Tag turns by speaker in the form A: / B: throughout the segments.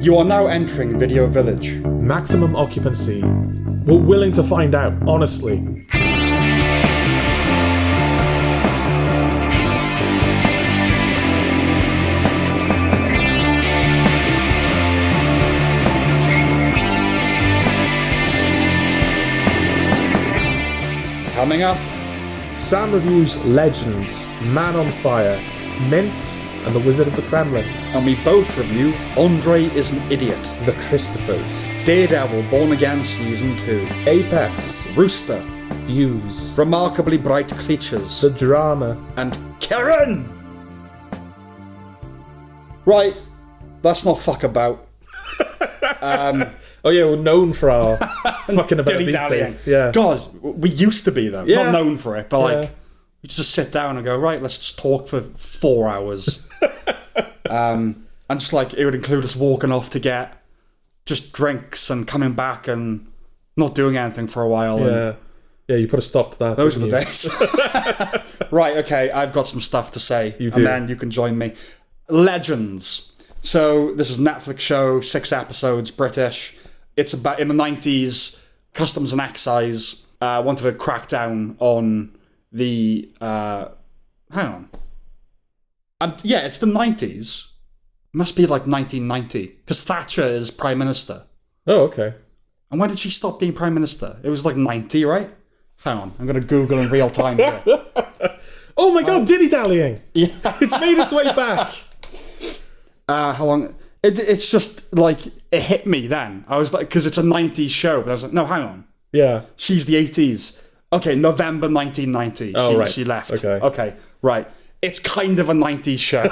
A: You are now entering Video Village.
B: Maximum occupancy. We're willing to find out, honestly.
A: Coming up,
B: Sam reviews Legends, Man on Fire, Mint, and the Wizard of the Kremlin.
A: and we both review André Is an Idiot,
B: The Christophers,
A: Daredevil Born Again Season 2,
B: Apex,
A: Rooster,
B: Fuze,
A: Remarkably Bright Creatures,
B: The Drama.
A: and Karen! Right, let's not fuck about.
B: Oh yeah, we're known for our fucking about these
A: Dilly-dallying.
B: days. Yeah.
A: God, we used to be though.
B: Yeah.
A: Not known for it, but like,
B: Yeah.
A: we just sit down and go, right, let's just talk for 4 hours. And just like, it would include us walking off to get just drinks and coming back and not doing anything for a while. And
B: Yeah. Yeah, you put a stop to that.
A: those were
B: didn't
A: the
B: you?
A: days. Right, okay, I've got some stuff to say.
B: You do.
A: And then you can join me. Legends. So this is a Netflix show, 6 episodes, British. It's about, in the 90s, Customs and Excise wanted to crack down on the... hang on. Yeah, it's the 90s. Must be like 1990. Because Thatcher is Prime Minister.
B: Oh, okay.
A: And when did she stop being Prime Minister? It was like 90, right? Hang on, I'm going to Google in real time here.
B: Oh my god, dilly-dallying!
A: Yeah.
B: It's made its way back!
A: How long? It's just like, it hit me then. I was like, because it's a 90s show, but I was like, no, hang on.
B: Yeah.
A: She's the 80s. Okay, November 1990.
B: Oh, right.
A: She left.
B: Okay,
A: right. It's kind of a 90s show.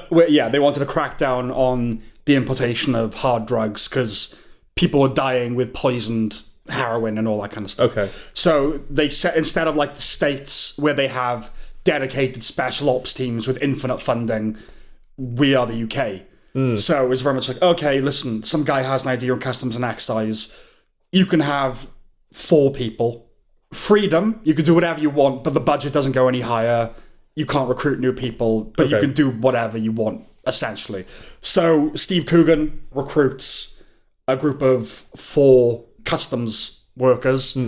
A: Where, yeah, they wanted to crack down on the importation of hard drugs because people were dying with poisoned heroin and all that kind of stuff.
B: Okay.
A: So they set, instead of like the States where they have dedicated special ops teams with infinite funding, we are the UK. So it was very much like, okay, listen, some guy has an idea on Customs and Excise. You can have 4 people. Freedom, you can do whatever you want, but the budget doesn't go any higher. You can't recruit new people, but you
B: Okay.
A: can do whatever you want, essentially. So Steve Coogan recruits a group of 4 customs workers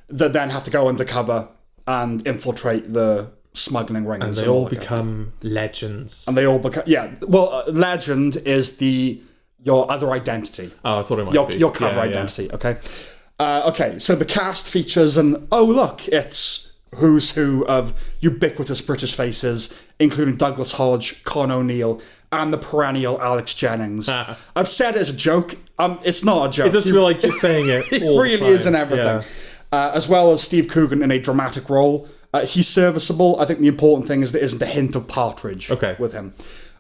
A: that then have to go undercover and infiltrate the smuggling rings.
B: And they all become legends.
A: And they all become... Yeah, well, legend is your other identity.
B: Oh, I thought it might be.
A: Your cover
B: Yeah,
A: identity, okay? Okay, so the cast features oh look, it's who's who of ubiquitous British faces, including Douglas Hodge, Con O'Neill, and the perennial Alex Jennings. I've said it as a joke. It's not a joke.
B: It does feel like you're saying it
A: It
B: all the
A: really
B: time.
A: is in everything.
B: Yeah.
A: As well as Steve Coogan in a dramatic role. He's serviceable. I think the important thing is there isn't a hint of Partridge with him.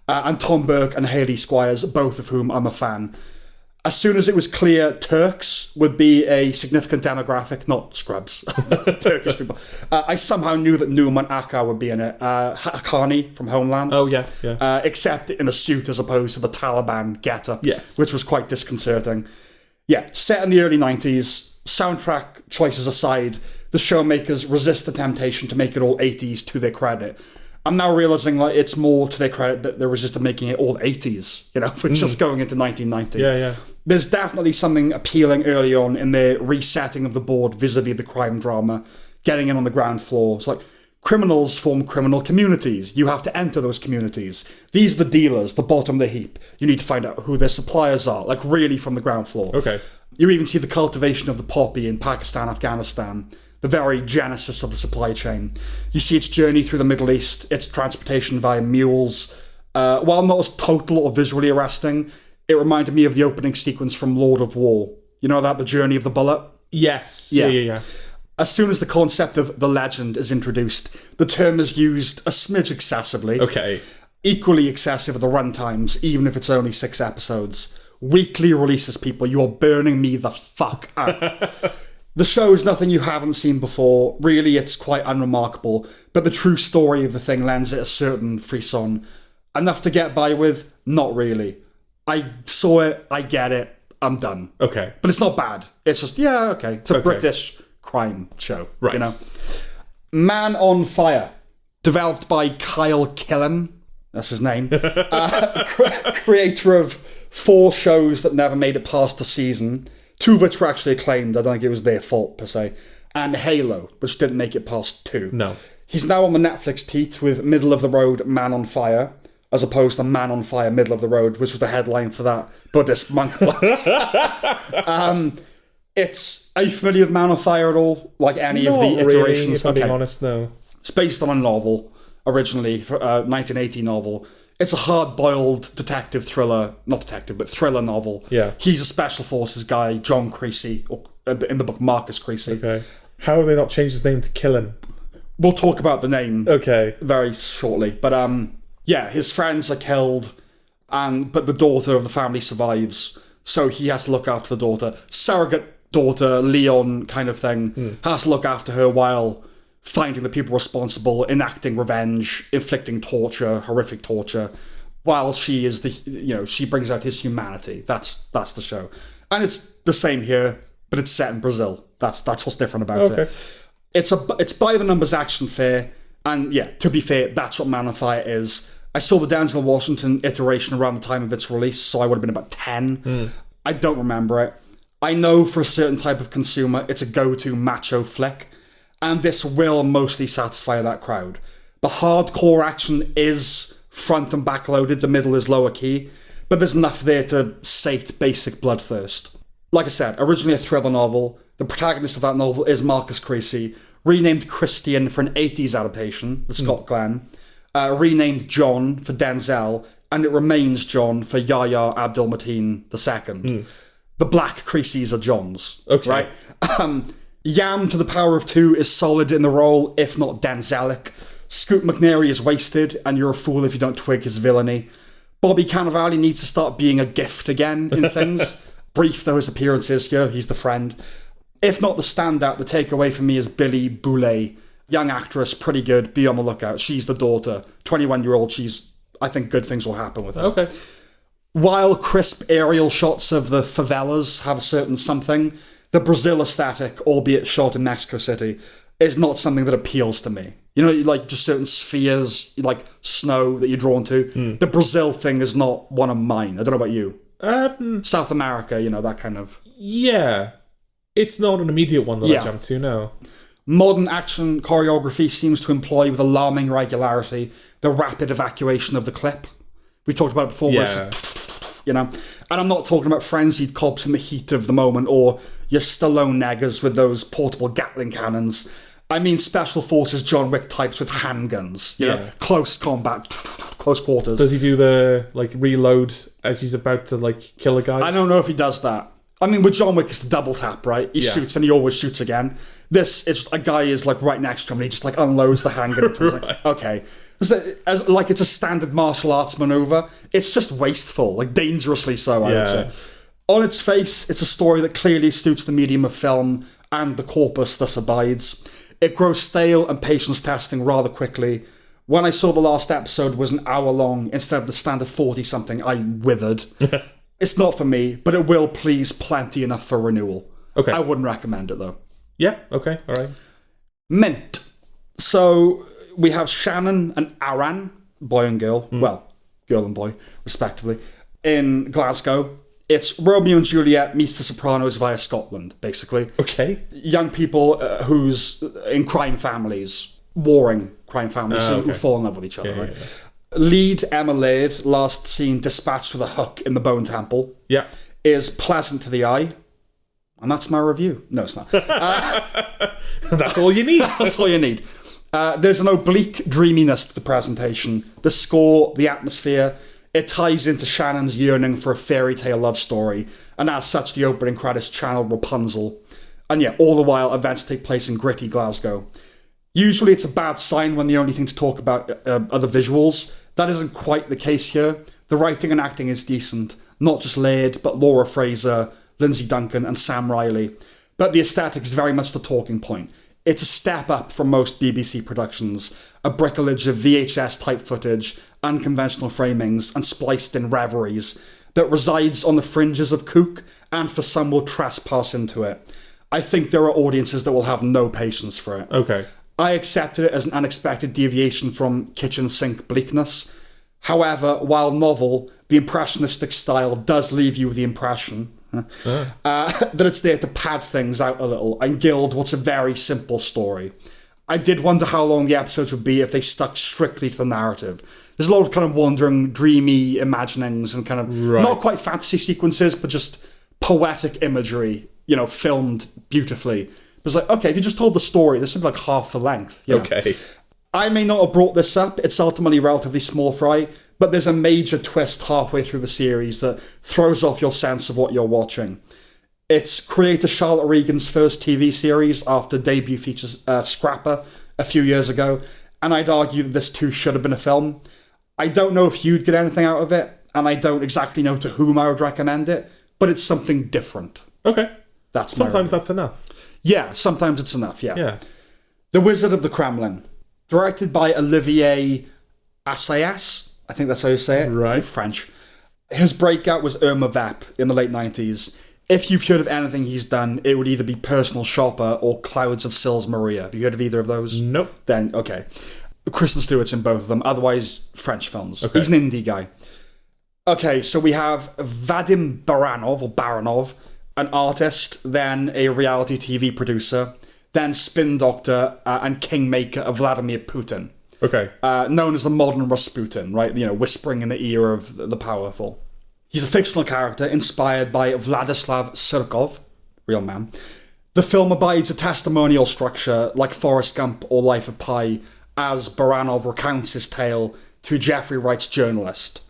A: And Tom Burke and Hayley Squires, both of whom I'm a fan. As soon as it was clear Turks would be a significant demographic, not Scrubs, Turkish people, I somehow knew that Numan Akka would be in it. Haqqani from Homeland.
B: Oh, yeah, yeah.
A: Except in a suit as opposed to the Taliban getup,
B: Yes.
A: which was quite disconcerting. Yeah, set in the early 90s, soundtrack choices aside, the showmakers resist the temptation to make it all 80s to their credit. I'm now realizing like it's more to their credit that they resisted making it all 80s, you know, for just going into 1990.
B: Yeah, yeah.
A: There's definitely something appealing early on in their resetting of the board vis-a-vis the crime drama, getting in on the ground floor. It's like, criminals form criminal communities. You have to enter those communities. These are the dealers, the bottom of the heap. You need to find out who their suppliers are, like really from the ground floor.
B: Okay.
A: You even see the cultivation of the poppy in Pakistan, Afghanistan, the very genesis of the supply chain. You see its journey through the Middle East, its transportation via mules. While not as total or visually arresting, it reminded me of the opening sequence from Lord of War. You know that, the journey of the bullet?
B: Yes.
A: Yeah.
B: Yeah.
A: As soon as the concept of the legend is introduced, the term is used a smidge excessively.
B: Okay.
A: Equally excessive at the runtimes, even if it's only 6 episodes. Weekly releases, people. You are burning me the fuck out. The show is nothing you haven't seen before. Really, it's quite unremarkable. But the true story of the thing lends it a certain frisson. Enough to get by with? Not really. I saw it, I get it, I'm done.
B: Okay.
A: But it's not bad. It's just, yeah, okay. It's a British crime show.
B: Right.
A: You know? Man on Fire. Developed by Kyle Killen. That's his name. Creator of 4 shows that never made it past the season, 2 of which were actually acclaimed. I don't think it was their fault, per se. And Halo, which didn't make it past 2.
B: No.
A: He's now on the Netflix teat with Middle of the Road, Man on Fire, as opposed to Man on Fire, Middle of the Road, which was the headline for that Buddhist monk book. Are you familiar with Man on Fire at all? Like any of the iterations?
B: Really, if I'm being honest, no.
A: It's based on a novel, originally, a 1980 novel. It's a hard-boiled detective thriller, not detective, but thriller novel.
B: Yeah.
A: He's a special forces guy, John Creasy, or in the book, Marcus Creasy.
B: Okay. How have they not changed his name to Killen?
A: We'll talk about the name
B: very
A: shortly. But yeah, his friends are killed, but the daughter of the family survives, so he has to look after the daughter. Surrogate daughter, Leon kind of thing, has to look after her while finding the people responsible, enacting revenge, inflicting torture, horrific torture, while she is she brings out his humanity. That's the show. And it's the same here, but it's set in Brazil. That's what's different about it. It's by the numbers action fair, and yeah, to be fair, that's what Man on Fire is. I saw the Denzel Washington iteration around the time of its release, so I would have been about 10. I don't remember it. I know for a certain type of consumer, it's a go-to macho flick, and this will mostly satisfy that crowd. The hardcore action is front and back loaded, the middle is lower key, but there's enough there to sate basic bloodthirst. Like I said, originally a thriller novel, the protagonist of that novel is Marcus Creasy, renamed Christian for an 80s adaptation with Scott Glenn, renamed John for Denzel, and it remains John for Yahya Abdul-Mateen II. The black Creasys are Johns, right? Yam to the power of 2 is solid in the role, if not Denzelic. Scoot McNairy is wasted, and you're a fool if you don't twig his villainy. Bobby Cannavale needs to start being a gift again in things. Brief though his appearance is here, he's the friend. If not the standout, the takeaway for me is Billy Boulay. Young actress, pretty good, be on the lookout. She's the daughter, 21-year-old, I think good things will happen with her.
B: Okay.
A: While crisp aerial shots of the favelas have a certain something, the Brazil aesthetic, albeit shot in Mexico City, is not something that appeals to me. You know, like just certain spheres, like snow that you're drawn to. The Brazil thing is not one of mine. I don't know about you. South America, that kind of...
B: Yeah. It's not an immediate one that I jump to, no.
A: Modern action choreography seems to employ with alarming regularity the rapid evacuation of the clip. We talked about it before.
B: Yeah.
A: And I'm not talking about frenzied cops in the heat of the moment or your Stallone neggers with those portable Gatling cannons. I mean special forces John Wick types with handguns. You know? Close combat, close quarters.
B: Does he do the reload as he's about to kill a guy?
A: I don't know if he does that. I mean, with John Wick, it's the double tap, right? He shoots and he always shoots again. This, it's a guy is right next to him and he just unloads the handgun. Right. Okay. It's a standard martial arts maneuver. It's just wasteful, dangerously so, I would say. On its face, it's a story that clearly suits the medium of film and the corpus thus abides. It grows stale and patience testing rather quickly. When I saw the last episode was an hour long instead of the standard 40-something, I withered. It's not for me, but it will please plenty enough for renewal.
B: Okay.
A: I wouldn't recommend it, though.
B: Yeah, okay, all right.
A: Mint. So we have Shannon and Aran, boy and girl, well, girl and boy, respectively, in Glasgow. It's Romeo and Juliet meets the Sopranos via Scotland, basically.
B: Okay.
A: Young people who's in crime families, warring crime families, who fall in love with each other, right? Yeah. Lead Emma Laird, last seen dispatched with a hook in the Bone Temple, is pleasant to the eye. And that's my review. No, it's not.
B: That's all you need.
A: That's all you need. There's an oblique dreaminess to the presentation. The score, the atmosphere, it ties into Shannon's yearning for a fairy tale love story, and as such, the opening credits channel Rapunzel. And yeah, all the while, events take place in gritty Glasgow. Usually it's a bad sign when the only thing to talk about are the visuals. That isn't quite the case here. The writing and acting is decent. Not just Laird, but Laura Fraser, Lindsay Duncan, and Sam Riley. But the aesthetic is very much the talking point. It's a step up from most BBC productions, a bricolage of VHS-type footage, unconventional framings, and spliced-in reveries that resides on the fringes of kook, and for some will trespass into it. I think there are audiences that will have no patience for it.
B: Okay.
A: I accepted it as an unexpected deviation from kitchen sink bleakness. However, while novel, the impressionistic style does leave you with the impression that it's there to pad things out a little and gild what's a very simple story. I did wonder how long the episodes would be if they stuck strictly to the narrative. There's a lot of kind of wandering, dreamy imaginings and kind of not quite fantasy sequences, but just poetic imagery, filmed beautifully. It was like, okay, if you just told the story, this would be like half the length.
B: Okay.
A: I may not have brought this up. It's ultimately relatively small fry, but there's a major twist halfway through the series that throws off your sense of what you're watching. It's creator Charlotte Regan's first TV series after debut features Scrapper a few years ago, and I'd argue that this too should have been a film. I don't know if you'd get anything out of it, and I don't exactly know to whom I would recommend it, but it's something different.
B: Okay.
A: Sometimes
B: that's enough.
A: Yeah, sometimes it's enough,
B: Yeah.
A: The Wizard of the Kremlin, directed by Olivier Assayas, I think that's how you say it.
B: Right.
A: French. His breakout was Irma Vep in the late 90s. If you've heard of anything he's done, it would either be Personal Shopper or Clouds of Sils Maria. Have you heard of either of those?
B: Nope.
A: Then, okay. Kristen Stewart's in both of them, otherwise French films.
B: Okay.
A: He's an indie guy. Okay, so we have Vadim Baranov, an artist, then a reality TV producer, then spin doctor and kingmaker of Vladimir Putin.
B: Okay.
A: Known as the modern Rasputin, right? Whispering in the ear of the powerful. He's a fictional character inspired by Vladislav Surkov, real man. The film abides a testimonial structure like Forrest Gump or Life of Pi, as Baranov recounts his tale to Jeffrey Wright's journalist.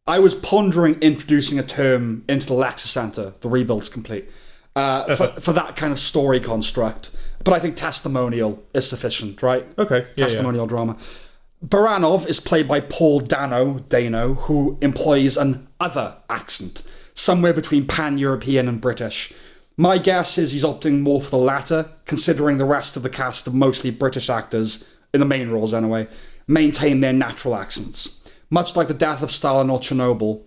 A: I was pondering introducing a term into the Lexicentre, the Rebuild's Complete, for that kind of story construct, but I think testimonial is sufficient, right?
B: Okay.
A: Testimonial drama. Baranov is played by Paul Dano, who employs an other accent, somewhere between pan-European and British. My guess is he's opting more for the latter, considering the rest of the cast of mostly British actors, in the main roles anyway, maintain their natural accents. Much like the death of Stalin or Chernobyl,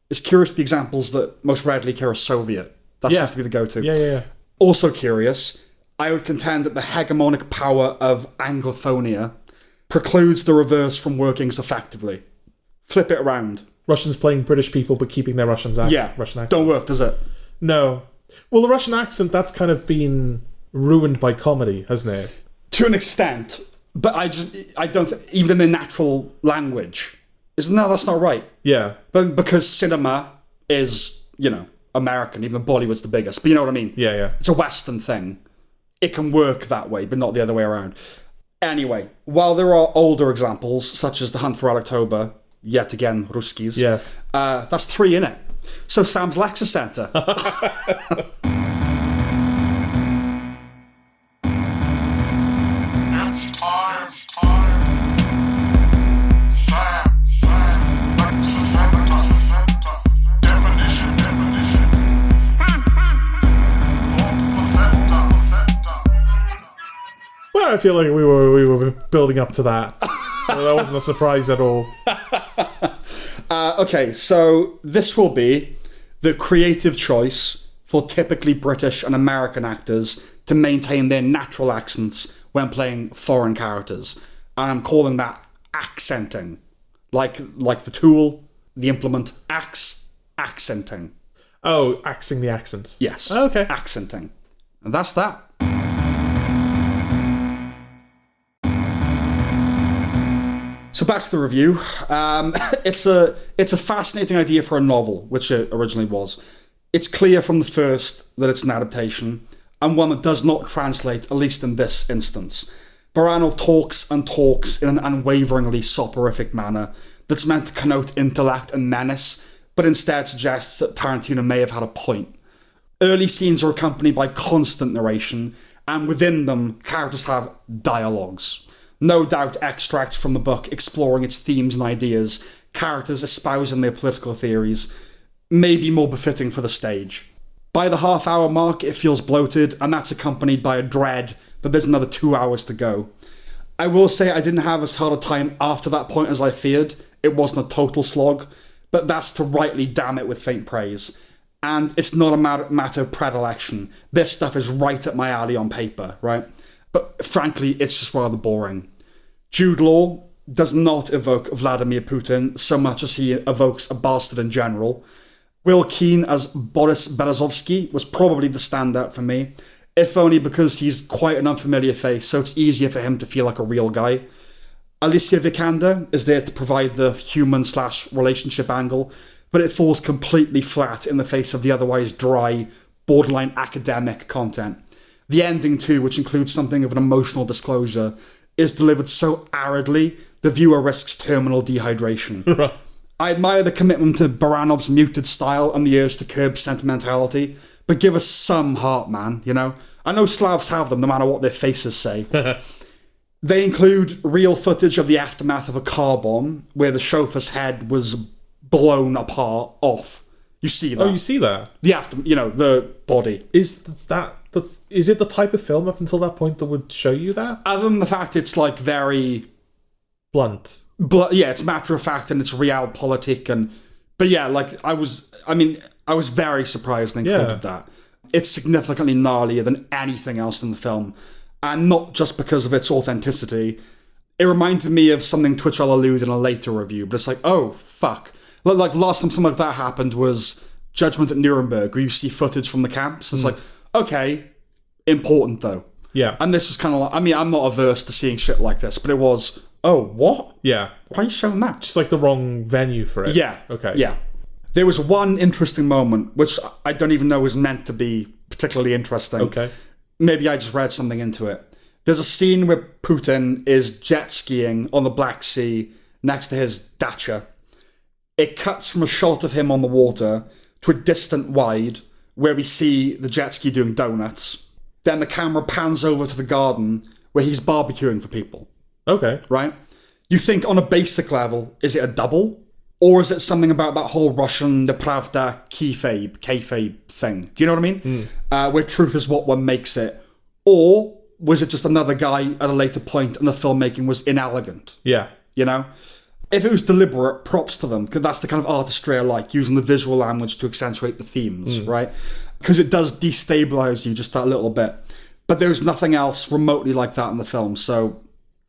A: it's curious the examples that most readily occur are Soviet. That seems to be the go-to.
B: Yeah.
A: Also curious, I would contend that the hegemonic power of Anglophonia precludes the reverse from working as effectively. Flip it around.
B: Russians playing British people but keeping their Russian accent.
A: Don't work, does it?
B: No. Well, the Russian accent, that's kind of been ruined by comedy, hasn't it?
A: To an extent, but I don't even in the natural language. No, that's not right.
B: Yeah.
A: But because cinema is, American, even though Bollywood's the biggest, but you know what I mean?
B: Yeah.
A: It's a Western thing. It can work that way, but not the other way around. Anyway, while there are older examples, such as The Hunt for Red October, yet again, Ruskies,
B: yes,
A: that's 3 in it. So Sam's Lexicentre.
C: It's time. Sam, Lexicentre. Definition.
B: Well, I feel like we were building up to that. That wasn't a surprise at all.
A: Okay, so this will be the creative choice for typically British and American actors to maintain their natural accents when playing foreign characters. And I'm calling that accenting. Like the tool, the implement, accenting.
B: Oh, axing the accents.
A: Yes.
B: Oh, okay.
A: Accenting. And that's that. So back to the review. It's a fascinating idea for a novel, which it originally was. It's clear from the first that it's an adaptation, and one that does not translate, at least in this instance. Baranov talks and talks in an unwaveringly soporific manner that's meant to connote intellect and menace, but instead suggests that Tarantino may have had a point. Early scenes are accompanied by constant narration, and within them, characters have dialogues. No doubt extracts from the book exploring its themes and ideas, characters espousing their political theories, may be more befitting for the stage. By the half-hour mark, it feels bloated, and that's accompanied by a dread that there's another 2 hours to go. I will say I didn't have as hard a time after that point as I feared. It wasn't a total slog, but that's to rightly damn it with faint praise. And it's not a matter of predilection. This stuff is right at my alley on paper, right? But frankly, it's just rather boring. Jude Law, does not evoke Vladimir Putin so much as he evokes a bastard in general. Will Keane as Boris Berezovsky was probably the standout for me, if only because he's quite an unfamiliar face, so it's easier for him to feel like a real guy. Alicia Vikander is there to provide the human/relationship angle, but it falls completely flat in the face of the otherwise dry, borderline academic content. The ending too, which includes something of an emotional disclosure, is delivered so aridly, the viewer risks terminal dehydration. I admire the commitment to Baranov's muted style and the urge to curb sentimentality, but give us some heart, man, you know? I know Slavs have them, no matter what their faces say. They include real footage of the aftermath of a car bomb, where the chauffeur's head was blown apart, off. You see that.
B: Oh, you see that?
A: The body.
B: Is it the type of film up until that point that would show you that?
A: Other than the fact it's like very...
B: blunt.
A: Yeah, it's matter of fact and it's realpolitik but yeah, like I was very surprised they included that. It's significantly gnarlier than anything else in the film, and not just because of its authenticity. It reminded me of something to which I'll allude in a later review, but it's like, oh fuck. Like last time something like that happened was Judgment at Nuremberg, where you see footage from the camps. It's like, okay, important though.
B: Yeah.
A: And this was kind of like, I'm not averse to seeing shit like this, but it was, oh, what?
B: Yeah.
A: Why are you showing that?
B: Just like the wrong venue for it.
A: Yeah.
B: Okay.
A: Yeah. There was one interesting moment, which I don't even know was meant to be particularly interesting.
B: Okay.
A: Maybe I just read something into it. There's a scene where Putin is jet skiing on the Black Sea next to his dacha. It cuts from a shot of him on the water to a distant wide where we see the jet ski doing donuts. Then the camera pans over to the garden where he's barbecuing for people.
B: Okay.
A: Right? You think on a basic level, is it a double? Or is it something about that whole Russian, the Pravda kayfabe thing? Do you know what I mean? Where truth is what one makes it. Or was it just another guy at a later point and the filmmaking was inelegant?
B: Yeah.
A: You know? If it was deliberate, props to them, because that's the kind of artistry I like, using the visual language to accentuate the themes, right? Because it does destabilize you just that little bit. But there's nothing else remotely like that in the film, so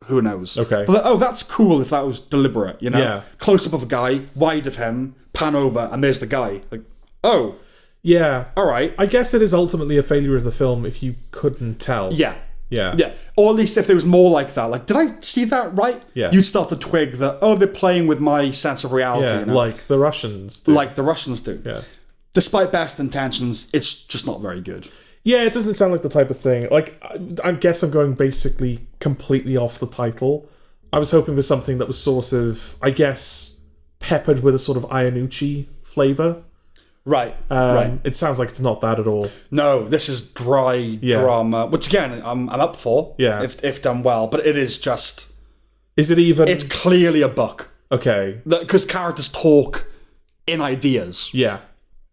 A: who knows?
B: Okay.
A: But that's cool if that was deliberate, you know?
B: Yeah.
A: Close up of a guy, wide of him, pan over, and there's the guy. Like, oh.
B: Yeah.
A: All right.
B: I guess it is ultimately a failure of the film if you couldn't tell.
A: Yeah.
B: Yeah.
A: Yeah. Or at least if there was more like that. Like, did I see that right?
B: Yeah.
A: You'd start to twig that, oh, they're playing with my sense of reality.
B: Yeah,
A: you know?
B: like the Russians do.
A: Like the Russians do.
B: Yeah.
A: Despite best intentions, it's just not very good.
B: Yeah, it doesn't sound like the type of thing. Like, I guess I'm going basically completely off the title. I was hoping for something that was sort of, I guess, peppered with a sort of Iannucci flavour.
A: Right, right.
B: It sounds like it's not that at all.
A: No, this is dry drama, which again, I'm up for, if done well, but it is just...
B: Is it even...
A: It's clearly a book.
B: Okay.
A: Because characters talk in ideas.
B: Yeah.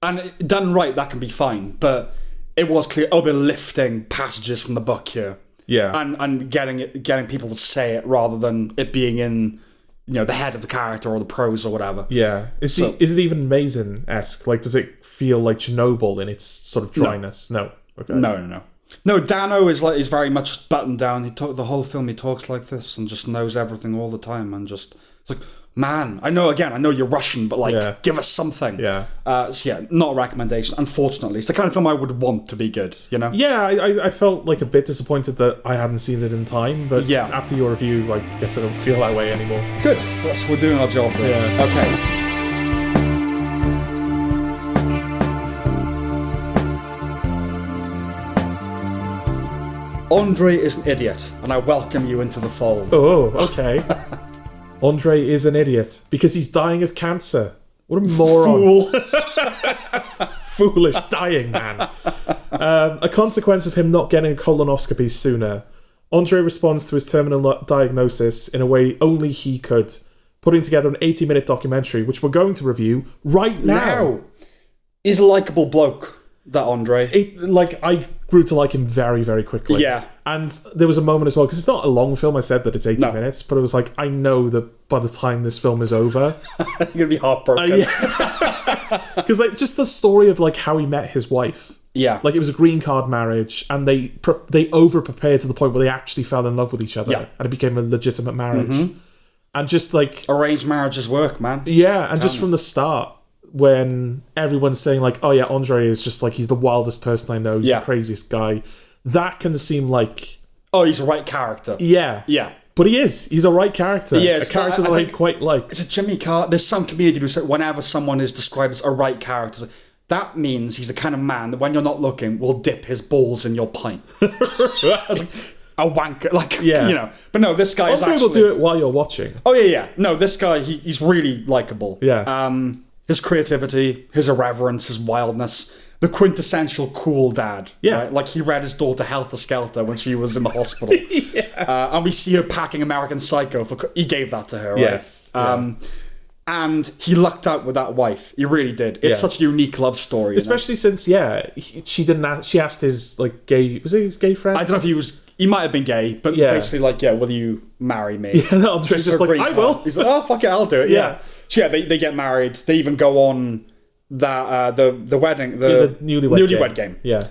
A: And done right, that can be fine, but it was clear, they're lifting passages from the book here.
B: Yeah.
A: And getting people to say it rather than it being in... the head of the character or the prose or whatever.
B: Yeah. Is it even Mason-esque? Like, does it feel like Chernobyl in its sort of dryness? No. Okay.
A: No. No, Dano is very much buttoned down. The whole film he talks like this and just knows everything all the time and just... It's like, man, I know you're Russian, but give us something.
B: Yeah.
A: Not a recommendation, unfortunately. It's the kind of film I would want to be good, you know?
B: Yeah, I felt like a bit disappointed that I hadn't seen it in time, but after your review, I guess I don't feel that way anymore.
A: Good. We're doing our job there.
B: Yeah.
A: Okay. André is an idiot, and I welcome you into the fold.
B: Oh, okay. André is an idiot because he's dying of cancer. What a moron.
A: Fool.
B: Foolish dying man. A consequence of him not getting a colonoscopy sooner, André responds to his terminal diagnosis in a way only he could, putting together an 80-minute documentary, which we're going to review right now.
A: He's a likeable bloke, that André.
B: I grew to like him very, very quickly.
A: Yeah.
B: And there was a moment as well, because it's not a long film, I said that it's 80 minutes, but it was like, I know that by the time this film is over...
A: I'm going to be heartbroken.
B: Because just the story of how he met his wife.
A: Yeah.
B: It was a green card marriage, and they over-prepared to the point where they actually fell in love with each other, and it became a legitimate marriage. And just like...
A: Arranged marriages work, man.
B: Yeah, and just from the start, when everyone's saying like, oh yeah, Andre is just like, he's the wildest person I know, he's the craziest guy, that can seem like...
A: Oh, he's the right character.
B: Yeah.
A: Yeah.
B: But he is. He's a right character.
A: He
B: is, a character that I quite like.
A: It's a Jimmy Carr. There's some comedian who said whenever someone is described as a right character, that means he's the kind of man that when you're not looking will dip his balls in your pint. A wanker, like, you know. But no, this guy is actually...
B: Andre will do it while you're watching.
A: Oh, yeah. No, this guy, he's really likable.
B: Yeah.
A: His creativity, his irreverence, his wildness, the quintessential cool dad.
B: Yeah.
A: Right? Like, he read his daughter Helter Skelter when she was in the hospital. And we see her packing American Psycho. He gave that to her, right?
B: Yes.
A: And he lucked out with that wife. He really did. It's such a unique love story.
B: Especially since, she didn't ask, she asked his, like, gay... Was he his gay friend?
A: I don't know if he was... He might have been gay, but basically like, will you marry me?
B: Yeah, Andre's just like, I will.
A: He's like, oh, fuck it, I'll do it. Yeah. So they get married. They even go on that the wedding, the newlywed game.
B: Yeah.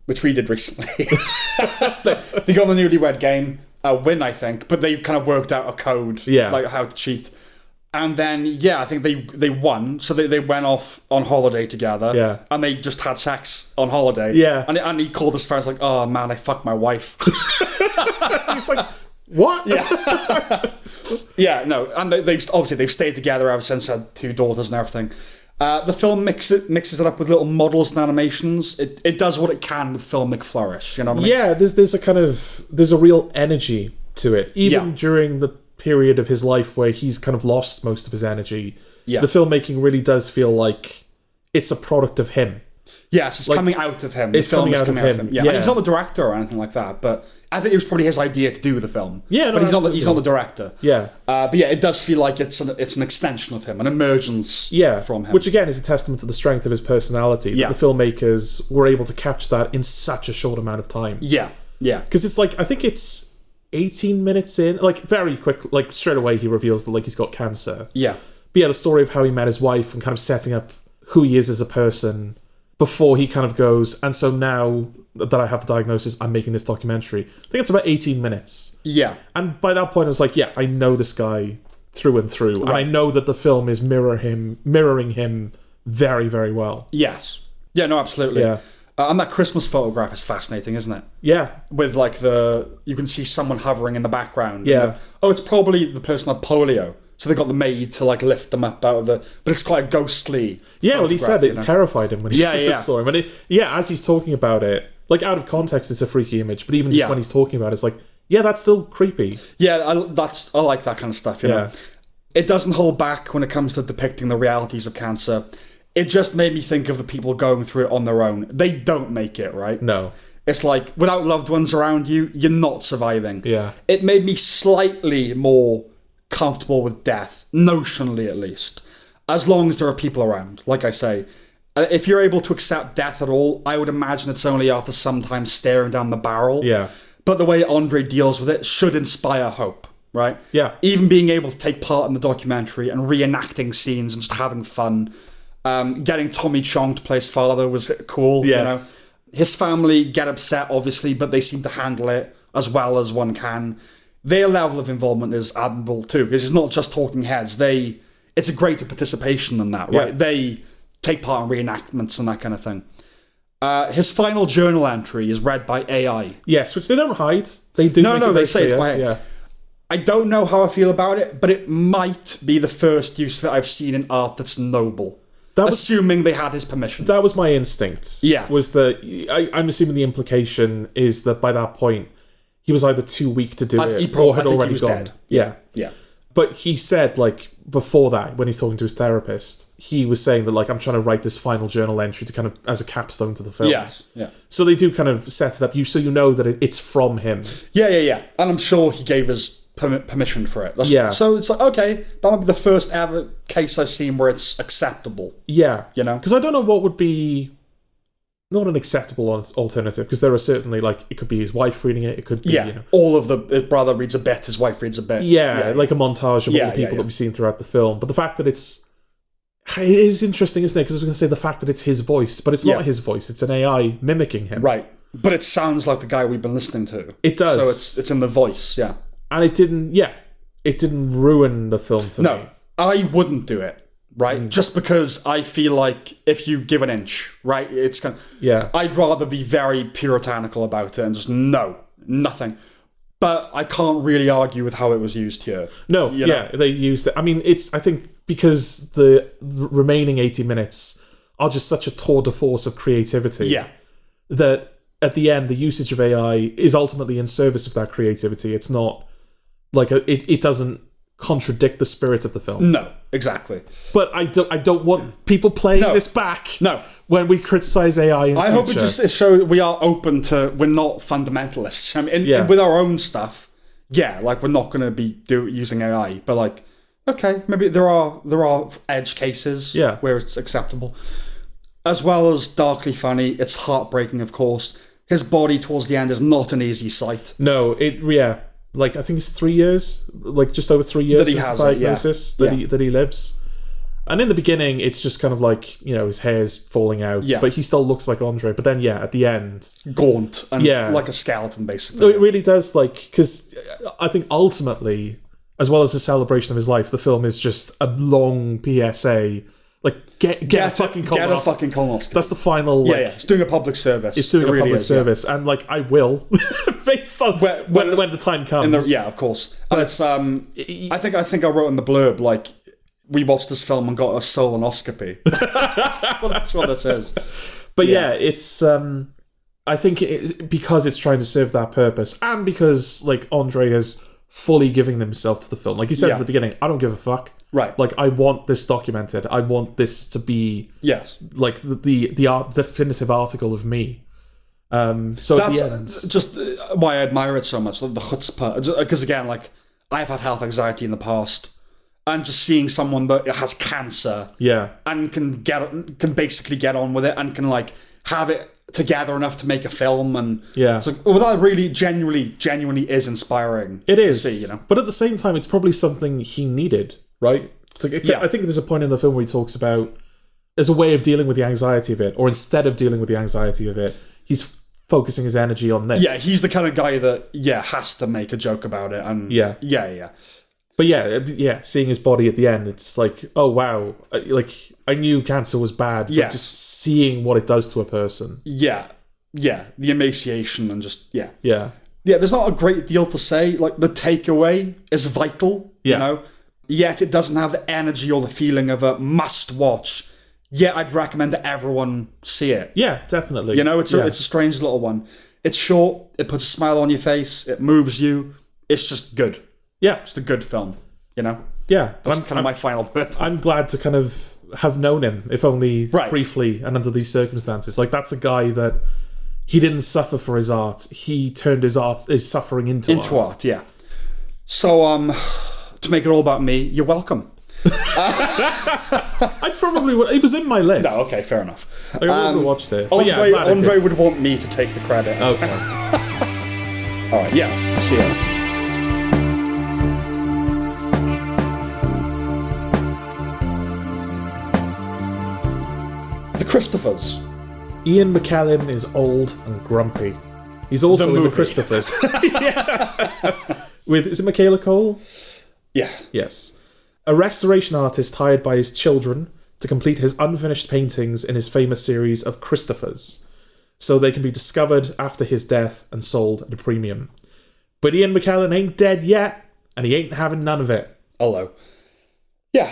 A: Which we did recently. they go on the newlywed game, win, I think, but they kind of worked out a code, like how to cheat. And then, I think they won, so they went off on holiday together, and they just had sex on holiday.
B: Yeah.
A: And he called his friends like, oh man, I fucked my wife.
B: He's like, what?
A: Yeah. No, and they've stayed together ever since, had 2 daughters and everything. The film mixes it up with little models and animations. It does what it can with filmic flourish, you know what I mean?
B: Yeah, there's a real energy to it. Even during the period of his life where he's kind of lost most of his energy, the filmmaking really does feel like it's a product of him.
A: Yes, it's like, coming out of him.
B: It's coming out of him.
A: Yeah. And he's not the director or anything like that, but I think it was probably his idea to do the film.
B: Yeah, no,
A: but he's not the director.
B: Yeah.
A: But it does feel like it's an extension of him, an emergence from him.
B: Which again is a testament to the strength of his personality. That the filmmakers were able to capture that in such a short amount of time.
A: Yeah. Yeah.
B: Because it's like, I think it's 18 minutes in, like very quick, like straight away he reveals that like he's got cancer.
A: Yeah.
B: But the story of how he met his wife and kind of setting up who he is as a person before he kind of goes, and so now that I have the diagnosis, I'm making this documentary. I think it's about 18 minutes.
A: Yeah.
B: And by that point I was like, I know this guy through and through. Right. And I know that the film is mirroring him very, very well.
A: Yes. Yeah, no, absolutely.
B: Yeah.
A: And that Christmas photograph is fascinating, isn't it?
B: Yeah.
A: With like you can see someone hovering in the background.
B: Yeah.
A: It's probably the person had polio. So they got the maid to like lift them up out of the... But it's quite a ghostly...
B: Yeah, well, he said it terrified him when he saw him. And as he's talking about it, like out of context, it's a freaky image. But even just when he's talking about it, it's like, that's still creepy.
A: Yeah, I like that kind of stuff, you know. It doesn't hold back when it comes to depicting the realities of cancer. It just made me think of the people going through it on their own. They don't make it, right?
B: No.
A: It's like, without loved ones around you, you're not surviving.
B: Yeah.
A: It made me slightly more comfortable with death, notionally at least, as long as there are people around. Like I say, if you're able to accept death at all, I would imagine it's only after sometimes staring down the barrel.
B: Yeah.
A: But the way Andre deals with it should inspire hope, right?
B: Yeah.
A: Even being able to take part in the documentary and reenacting scenes and just having fun. Getting Tommy Chong to play his father was cool.
B: Yes.
A: You know? His family get upset, obviously, but they seem to handle it as well as one can. Their level of involvement is admirable too, because it's not just talking heads. It's a greater participation than that, right? Yeah. They take part in reenactments and that kind of thing. His final journal entry is read by AI.
B: Yes, which they don't hide. They do.
A: No, they say it's by AI.
B: Yeah.
A: I don't know how I feel about it, but it might be the first use of it I've seen in art that's noble. Assuming they had his permission.
B: That was my instinct.
A: Yeah.
B: I'm assuming the implication is that by that point, he was either too weak to do it or had already gone.
A: Dead.
B: Yeah.
A: Yeah.
B: But he said, like, before that, when he's talking to his therapist, he was saying that, like, I'm trying to write this final journal entry to kind of, as a capstone to the film.
A: Yes. Yeah.
B: So they do kind of set it up, so you know that it's from him.
A: Yeah. And I'm sure he gave us permission for it. So it's like, okay, that might be the first ever case I've seen where it's acceptable.
B: Yeah.
A: You know?
B: Because I don't know what would be not an acceptable alternative, because there are certainly, like, it could be his wife reading it, it could be, you know...
A: all of his brother reads a bit, his wife reads a bit.
B: Yeah, like a montage of all the people that we've seen throughout the film. But the fact that it is interesting, isn't it? Because I was going to say the fact that it's his voice, but it's not his voice, it's an AI mimicking him.
A: Right. But it sounds like the guy we've been listening to.
B: It does.
A: So it's in the voice, yeah.
B: And it didn't, it didn't ruin the film for me.
A: No, I wouldn't do it. Right, just because I feel like if you give an inch, right, it's kind of,
B: Yeah.
A: I'd rather be very puritanical about it and just nothing. But I can't really argue with how it was used here.
B: No,
A: you know?
B: they used it. I mean, I think because the remaining 80 minutes are just such a tour de force of creativity.
A: Yeah,
B: That at the end, the usage of AI is ultimately in service of that creativity. It's not like it doesn't contradict the spirit of the film.
A: no, exactly.
B: But I don't want people playing this back.
A: No.
B: When we criticize AI in
A: I
B: future.
A: hope it shows we are open to. We're not fundamentalists. I mean, with our own stuff, like we're not going to be using AI. But like, okay, maybe there are edge cases where it's acceptable, as well as darkly funny. It's heartbreaking, of course. His body towards the end is not an easy sight.
B: No, like I think it's 3 years, like just over 3 years
A: that he has
B: since diagnosis that he lives. And in the beginning, it's just kind of like, his hair's falling out, but he still looks like Andre. But then, at the end,
A: gaunt and like a skeleton, basically.
B: No, it really does, because I think ultimately, as well as the celebration of his life, the film is just a long PSA. Like, get a fucking colonoscopy.
A: Get a fucking colonoscopy.
B: That's the final.
A: It's doing a public service.
B: It's doing a public service, and like I will, based on when the time comes.
A: Of course. And it's I think I wrote in the blurb like we watched this film and got a soulonoscopy. That's what it says.
B: But it's I think because it's trying to serve that purpose, and because like Andre is fully giving himself to the film. Like he says at the beginning, I don't give a fuck.
A: Right.
B: Like I want this documented. I want this to be like the definitive article of me. So
A: that's
B: at the end,
A: just why I admire it so much. The chutzpah, because again, like I've had health anxiety in the past, and just seeing someone that has cancer, and can basically get on with it and can like have it together enough to make a film, and so that really genuinely is inspiring.
B: It is
A: to see,
B: but at the same time, it's probably something he needed, right? It's like, I think there's a point in the film where he talks about there's a way of dealing with the anxiety of it, or instead of dealing with the anxiety of it, he's focusing his energy on this.
A: Yeah, he's the kind of guy that has to make a joke about it, and
B: But seeing his body at the end, it's like, oh wow, like I knew cancer was bad, but just seeing what it does to a person.
A: The emaciation and just there's not a great deal to say. Like the takeaway is vital, yet it doesn't have the energy or the feeling of a must watch. Yeah, I'd recommend that everyone see it.
B: Yeah, definitely.
A: It's a strange little one. It's short. It puts a smile on your face. It moves you. It's just good.
B: Yeah,
A: just a good film. Yeah, that's kind of my final word.
B: I'm glad to kind of have known him, if only briefly and under these circumstances. Like that's a guy that he didn't suffer for his art. He turned his suffering into art.
A: Yeah. So, to make it all about me, you're welcome.
B: I probably would. It was in my list.
A: No, okay, fair enough.
B: I would have watched it.
A: Andre would want me to take the credit.
B: Okay.
A: All right. See ya. The Christophers.
B: Ian McKellen is old and grumpy. He's also in the Christophers. Is it Michaela Cole?
A: Yeah.
B: Yes. A restoration artist hired by his children to complete his unfinished paintings in his famous series of Christophers, so they can be discovered after his death and sold at a premium. But Ian McKellen ain't dead yet, and he ain't having none of it.
A: Hello. Yeah,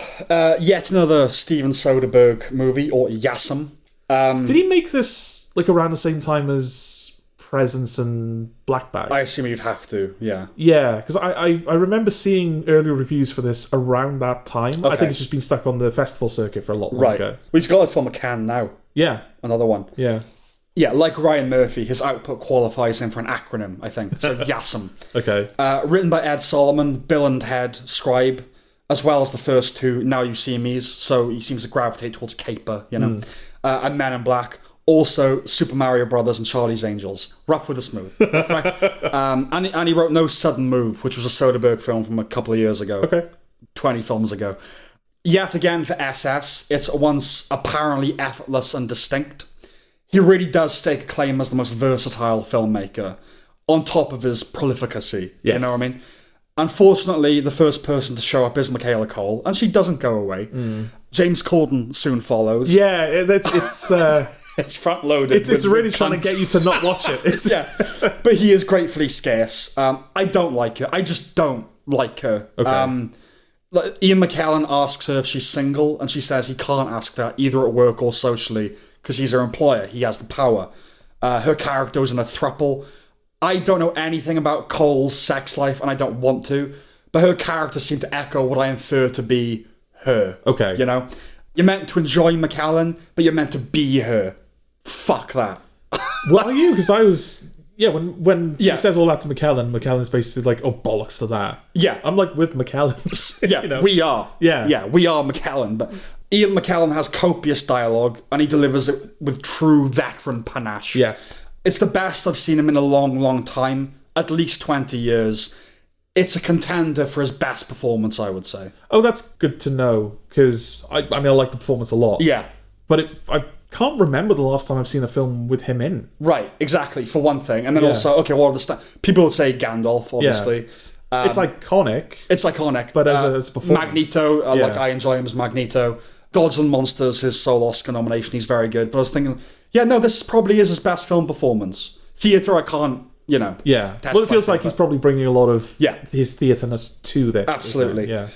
A: yet another Steven Soderbergh movie, or Yassam.
B: Did he make this like around the same time as Presence and Black Bag?
A: I assume you'd have to, yeah.
B: Yeah, because I remember seeing earlier reviews for this around that time. Okay. I think it's just been stuck on the festival circuit for a lot longer. Right.
A: Well, he's got it from a can now.
B: Yeah.
A: Another one.
B: Yeah.
A: Yeah, like Ryan Murphy, his output qualifies him for an acronym, I think. So, Yassam.
B: Okay.
A: Written by Ed Solomon, Bill and Ted Scribe, as well as the first two Now You See Me's, so he seems to gravitate towards Caper, and Men in Black. Also, Super Mario Brothers and Charlie's Angels. Rough with the smooth. Right? And he wrote No Sudden Move, which was a Soderbergh film from a couple of years ago.
B: Okay.
A: 20 films ago. Yet again, for SS, it's once apparently effortless and distinct. He really does stake a claim as the most versatile filmmaker, on top of his prolificacy.
B: Yes.
A: You know what I mean? Unfortunately, the first person to show up is Michaela Cole, and she doesn't go away. James Corden soon follows.
B: Yeah, it's
A: it's front loaded.
B: It's really trying to get you to not watch it.
A: Yeah, but he is gratefully scarce. I don't like her. I just don't like her.
B: Okay.
A: Ian McKellen asks her if she's single, and she says he can't ask that either at work or socially because he's her employer. He has the power. Her character is in a throuple. I don't know anything about Cole's sex life, and I don't want to, but her character seemed to echo what I infer to be her.
B: Okay.
A: You know? You're meant to enjoy McKellen, but you're meant to be her. Fuck that.
B: Well, are you? Because I was... Yeah, when she says all that to McKellen's basically like, oh, bollocks to that.
A: Yeah.
B: I'm like with McKellen.
A: Yeah,
B: you know?
A: we are.
B: Yeah.
A: Yeah, we are McKellen, but Ian McKellen has copious dialogue, and he delivers it with true veteran panache.
B: Yes.
A: It's the best I've seen him in a long, long time. At least 20 years. It's a contender for his best performance, I would say.
B: Oh, that's good to know, because I like the performance a lot.
A: Yeah.
B: But I can't remember the last time I've seen a film with him in.
A: Right, exactly, for one thing. And then also, okay, what are the people would say Gandalf, obviously.
B: Yeah. It's iconic.
A: It's iconic.
B: But as a performance.
A: Magneto, like I enjoy him as Magneto. Gods and Monsters, his sole Oscar nomination, he's very good. But I was thinking, this probably is his best film performance. Theatre, I can't,
B: Yeah. Well, it feels like he's probably bringing a lot of his theatre-ness to this.
A: Absolutely.
B: Yeah.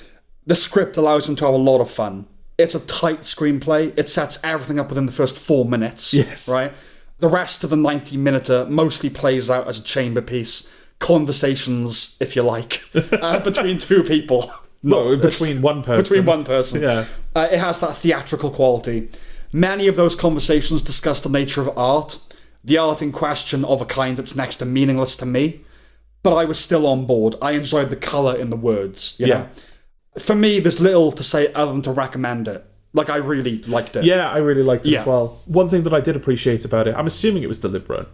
A: The script allows him to have a lot of fun. It's a tight screenplay. It sets everything up within the first 4 minutes.
B: Yes.
A: Right? The rest of the 90-minute mostly plays out as a chamber piece. Conversations, if you like, between two people.
B: No, between one person.
A: Between one person.
B: Yeah.
A: It has that theatrical quality. Many of those conversations discuss the nature of art. The art in question of a kind that's next to meaningless to me. But I was still on board. I enjoyed the colour in the words. You know? For me, there's little to say other than to recommend it. Like, I really liked it.
B: Yeah, I really liked it as well. One thing that I did appreciate about it, I'm assuming it was deliberate,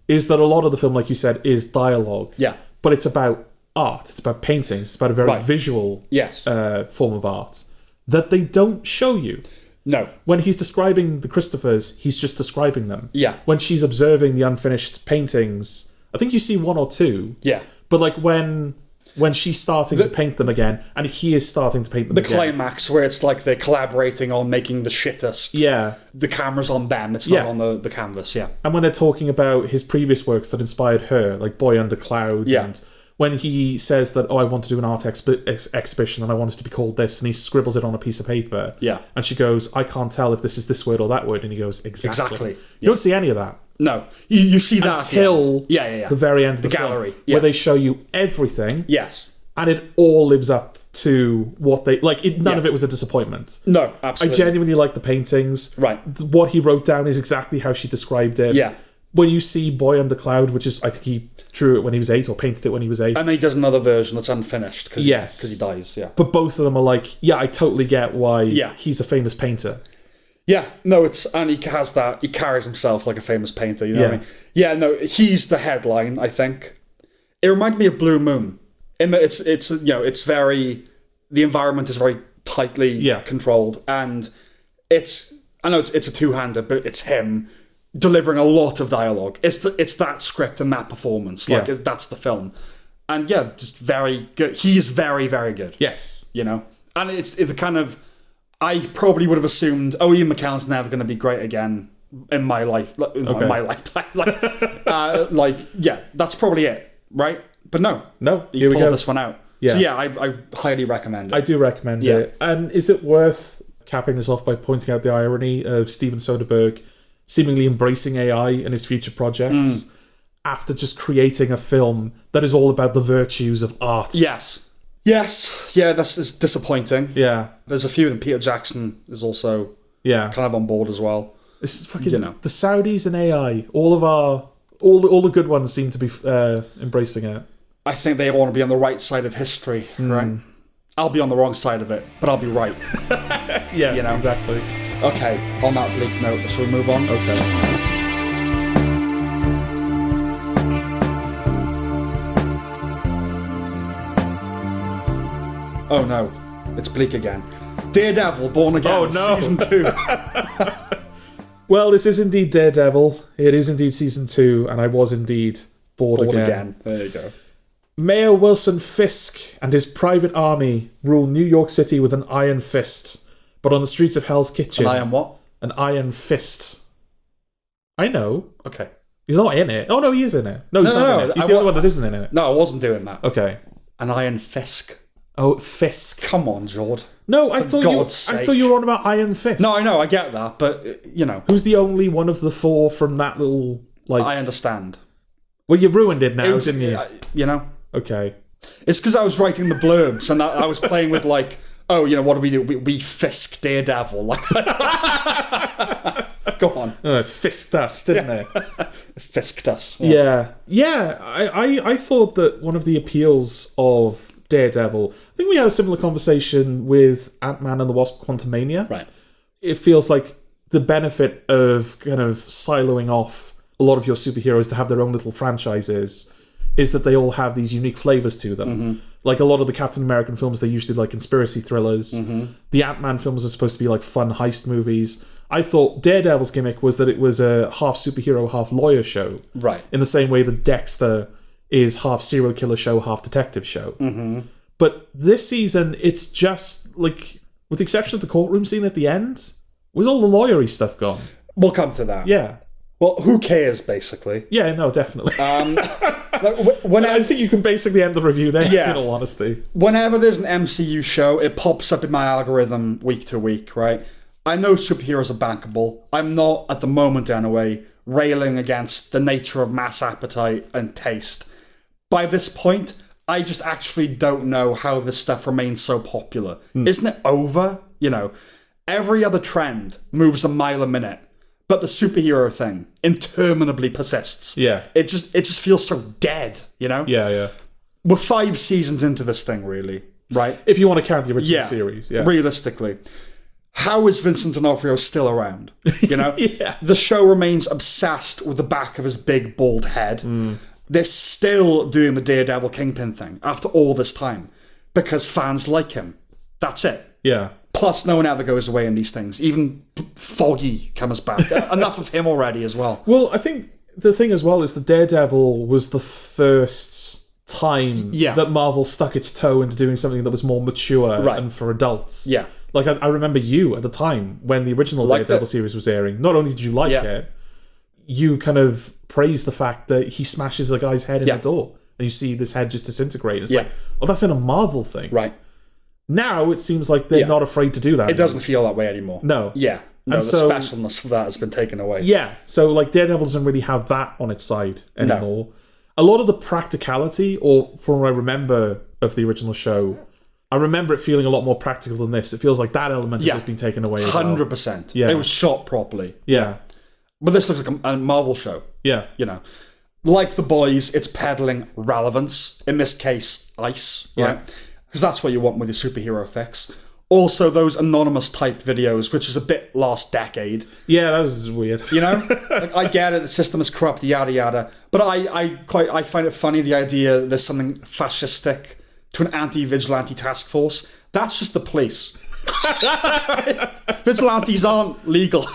B: is that a lot of the film, like you said, is dialogue.
A: Yeah.
B: But it's about art. It's about paintings. It's about a very visual form of art that they don't show you.
A: No.
B: When he's describing the Christophers, he's just describing them.
A: Yeah.
B: When she's observing the unfinished paintings, I think you see one or two.
A: Yeah.
B: But like when she's starting to paint them again, and he is starting to paint them again.
A: The climax where it's like they're collaborating on making the shittest.
B: Yeah.
A: The camera's on them, it's not on the canvas,
B: And when they're talking about his previous works that inspired her, like Boy Under Cloud, and when he says that, I want to do an art exhibition and I want it to be called this, and he scribbles it on a piece of paper.
A: Yeah.
B: And she goes, I can't tell if this is this word or that word. And he goes, exactly. You don't see any of that.
A: No. You see that
B: until
A: the
B: very end of the
A: gallery.
B: Film, where they show you everything.
A: Yes.
B: And it all lives up to what they... Like, none of it was a disappointment.
A: No, absolutely.
B: I genuinely like the paintings.
A: Right.
B: What he wrote down is exactly how she described it.
A: Yeah.
B: When you see Boy Under Cloud, which is, I think he drew it when he was 8 or painted it when he was 8.
A: And then he does another version that's unfinished because he dies,
B: But both of them are like, I totally get why he's a famous painter.
A: Yeah, no, and he has that, he carries himself like a famous painter, you know what I mean? Yeah, no, he's the headline, I think. It reminded me of Blue Moon. In that it's very, the environment is very tightly controlled, and I know it's a two-hander, but it's him delivering a lot of dialogue. It's that script and that performance. That's the film. And just very good. He's very, very good.
B: Yes.
A: You know? And it's the kind of... I probably would have assumed, Ian McKellen's never going to be great again in my life. My lifetime. That's probably it, right? But no. You pulled this one out. Yeah. So I highly recommend it.
B: I do recommend it. And is it worth capping this off by pointing out the irony of Steven Soderbergh seemingly embracing AI in his future projects after just creating a film that is all about the virtues of art?
A: Yes. Yeah, this is disappointing.
B: Yeah.
A: There's a few of them. Peter Jackson is also kind of on board as well.
B: It's fucking, the Saudis and AI, all the good ones seem to be embracing it.
A: I think they want to be on the right side of history, right? I'll be on the wrong side of it, but I'll be right.
B: Exactly.
A: Okay, on that bleak note, shall we move on?
B: Okay.
A: Oh no, it's bleak again. Daredevil, Born Again, Season 2.
B: Well, this is indeed Daredevil. It is indeed Season 2, and I was indeed bored again.
A: There you go.
B: Mayor Wilson Fisk and his private army rule New York City with an iron fist. But on the streets of Hell's Kitchen...
A: An iron what?
B: An iron fist. I know.
A: Okay.
B: He's not in it. Oh, no, he is in it. No, he's not in it. He's the only one that isn't in it.
A: No, I wasn't doing that.
B: Okay.
A: An iron Fisk.
B: Oh, Fisk.
A: Come on, Jord.
B: No, I thought you were on about Iron Fist.
A: No, I know, I get that, but, you know.
B: Who's the only one of the four from that little, like...
A: I understand.
B: Well, you ruined it now, didn't you?
A: You know?
B: Okay.
A: It's because I was writing the blurbs, and I was playing with, like, oh, you know, what do? We Fisk Daredevil. Like, go on.
B: Fisked us, didn't it?
A: Fisked us.
B: Yeah. I thought that one of the appeals of Daredevil, I think we had a similar conversation with Ant-Man and the Wasp: Quantumania.
A: Right.
B: It feels like the benefit of kind of siloing off a lot of your superheroes to have their own little franchises is that they all have these unique flavors to them.
A: Mm-hmm.
B: Like a lot of the Captain American films, they usually like conspiracy thrillers.
A: Mm-hmm.
B: The Ant-Man films are supposed to be like fun heist movies. I thought Daredevil's gimmick was that it was a half superhero, half lawyer show.
A: Right.
B: In the same way that Dexter is half serial killer show, half detective show.
A: Mm-hmm.
B: But this season, it's just like, with the exception of the courtroom scene at the end, was all the lawyery stuff gone?
A: We'll come to that.
B: Yeah.
A: Well, who cares, basically?
B: Yeah, no, definitely.
A: I
B: think you can basically end the review there,
A: yeah.
B: in all honesty.
A: Whenever there's an MCU show, it pops up in my algorithm week to week, right? I know superheroes are bankable. I'm not, at the moment anyway, railing against the nature of mass appetite and taste. By this point, I just actually don't know how this stuff remains so popular. Isn't it over? You know, every other trend moves a mile a minute, but the superhero thing interminably persists.
B: Yeah.
A: It just feels so dead, you know?
B: Yeah.
A: We're 5 seasons into this thing, really, right?
B: If you want to count the original series, yeah.
A: Realistically. How is Vincent D'Onofrio still around? You know?
B: Yeah.
A: The show remains obsessed with the back of his big, bald head. They're still doing the Daredevil Kingpin thing after all this time because fans like him. That's it.
B: Yeah.
A: Plus, no one ever goes away in these things. Even Foggy comes back. Enough of him already as well.
B: Well, I think the thing as well is that Daredevil was the first time that Marvel stuck its toe into doing something that was more mature and for adults.
A: Yeah.
B: Like, I remember you at the time when the original Daredevil series was airing. Not only did you like it, you kind of praised the fact that he smashes a guy's head in the door and you see this head just disintegrate. It's like, oh, that's in a Marvel thing.
A: Right.
B: Now it seems like they're not afraid to do that.
A: It doesn't feel that way anymore.
B: No.
A: Yeah. No,
B: and
A: the specialness of that has been taken away.
B: Yeah. So, like, Daredevil doesn't really have that on its side anymore. No. A lot of the practicality, or from what I remember of the original show, I remember it feeling a lot more practical than this. It feels like that element has been taken away as
A: 100%.
B: Well. Yeah.
A: It was shot properly.
B: Yeah.
A: But this looks like a Marvel show.
B: Yeah.
A: You know. Like The Boys, it's peddling relevance. In this case, ice. Right? Because that's what you want with your superhero fix. Also, those anonymous type videos, which is a bit last decade.
B: Yeah, that was weird.
A: You know? Like, I get it, the system is corrupt, yada yada. But I find it funny, the idea that there's something fascistic to an anti-vigilante task force. That's just the police. Vigilantes aren't legal.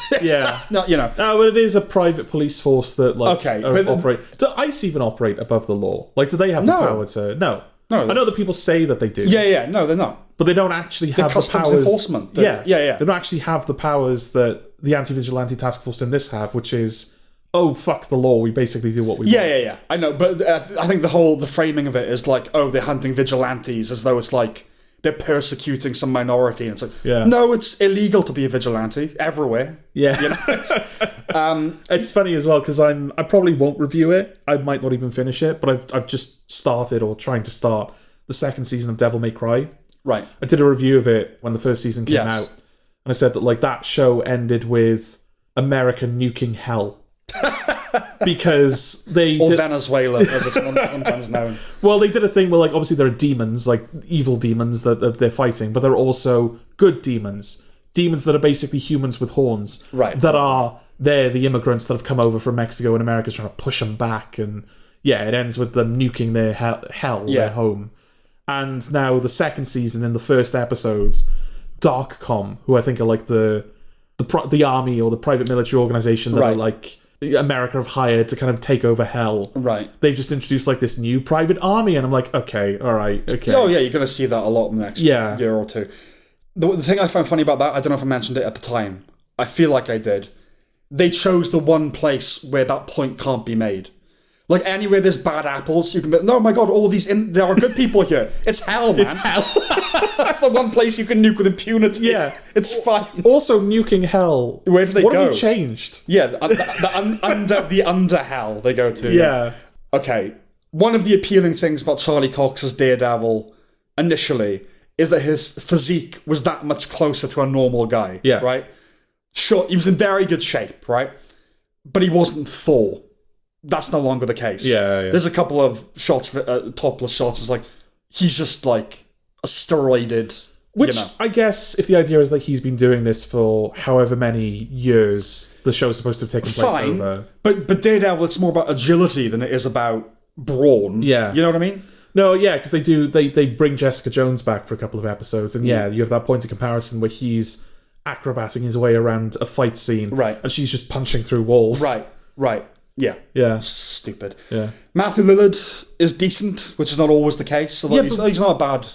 A: No, you know.
B: No, but it is a private police force that, like,
A: operate.
B: Do ICE even operate above the law? Like, do they have the power to... No. I know that people say that they do.
A: Yeah. No, they're not.
B: But they don't actually have the
A: customs
B: powers...
A: enforcement.
B: Yeah. They don't actually have the powers that the anti-vigilante task force in this have, which is, oh, fuck the law, we basically do what we want.
A: Yeah. I know, but I think the framing of it is like, oh, they're hunting vigilantes, as though it's like they're persecuting some minority. And it's like, no, it's illegal to be a vigilante everywhere.
B: Yeah.
A: You know?
B: It's funny as well, because I probably won't review it. I might not even finish it, but I've just started, or trying to start, the second season of Devil May Cry.
A: Right.
B: I did a review of it when the first season came out, and I said that, like, that show ended with America nuking hell. Because they
A: or Venezuela, as it's sometimes known.
B: Well, they did a thing where, like, obviously there are demons, like evil demons that they're fighting, but there are also good demons that are basically humans with horns,
A: right?
B: They're the immigrants that have come over from Mexico, and America's trying to push them back, and it ends with them nuking their hell, their home. And now the second season, in the first episodes, DARKCOM, who I think are like the army or the private military organization that are like America have hired to kind of take over hell.
A: Right.
B: They've just introduced like this new private army, and I'm like, okay, all right, okay.
A: Oh yeah, you're going to see that a lot in the next year or two. The thing I find funny about that, I don't know if I mentioned it at the time. I feel like I did. They chose the one place where that point can't be made. Like, anywhere there's bad apples, you can be, no, my God, all these, there are good people here. It's hell, man.
B: It's hell.
A: That's the one place you can nuke with impunity.
B: Yeah.
A: It's fine.
B: Also, nuking hell.
A: Where do they
B: what
A: go?
B: What have you changed?
A: Yeah, the under hell they go to.
B: Yeah.
A: Okay. One of the appealing things about Charlie Cox's Daredevil, initially, is that his physique was that much closer to a normal guy.
B: Yeah.
A: Right? Sure, he was in very good shape, right? But he wasn't Thor. That's no longer the case.
B: Yeah.
A: There's a couple of shots, topless shots. It's like, he's just like a steroided.
B: Which, I guess, if the idea is like he's been doing this for however many years the show's supposed to have taken place over.
A: But Daredevil, it's more about agility than it is about brawn.
B: Yeah.
A: You know what I mean?
B: No, yeah, because they bring Jessica Jones back for a couple of episodes, and you have that point of comparison where he's acrobating his way around a fight scene,
A: right,
B: and she's just punching through walls.
A: Right. Yeah. Stupid.
B: Yeah.
A: Matthew Lillard is decent, which is not always the case. So he's not bad,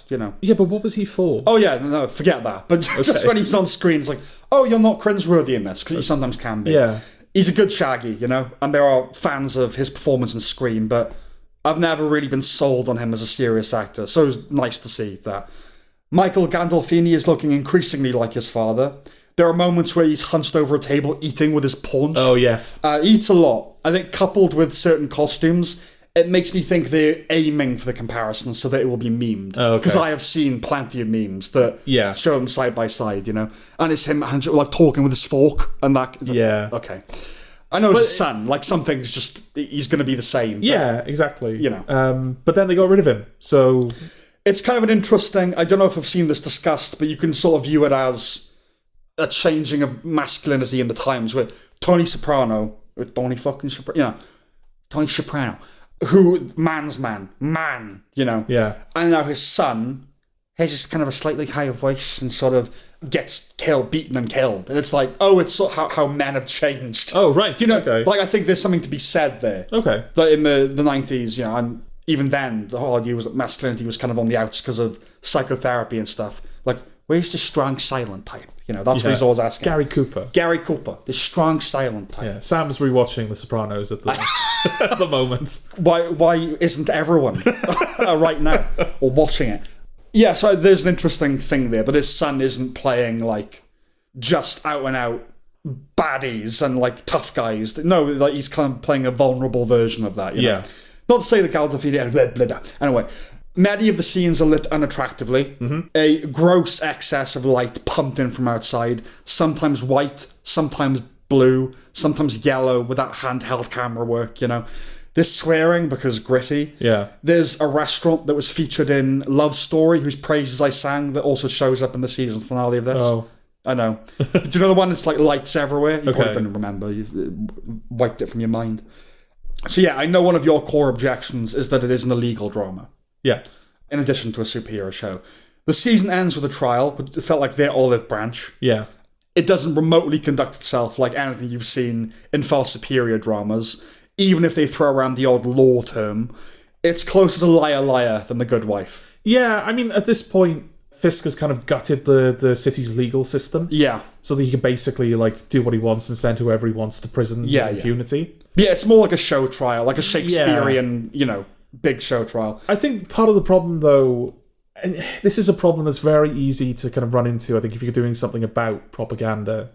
B: Yeah, but what was he for?
A: Oh, yeah, no, forget that. But just when he's on screen, it's like, oh, you're not cringeworthy in this, because he sometimes can be.
B: Yeah.
A: He's a good Shaggy, and there are fans of his performance in Scream, but I've never really been sold on him as a serious actor, so it's nice to see that. Michael Gandolfini is looking increasingly like his father. There are moments where he's hunched over a table eating with his paunch.
B: Oh, yes.
A: He eats a lot. I think coupled with certain costumes, it makes me think they're aiming for the comparison so that it will be memed.
B: Oh, okay.
A: Because I have seen plenty of memes that show them side by side, And it's him like talking with his fork and that.
B: Yeah.
A: Okay. I know it's his son. Like, something's just, he's going to be the same.
B: Yeah, exactly.
A: But
B: then they got rid of him, so...
A: It's kind of an interesting... I don't know if I've seen this discussed, but you can sort of view it as a changing of masculinity in the times where Tony Soprano, Tony Soprano, who man's man,
B: Yeah.
A: And now his son has just kind of a slightly higher voice and sort of gets beaten and killed. And it's like, oh, it's sort of how men have changed.
B: Oh, right.
A: Okay. Like, I think there's something to be said there.
B: Okay.
A: That in the 90s, and even then, the whole idea was that masculinity was kind of on the outs because of psychotherapy and stuff. Like, where's the strong, silent type? That's what he's always asking.
B: Gary Cooper, the
A: strong, silent type.
B: Yeah, Sam's rewatching The Sopranos at the at the moment.
A: Why isn't everyone right now or watching it? Yeah, so there's an interesting thing there, but his son isn't playing like just out and out baddies and like tough guys. No, like he's kind of playing a vulnerable version of that.
B: Yeah.
A: Not to say that Gandolfini. Anyway. Many of the scenes are lit unattractively. Mm-hmm. A gross excess of light pumped in from outside, sometimes white, sometimes blue, sometimes yellow with that handheld camera work, There's swearing because gritty.
B: Yeah.
A: There's a restaurant that was featured in Love Story, whose praises I sang, that also shows up in the season finale of this.
B: Oh.
A: I know. But do you know the one that's like lights everywhere? You probably
B: Okay.
A: don't remember. You wiped it from your mind. So yeah, I know one of your core objections is that it is an illegal drama.
B: Yeah.
A: In addition to a superhero show. The season ends with a trial, but it felt like their olive branch.
B: Yeah.
A: It doesn't remotely conduct itself like anything you've seen in far superior dramas, even if they throw around the odd law term. It's closer to Liar Liar than The Good Wife.
B: Yeah, I mean, at this point, Fisk has kind of gutted the city's legal system.
A: Yeah.
B: So that he can basically like do what he wants and send whoever he wants to prison with impunity.
A: Yeah, it's more like a show trial, like a Shakespearean, big show trial.
B: I think part of the problem, though, and this is a problem that's very easy to kind of run into, I think, if you're doing something about propaganda,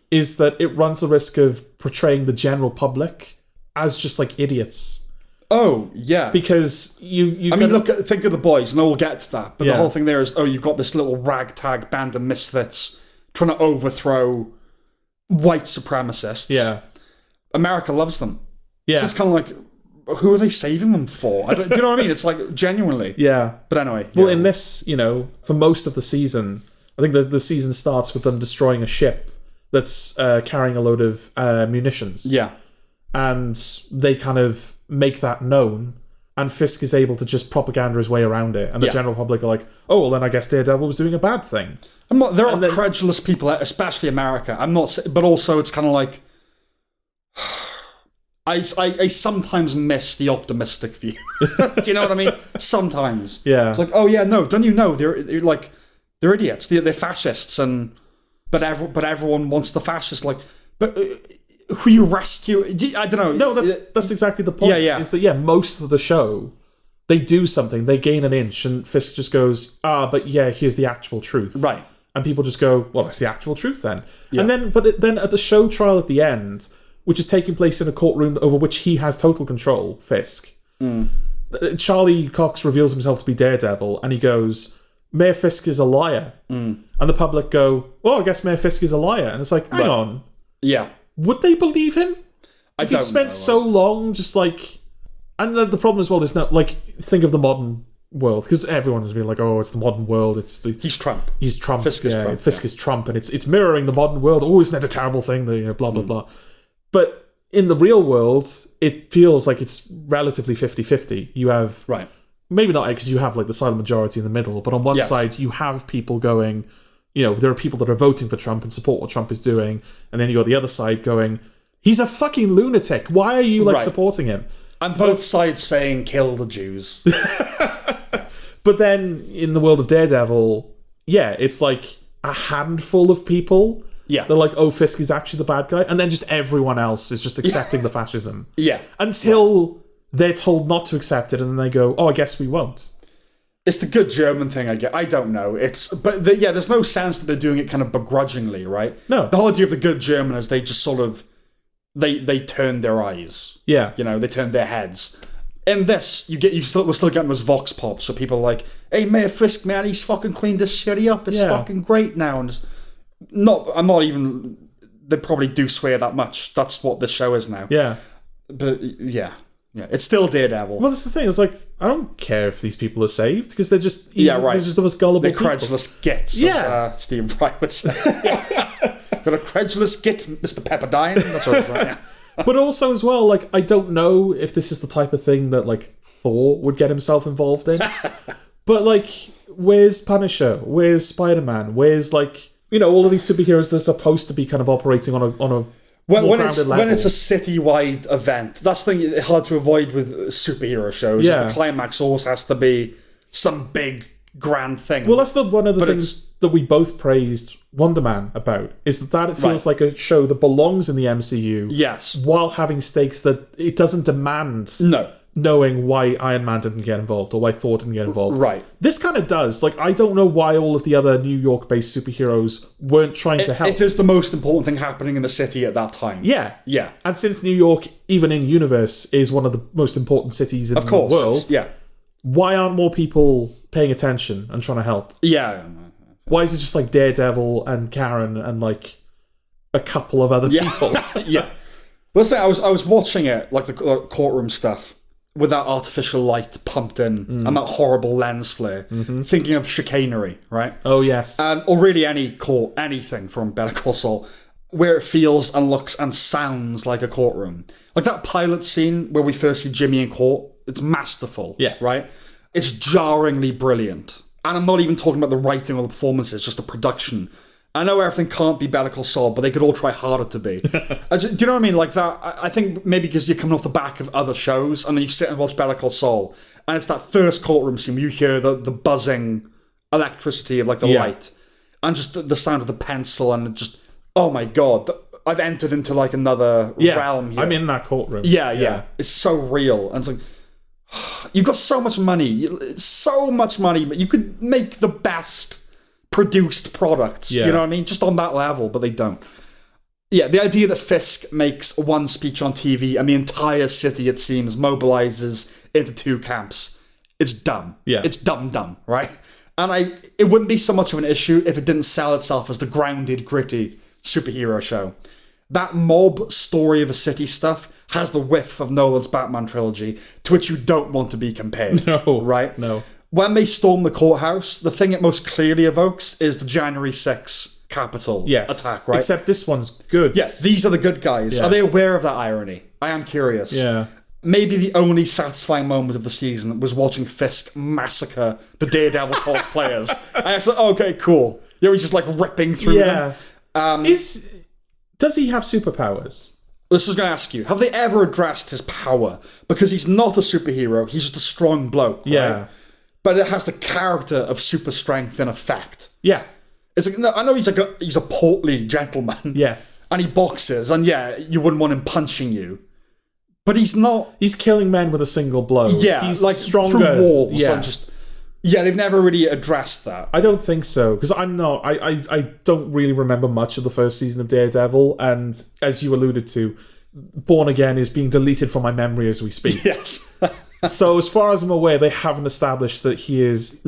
B: is that it runs the risk of portraying the general public as just like idiots.
A: Oh, yeah.
B: Because you
A: I mean, think of The Boys, and we'll get to that. But the whole thing there is, you've got this little ragtag band of misfits trying to overthrow white supremacists.
B: Yeah.
A: America loves them.
B: Yeah.
A: So it's kind of like, who are they saving them for? Do you know what I mean? It's like, genuinely.
B: Yeah.
A: But anyway.
B: Well, in this, for most of the season, I think the season starts with them destroying a ship that's carrying a load of munitions.
A: Yeah.
B: And they kind of make that known, and Fisk is able to just propaganda his way around it, and the general public are like, oh, well, then I guess Daredevil was doing a bad thing.
A: There are credulous people, especially America. I'm not, but also it's kind of like, I sometimes miss the optimistic view. Do you know what I mean? Sometimes.
B: Yeah.
A: It's like, oh yeah, no, don't you know? They're idiots. They're fascists, but everyone wants the fascists. Like, but who you rescue? I don't know.
B: No, that's exactly the point.
A: Yeah.
B: Is that most of the show, they do something, they gain an inch, and Fisk just goes, but yeah, here's the actual truth.
A: Right.
B: And people just go, well, that's the actual truth then. Yeah. And then at the show trial at the end, which is taking place in a courtroom over which he has total control, Fisk. Charlie Cox reveals himself to be Daredevil, and he goes, Mayor Fisk is a liar. And the public go, well, I guess Mayor Fisk is a liar. And it's like, hang on.
A: Yeah.
B: Would they believe him?
A: If he'd
B: spent so long just like... And the problem as well is not, like, think of the modern world, because everyone has been like, oh, it's the modern world,
A: He's Trump.
B: He's Trump.
A: Fisk is Trump.
B: Fisk is Trump, and it's mirroring the modern world. Oh, isn't it a terrible thing? Blah, blah, blah. But in the real world, it feels like it's relatively 50-50. You have...
A: Right.
B: Maybe not, because you have like the silent majority in the middle, but on one side you have people going, there are people that are voting for Trump and support what Trump is doing, and then you got the other side going, he's a fucking lunatic. Why are you supporting him?
A: And both sides saying kill the Jews.
B: But then in the world of Daredevil, it's like a handful of people.
A: Yeah.
B: They're like, oh, Fisk is actually the bad guy, and then just everyone else is just accepting the fascism.
A: Yeah.
B: Until they're told not to accept it, and then they go, oh, I guess we won't.
A: It's the good German thing, I guess. I don't know. There's no sense that they're doing it kind of begrudgingly, right?
B: No.
A: The whole idea of the good German is they just sort of, they turn their eyes.
B: Yeah.
A: They turn their heads. In this, we're still getting those vox pops, so people are like, hey, Mayor Fisk, man, he's fucking cleaned this city up. It's fucking great now. And they probably do swear that much. That's what this show is now.
B: Yeah.
A: But, yeah. Yeah, it's still Daredevil.
B: Well, that's the thing. It's like, I don't care if these people are saved, because they're just they're just the most gullible people.
A: Credulous gits, as Stephen Fry would say. Got a credulous git, Mr. Pepperdine. That's what it's like, yeah.
B: But also as well, like, I don't know if this is the type of thing that, like, Thor would get himself involved in. But, like, where's Punisher? Where's Spider-Man? Where's, like, all of these superheroes that are supposed to be kind of operating on a
A: when it's a citywide event, that's the thing hard to avoid with superhero shows. Yeah. Is the climax always has to be some big grand thing.
B: Well, that's one of the things that we both praised Wonder Man about, is that it feels like a show that belongs in the MCU.
A: Yes,
B: while having stakes that it doesn't demand.
A: No.
B: Knowing why Iron Man didn't get involved or why Thor didn't get involved.
A: Right.
B: This kind of does. Like, I don't know why all of the other New York-based superheroes weren't trying to help.
A: It is the most important thing happening in the city at that time.
B: Yeah.
A: Yeah.
B: And since New York, even in universe, is one of the most important cities in the world, why aren't more people paying attention and trying to help?
A: Yeah.
B: Why is it just like Daredevil and Karen and like a couple of other people?
A: Yeah. Listen, I was watching it, like the courtroom stuff, with that artificial light pumped in and that horrible lens flare, thinking of chicanery, right?
B: Oh, yes.
A: Or really anything from Better Call Saul, where it feels and looks and sounds like a courtroom. Like that pilot scene where we first see Jimmy in court, it's masterful, right? It's jarringly brilliant. And I'm not even talking about the writing or the performances, just the production. I know everything can't be Better Call Saul, but they could all try harder to be. Do you know what I mean? Like that, I think maybe because you're coming off the back of other shows, and then you sit and watch Better Call Saul, and it's that first courtroom scene where you hear the buzzing electricity of like the light, and just the sound of the pencil, and just, oh my God, I've entered into like another realm here.
B: I'm in that courtroom.
A: Yeah. It's so real. And it's like, you've got so much money, but you could make the best produced products, you know what I mean? Just on that level, but they don't. Yeah, the idea that Fisk makes one speech on TV and the entire city, it seems, mobilizes into two camps. It's dumb.
B: Yeah.
A: It's dumb, right? And it wouldn't be so much of an issue if it didn't sell itself as the grounded, gritty superhero show. That mob story of a city stuff has the whiff of Nolan's Batman trilogy, to which you don't want to be compared.
B: No.
A: Right?
B: No.
A: When they storm the courthouse, the thing it most clearly evokes is the January 6th Capitol attack, right?
B: Except this one's good.
A: Yeah, these are the good guys. Yeah. Are they aware of that irony? I am curious.
B: Yeah.
A: Maybe the only satisfying moment of the season was watching Fisk massacre the Daredevil cosplayers. I actually, okay, cool. Yeah, he's just like ripping through them.
B: Does he have superpowers?
A: This was going to ask you, have they ever addressed his power? Because he's not a superhero, he's just a strong bloke, right?
B: Yeah.
A: But it has the character of super strength in effect.
B: Yeah.
A: It's like, no, I know he's a portly gentleman.
B: Yes.
A: And he boxes, and yeah, you wouldn't want him punching you. But he's not...
B: He's killing men with a single blow.
A: Yeah,
B: he's
A: like
B: stronger.
A: through walls
B: Yeah.
A: and just... Yeah, they've never really addressed that.
B: I don't think so, because I'm not... I don't really remember much of the first season of Daredevil, and as you alluded to, Born Again is being deleted from my memory as we speak.
A: Yes.
B: So as far as I'm aware, they haven't established that he is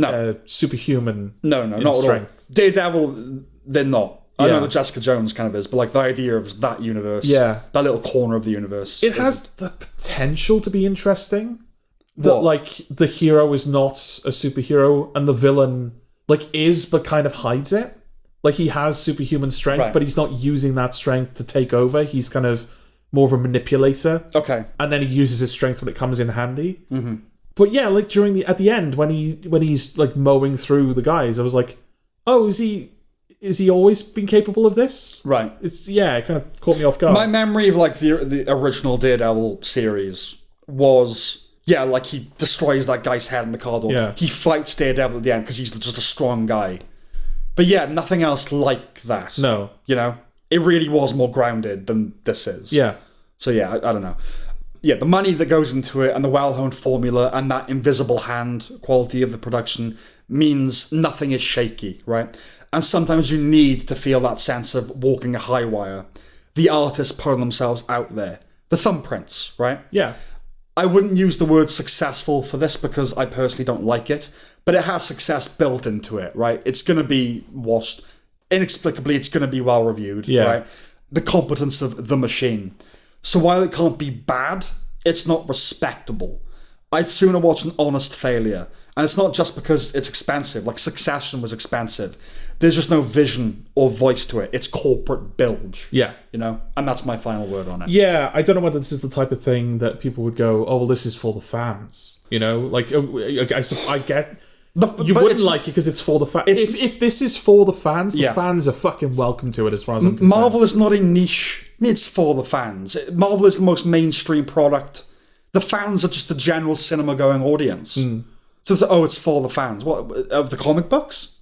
B: superhuman.
A: No,
B: in
A: not
B: strength.
A: at all. Daredevil, they're not. I
B: Yeah.
A: know that Jessica Jones kind of is, but like the idea of that universe,
B: Yeah.
A: that little corner of the universe.
B: It has the potential to be interesting. That
A: What?
B: like the hero is not a superhero and the villain like is but kind of hides it. Like he has superhuman strength,
A: Right.
B: but he's not using that strength to take over. He's kind of more of a manipulator.
A: Okay.
B: And then he uses his strength when it comes in handy. Mm-hmm. But yeah, like at the end when he's like mowing through the guys, I was like, oh, is he always been capable of this?
A: Right.
B: It kind of caught me off guard.
A: My memory of like the original Daredevil series was, yeah, like he destroys that guy's head in the corridor.
B: Yeah.
A: He fights Daredevil at the end because he's just a strong guy. But yeah, nothing else like that.
B: No.
A: You know? It really was more grounded than this is.
B: Yeah.
A: So yeah, I don't know. Yeah, the money that goes into it and the well-honed formula and that invisible hand quality of the production means nothing is shaky, right? And sometimes you need to feel that sense of walking a high wire. The artists putting themselves out there. The thumbprints, right?
B: Yeah.
A: I wouldn't use the word successful for this because I personally don't like it, but it has success built into it, right? It's going to be watched. Inexplicably, it's going to be well reviewed, right? The competence of the machine. So while it can't be bad, it's not respectable. I'd sooner watch an honest failure. And it's not just because it's expensive. Like Succession was expensive. There's just no vision or voice to it. It's corporate bilge.
B: Yeah.
A: You know? And that's my final word on it.
B: Yeah, I don't know whether this is the type of thing that people would go, oh, well, this is for the fans. You know? Like, I get... You wouldn't like it because it's for the fans. If this is for the fans, the fans are fucking welcome to it as far as I'm concerned.
A: Marvel is not a niche. It's for the fans. Marvel is the most mainstream product. The fans are just the general cinema-going audience. So it's for the fans. What, of the comic books?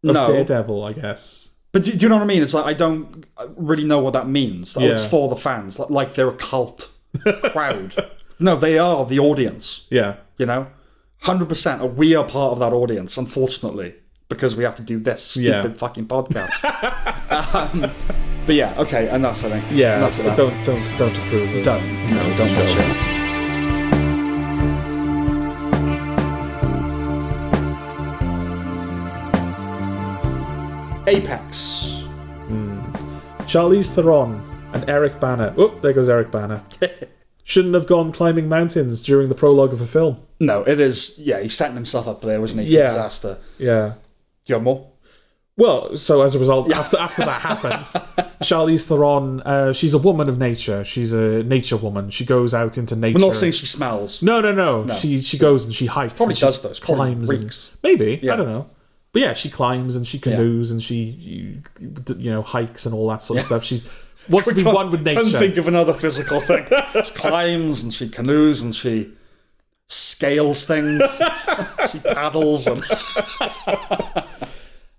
B: Of Daredevil, I guess.
A: But do you know what I mean? It's like, I don't really know what that means. Oh, it's for the fans. Like they're a cult crowd. No, they are the audience.
B: Yeah.
A: You know? 100%. We are part of that audience, unfortunately, because we have to do this stupid fucking podcast. But yeah, okay, enough, I think.
B: Yeah,
A: enough of that.
B: don't approve of
A: Don't watch it. Apex.
B: Charlize Theron and Eric Bana. Oh, there goes Eric Bana. Shouldn't have gone climbing mountains during the prologue of the film.
A: No, it is. Yeah, he's setting himself up there, wasn't he?
B: Yeah.
A: Disaster.
B: Yeah.
A: You have more?
B: Well, so as a result, after that happens, Charlize Theron, she's a woman of nature. She's a nature woman. She goes out into nature.
A: We're not saying she smells.
B: No. She goes and she hikes.
A: Probably
B: and
A: does those.
B: Climbs.
A: Reeks.
B: Maybe.
A: Yeah.
B: I don't know. But yeah, she climbs and she canoes and she hikes and all that sort of stuff. She's wants to be one with nature.
A: Can't think of another physical thing. She climbs and she canoes and she scales things. She paddles and...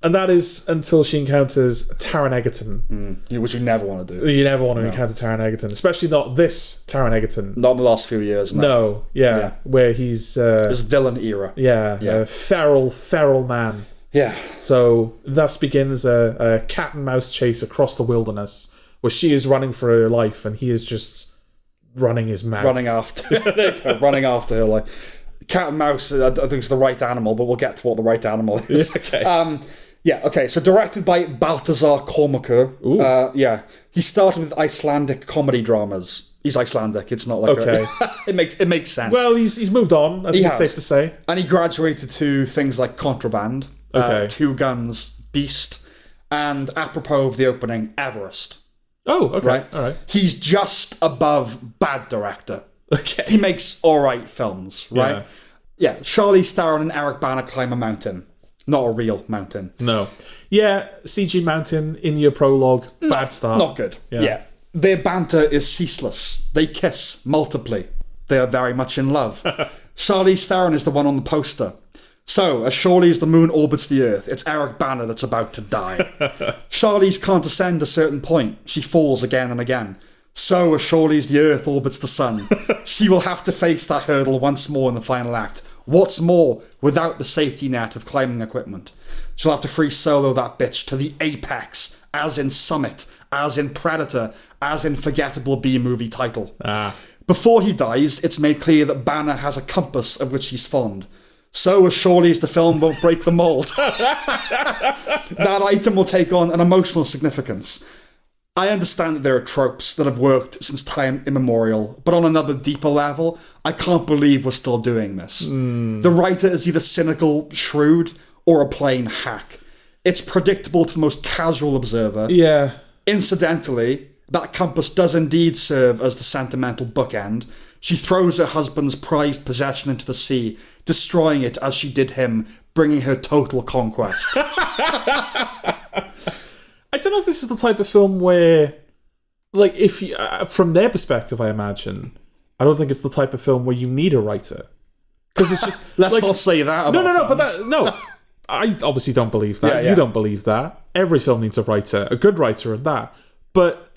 B: And that is until she encounters Taron Egerton.
A: Which you never want to do.
B: You never want to encounter Taron Egerton, especially not this Taron Egerton.
A: Not in the last few years, no.
B: No, where he's...
A: His villain era.
B: a feral man.
A: Yeah.
B: So thus begins a cat and mouse chase across the wilderness, where she is running for her life and he is just running his mouth.
A: Running after her, like... Cat and mouse, I think it's the right animal, but we'll get to what the right animal is.
B: Okay.
A: So directed by Baltasar Kormákur. He started with Icelandic comedy dramas. He's Icelandic. It's not like it makes sense.
B: Well, he's moved on. I think it's safe to say.
A: And he graduated to things like Contraband, Two Guns, Beast, and apropos of the opening, Everest.
B: Oh, okay.
A: Right?
B: All right.
A: He's just above bad director.
B: Okay.
A: He makes alright films, right? Yeah. Charlize Theron and Eric Bana climb a mountain. Not a real mountain.
B: No. Yeah, CG mountain in your prologue, bad start.
A: Not good. Yeah. Their banter is ceaseless. They kiss multiply. They are very much in love. Charlize Theron is the one on the poster. So, as surely as the moon orbits the Earth, it's Eric Bana that's about to die. Charlize can't ascend a certain point. She falls again and again. So, as surely as the Earth orbits the Sun, she will have to face that hurdle once more in the final act. What's more, without the safety net of climbing equipment. She'll have to free solo that bitch to the apex, as in Summit, as in Predator, as in forgettable B-movie title. Before he dies, it's made clear that Banner has a compass of which he's fond. So, as surely as the film won't break the mold, that item will take on an emotional significance. I understand that there are tropes that have worked since time immemorial, but on another deeper level, I can't believe we're still doing this. The writer is either cynical, shrewd, or a plain hack. It's predictable to the most casual observer.
B: Yeah.
A: Incidentally, that compass does indeed serve as the sentimental bookend. She throws her husband's prized possession into the sea, destroying it as she did him, bringing her total conquest.
B: I don't know if this is the type of film where, like, if you, from their perspective, I imagine, I don't think it's the type of film where you need a writer. Because it's just...
A: Let's not say that about
B: No, I obviously don't believe that. You don't believe that. Every film needs a writer, a good writer at that. But...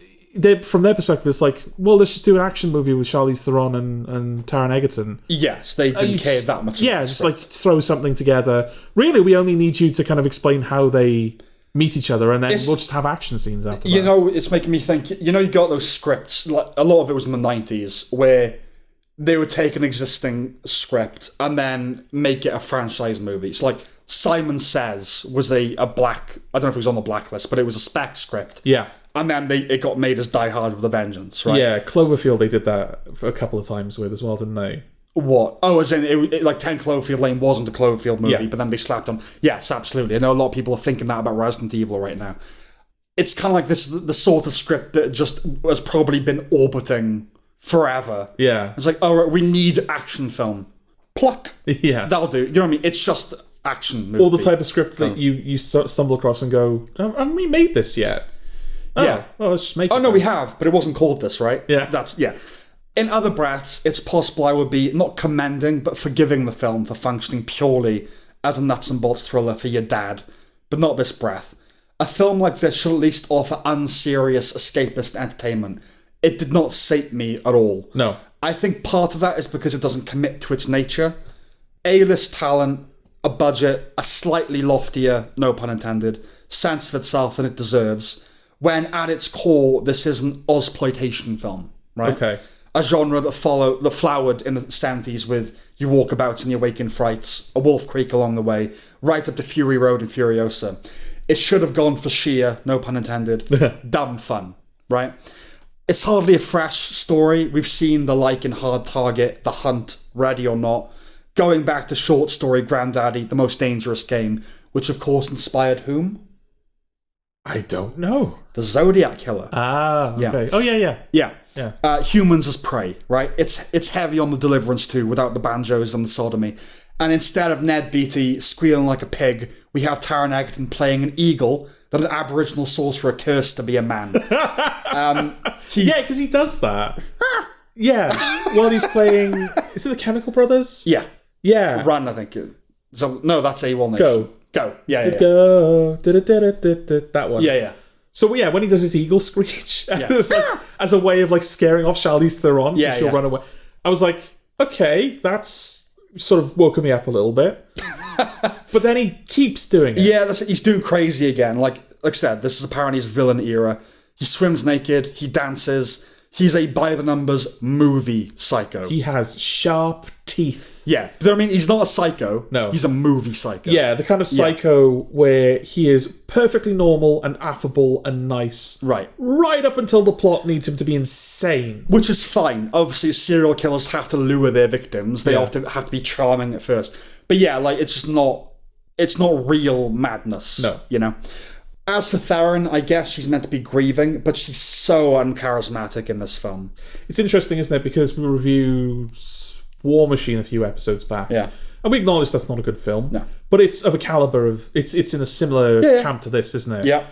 B: from their perspective, it's like, well, let's just do an action movie with Charlize Theron and Taron Egerton.
A: Yes, they didn't care that much.
B: Yeah, just like throw something together. Really, we only need you to kind of explain how they meet each other, and then we'll just have action scenes after that.
A: You know, it's making me think, you know, you got those scripts, like a lot of it was in the 90s, where they would take an existing script and then make it a franchise movie. It's like Simon Says was a black, I don't know if it was on the blacklist, but it was a spec script.
B: Yeah.
A: And then it got made as Die Hard with a Vengeance, right?
B: Yeah, Cloverfield they did that for a couple of times with as well, didn't they?
A: What? Oh, as in, it, like 10 Cloverfield Lane wasn't a Cloverfield movie,
B: Yeah.
A: but then they slapped on. Yes, absolutely. I know a lot of people are thinking that about Resident Evil right now. It's kind of like this the sort of script that just has probably been orbiting forever.
B: Yeah.
A: It's like, oh, we need action film. Pluck.
B: Yeah.
A: That'll do. You know what I mean? It's just action movie.
B: Or the type of script that you stumble across and go, haven't we made this yet?
A: Yeah.
B: Well, let's just make it.
A: Oh, no, we have, but it wasn't called this, right?
B: Yeah.
A: Yeah. In other breaths, it's possible I would be not commending, but forgiving the film for functioning purely as a nuts and bolts thriller for your dad. But not this breath. A film like this should at least offer unserious, escapist entertainment. It did not sate me at all.
B: No.
A: I think part of that is because it doesn't commit to its nature. A-list talent, a budget, a slightly loftier, no pun intended, sense of itself than it deserves, when at its core, this is an Ozploitation film, right?
B: Okay.
A: A genre that flowered in the 70s with You Walkabouts and Your Waking Frights, A Wolf Creek along the way, right up to Fury Road and Furiosa. It should have gone for sheer, no pun intended, dumb fun, right? It's hardly a fresh story. We've seen the like in Hard Target, The Hunt, Ready or Not, going back to short story Granddaddy, The Most Dangerous Game, which of course inspired whom?
B: I don't know.
A: The Zodiac Killer.
B: Ah, okay. Oh, yeah.
A: Yeah. Humans as prey, right? It's heavy on the Deliverance too, without the banjos and the sodomy. And instead of Ned Beatty squealing like a pig, we have Taron Egerton playing an eagle that an Aboriginal sorcerer cursed to be a man.
B: Yeah, because he does that. Yeah, while he's playing... Is it the Chemical Brothers?
A: Yeah.
B: Yeah.
A: Run, I think. So, no, that's AWOL Nation. Go. Yeah.
B: Go. That one.
A: Yeah.
B: So yeah, when he does his eagle screech as a way of like scaring off Charlize Theron, so she'll run away. I was like, okay, that's sort of woken me up a little bit. But then he keeps doing it.
A: Yeah, he's doing crazy again. Like I said, this is apparently his villain era. He swims naked. He dances. He's a by-the-numbers movie psycho.
B: He has sharp teeth.
A: Yeah. But I mean, he's not a psycho.
B: No.
A: He's a movie psycho.
B: Yeah, the kind of psycho where he is perfectly normal and affable and nice.
A: Right.
B: Right up until the plot needs him to be insane.
A: Which is fine. Obviously, serial killers have to lure their victims. They often have to be charming at first. But yeah, like, it's just not... It's not real madness.
B: No.
A: You know? As for Theron, I guess she's meant to be grieving, but she's so uncharismatic in this film.
B: It's interesting, isn't it? Because we reviewed War Machine a few episodes back.
A: Yeah.
B: And we acknowledge that's not a good film.
A: No.
B: But it's of a caliber of... It's in a similar camp to this, isn't it?
A: Yeah.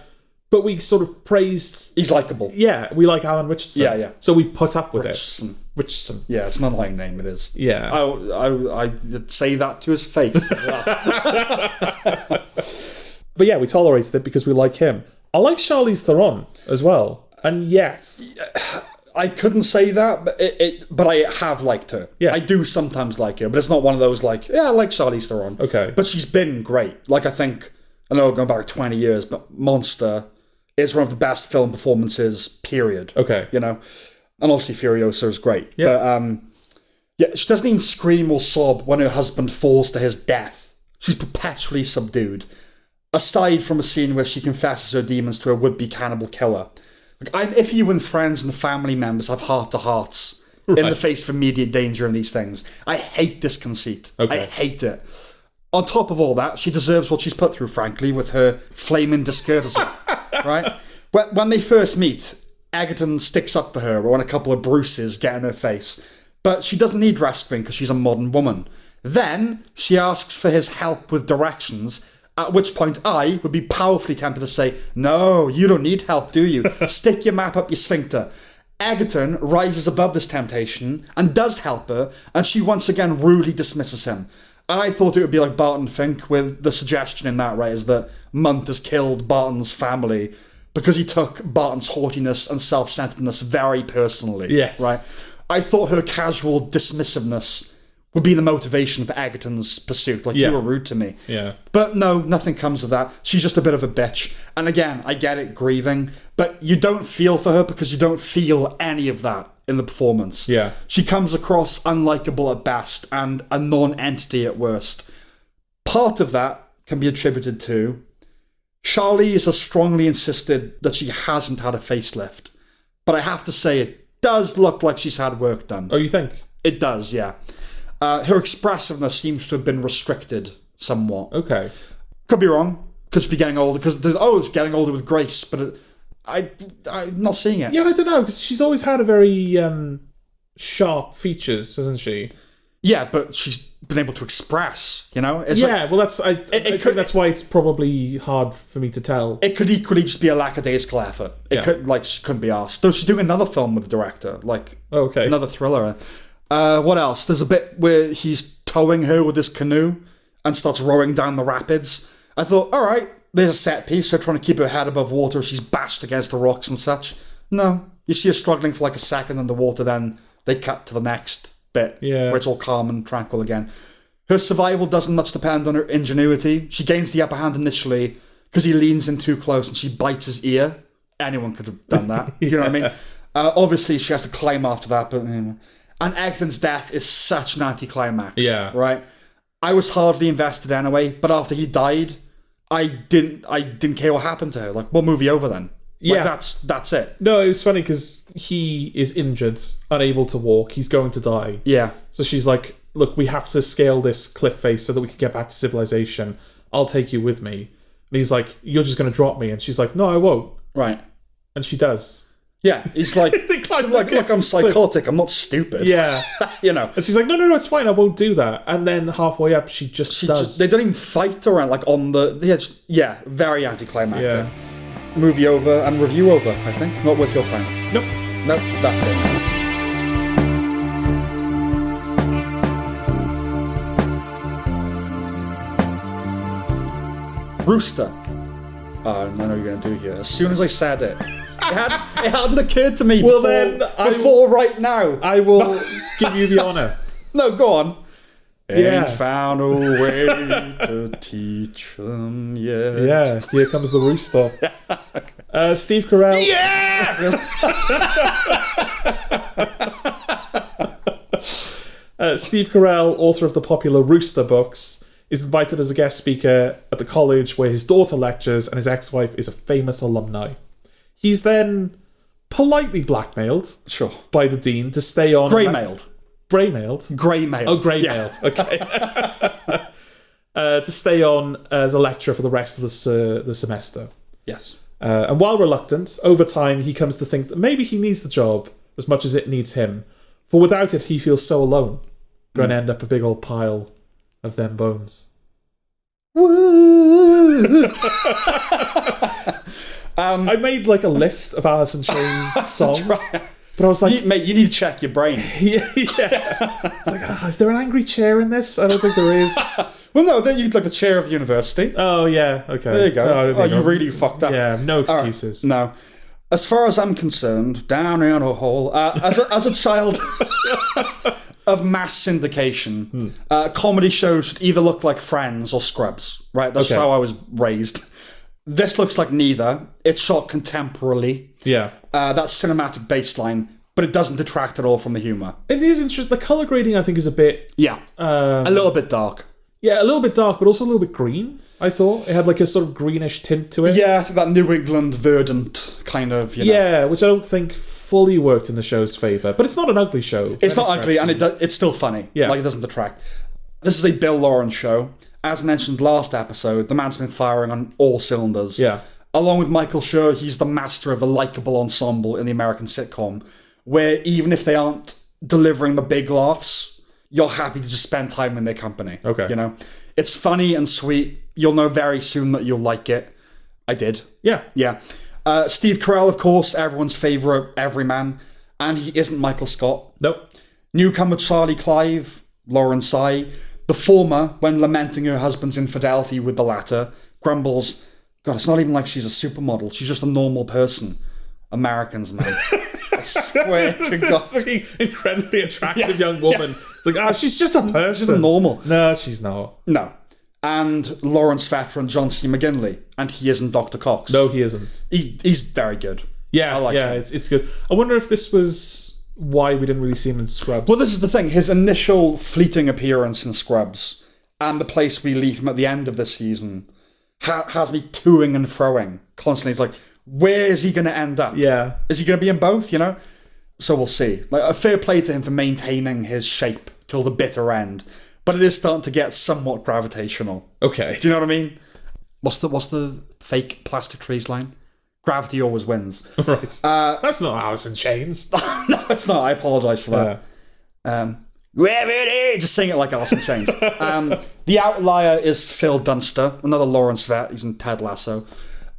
B: but we sort of praised...
A: He's likeable.
B: Yeah, we like Alan Richardson.
A: Yeah.
B: So we put up with
A: Richardson.
B: it. Richardson.
A: Yeah, it's not a lying name, it is.
B: Yeah.
A: I'd say that to his face.
B: But yeah, we tolerated it because we like him. I like Charlize Theron as well. And yes...
A: I couldn't say that, but I have liked her.
B: Yeah.
A: I do sometimes like her, but it's not one of those like, yeah, I like Charlize Theron.
B: Okay.
A: But she's been great. Like, I think, I know going back 20 years, but Monster is one of the best film performances, period.
B: Okay.
A: You know? And obviously Furiosa is great.
B: Yeah.
A: But, yeah, she doesn't even scream or sob when her husband falls to his death. She's perpetually subdued. Aside from a scene where she confesses her demons to a would-be cannibal killer. I'm iffy when friends and family members have heart-to-hearts in the face of immediate danger in these things. I hate this conceit.
B: Okay.
A: I hate it. On top of all that, she deserves what she's put through, frankly, with her flaming discourtesy. Right? When they first meet, Egerton sticks up for her when a couple of bruises get in her face. But she doesn't need rescuing because she's a modern woman. Then, she asks for his help with directions, at which point I would be powerfully tempted to say, no, you don't need help, do you? Stick your map up your sphincter. Egerton rises above this temptation and does help her, and she once again rudely dismisses him. And I thought it would be like Barton Fink, with the suggestion in that, right, is that Munt has killed Barton's family because he took Barton's haughtiness and self-centeredness very personally.
B: Yes.
A: Right? I thought her casual dismissiveness would be the motivation for Egerton's pursuit. Like, you were rude to me.
B: Yeah.
A: But no, nothing comes of that. She's just a bit of a bitch. And again, I get it, grieving, but you don't feel for her because you don't feel any of that in the performance.
B: Yeah.
A: She comes across unlikable at best and a non-entity at worst. Part of that can be attributed to Charlize has strongly insisted that she hasn't had a facelift. But I have to say, it does look like she's had work done.
B: Oh, you think?
A: It does, yeah. Her expressiveness seems to have been restricted somewhat.
B: Okay.
A: Could be wrong. Could just be getting older. Because it's getting older with grace. But I'm not seeing it.
B: Yeah, I don't know. Because she's always had a very sharp features, hasn't she?
A: Yeah, but she's been able to express, you know? It's
B: yeah, well, I think that's why it's probably hard for me to tell.
A: It could equally just be a lackadaisical effort. It could, like, she couldn't be asked. Though she's doing another film with the director. Like, another thriller. What else? There's a bit where he's towing her with his canoe and starts rowing down the rapids. I thought, all right, there's a set piece. They're trying to keep her head above water. She's bashed against the rocks and such. No. You see her struggling for like a second underwater, then they cut to the next bit where it's all calm and tranquil again. Her survival doesn't much depend on her ingenuity. She gains the upper hand initially because he leans in too close and she bites his ear. Anyone could have done that. Do you know what I mean? Obviously, she has to climb after that, but... And Egerton's death is such an anticlimax. Yeah. Right? I was hardly invested anyway, but after he died, I didn't care what happened to her. Like, what movie over then? Like, that's it.
B: No, it was funny because he is injured, unable to walk. He's going to die.
A: Yeah.
B: So she's like, look, we have to scale this cliff face so that we can get back to civilization. I'll take you with me. And he's like, you're just going to drop me. And she's like, no, I won't.
A: Right.
B: And she does.
A: Yeah, he's like, look, I'm psychotic, I'm not stupid.
B: Yeah.
A: You know.
B: And she's like, no, it's fine, I won't do that. And then halfway up, she does.
A: They don't even fight around, like, on the... very anticlimactic. Yeah. Movie over and review over, I think. Not worth your time.
B: Nope.
A: Nope, that's it. Rooster. I know what you're going to do here. As soon as I said it... It hadn't occurred to me before right now.
B: I will give you the honour.
A: No, go on.
B: Yeah.
A: Ain't found a way to teach them yet.
B: Yeah, here comes the rooster. Okay. Steve Carell.
A: Yeah!
B: Steve Carell, author of the popular Rooster books, is invited as a guest speaker at the college where his daughter lectures and his ex-wife is a famous alumni. He's then politely blackmailed by the dean to stay on...
A: Greymailed.
B: Greymailed?
A: Greymailed.
B: Oh, greymailed. Yeah. Okay. To stay on as a lecturer for the rest of the semester.
A: Yes.
B: And while reluctant, over time he comes to think that maybe he needs the job as much as it needs him. For without it, he feels so alone. Going to end up a big old pile of them bones.
A: Woo!
B: I made like a list of Alice in Chains songs. But I was like...
A: Mate, you need to check your brain.
B: yeah. It's like, is there an angry chair in this? I don't think there is.
A: Well, no, then you'd like the chair of the university.
B: Oh, yeah, okay.
A: There you go. You really fucked up.
B: Yeah, no excuses.
A: Right. No. As far as I'm concerned, down in a hole, as a child of mass syndication, comedy shows should either look like Friends or Scrubs, right? That's how I was raised. This looks like neither. It's shot contemporarily.
B: Yeah.
A: That cinematic baseline, but it doesn't detract at all from the humour.
B: It is interesting. The colour grading, I think, is a bit...
A: Yeah. A little bit dark.
B: Yeah, a little bit dark, but also a little bit green, I thought. It had like a sort of greenish tint to it.
A: Yeah, I think that New England verdant kind of, you know.
B: Yeah, which I don't think fully worked in the show's favour. But it's not an ugly show.
A: It's not ugly, and it's still funny.
B: Yeah.
A: Like, it doesn't detract. This is a Bill Lawrence show. As mentioned last episode, the man's been firing on all cylinders.
B: Yeah.
A: Along with Michael Schur, he's the master of the likeable ensemble in the American sitcom, where even if they aren't delivering the big laughs, you're happy to just spend time in their company.
B: Okay.
A: You know? It's funny and sweet. You'll know very soon that you'll like it. I did.
B: Yeah.
A: Yeah. Steve Carell, of course, everyone's favourite everyman, and he isn't Michael Scott.
B: Nope.
A: Newcomer Charlie Clive, Lauren Tsai. The former, when lamenting her husband's infidelity with the latter, grumbles, God, it's not even like she's a supermodel. She's just a normal person. Americans, man. I swear to God.
B: It's like an incredibly attractive young woman. It's like, she's just a person.
A: She's normal.
B: No, she's not.
A: No. And Lawrence veteran John C. McGinley. And he isn't Dr. Cox.
B: No, he isn't.
A: He's very good.
B: Yeah,
A: I like him.
B: It's good. I wonder if this was why we didn't really see him in Scrubs.
A: Well, this is the thing. His initial fleeting appearance in Scrubs and the place we leave him at the end of this season has me toing and froing constantly. It's like, where is he going to end up?
B: Yeah.
A: Is he going to be in both, you know? So we'll see. Like, a fair play to him for maintaining his shape till the bitter end. But it is starting to get somewhat gravitational.
B: Okay.
A: Do you know what I mean? What's the fake plastic trees line? Gravity always wins.
B: Right. That's not Alice in Chains.
A: No, it's not. I apologise for that. Gravity! Just sing it like Alice in Chains. The outlier is Phil Dunster, another Lawrence vet. He's in Ted Lasso.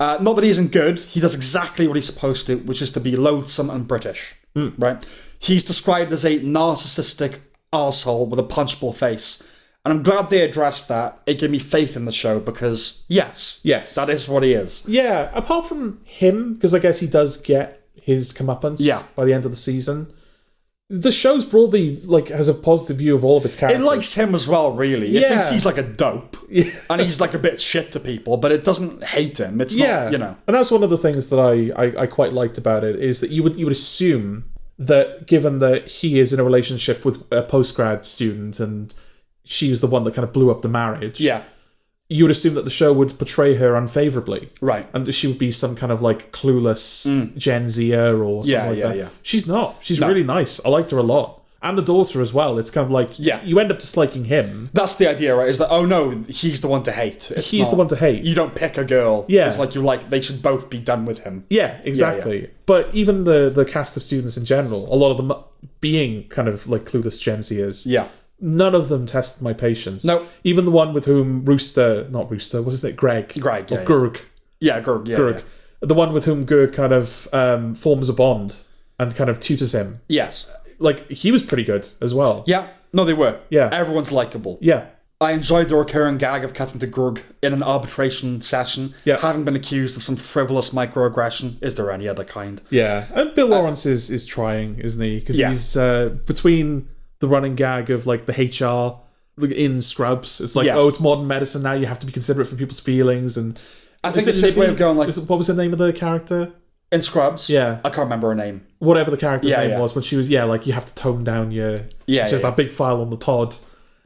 A: Not that he isn't good. He does exactly what he's supposed to, which is to be loathsome and British. Right? He's described as a narcissistic arsehole with a punchable face. And I'm glad they addressed that. It gave me faith in the show because, yes, that is what he is.
B: Yeah, apart from him, because I guess he does get his comeuppance by the end of the season. The show's broadly has a positive view of all of its characters.
A: It likes him as well, really. It thinks he's like a dope.
B: Yeah.
A: And he's like a bit shit to people, but it doesn't hate him. It's not, you know.
B: And that's one of the things that I quite liked about it, is that you would assume that given that he is in a relationship with a postgrad student and she was the one that kind of blew up the marriage.
A: Yeah.
B: You would assume that the show would portray her unfavourably.
A: Right.
B: And she would be some kind of clueless Gen Zer or something like that.
A: Yeah.
B: She's not. She's really nice. I liked her a lot. And the daughter as well. It's kind of you end up disliking him.
A: That's the idea, right? Is that, oh no, he's the one to hate.
B: He's the one to hate.
A: You don't pick a girl.
B: Yeah.
A: It's they should both be done with him.
B: Yeah, exactly. Yeah. But even the cast of students in general, a lot of them being kind of clueless Gen Zers.
A: Yeah.
B: None of them tested my patience.
A: No.
B: Even the one with whom Greg.
A: Greg, yeah.
B: Gurg.
A: Yeah, Gurg, yeah.
B: Gurg. Yeah. The one with whom Gurg kind of forms a bond and kind of tutors him.
A: Yes.
B: He was pretty good as well.
A: Yeah. No, they were.
B: Yeah.
A: Everyone's likeable.
B: Yeah.
A: I enjoyed the recurring gag of cutting to Gurg in an arbitration session, having been accused of some frivolous microaggression. Is there any other kind?
B: Yeah. And Bill Lawrence is trying, isn't he? Because he's between the running gag of the HR in Scrubs. It's it's modern medicine now. You have to be considerate for people's feelings, and
A: I think it's his way of going
B: what was the name of the character
A: in Scrubs?
B: Yeah,
A: I can't remember her name.
B: Whatever the character's name was, when she was you have to tone down your that big file on the Todd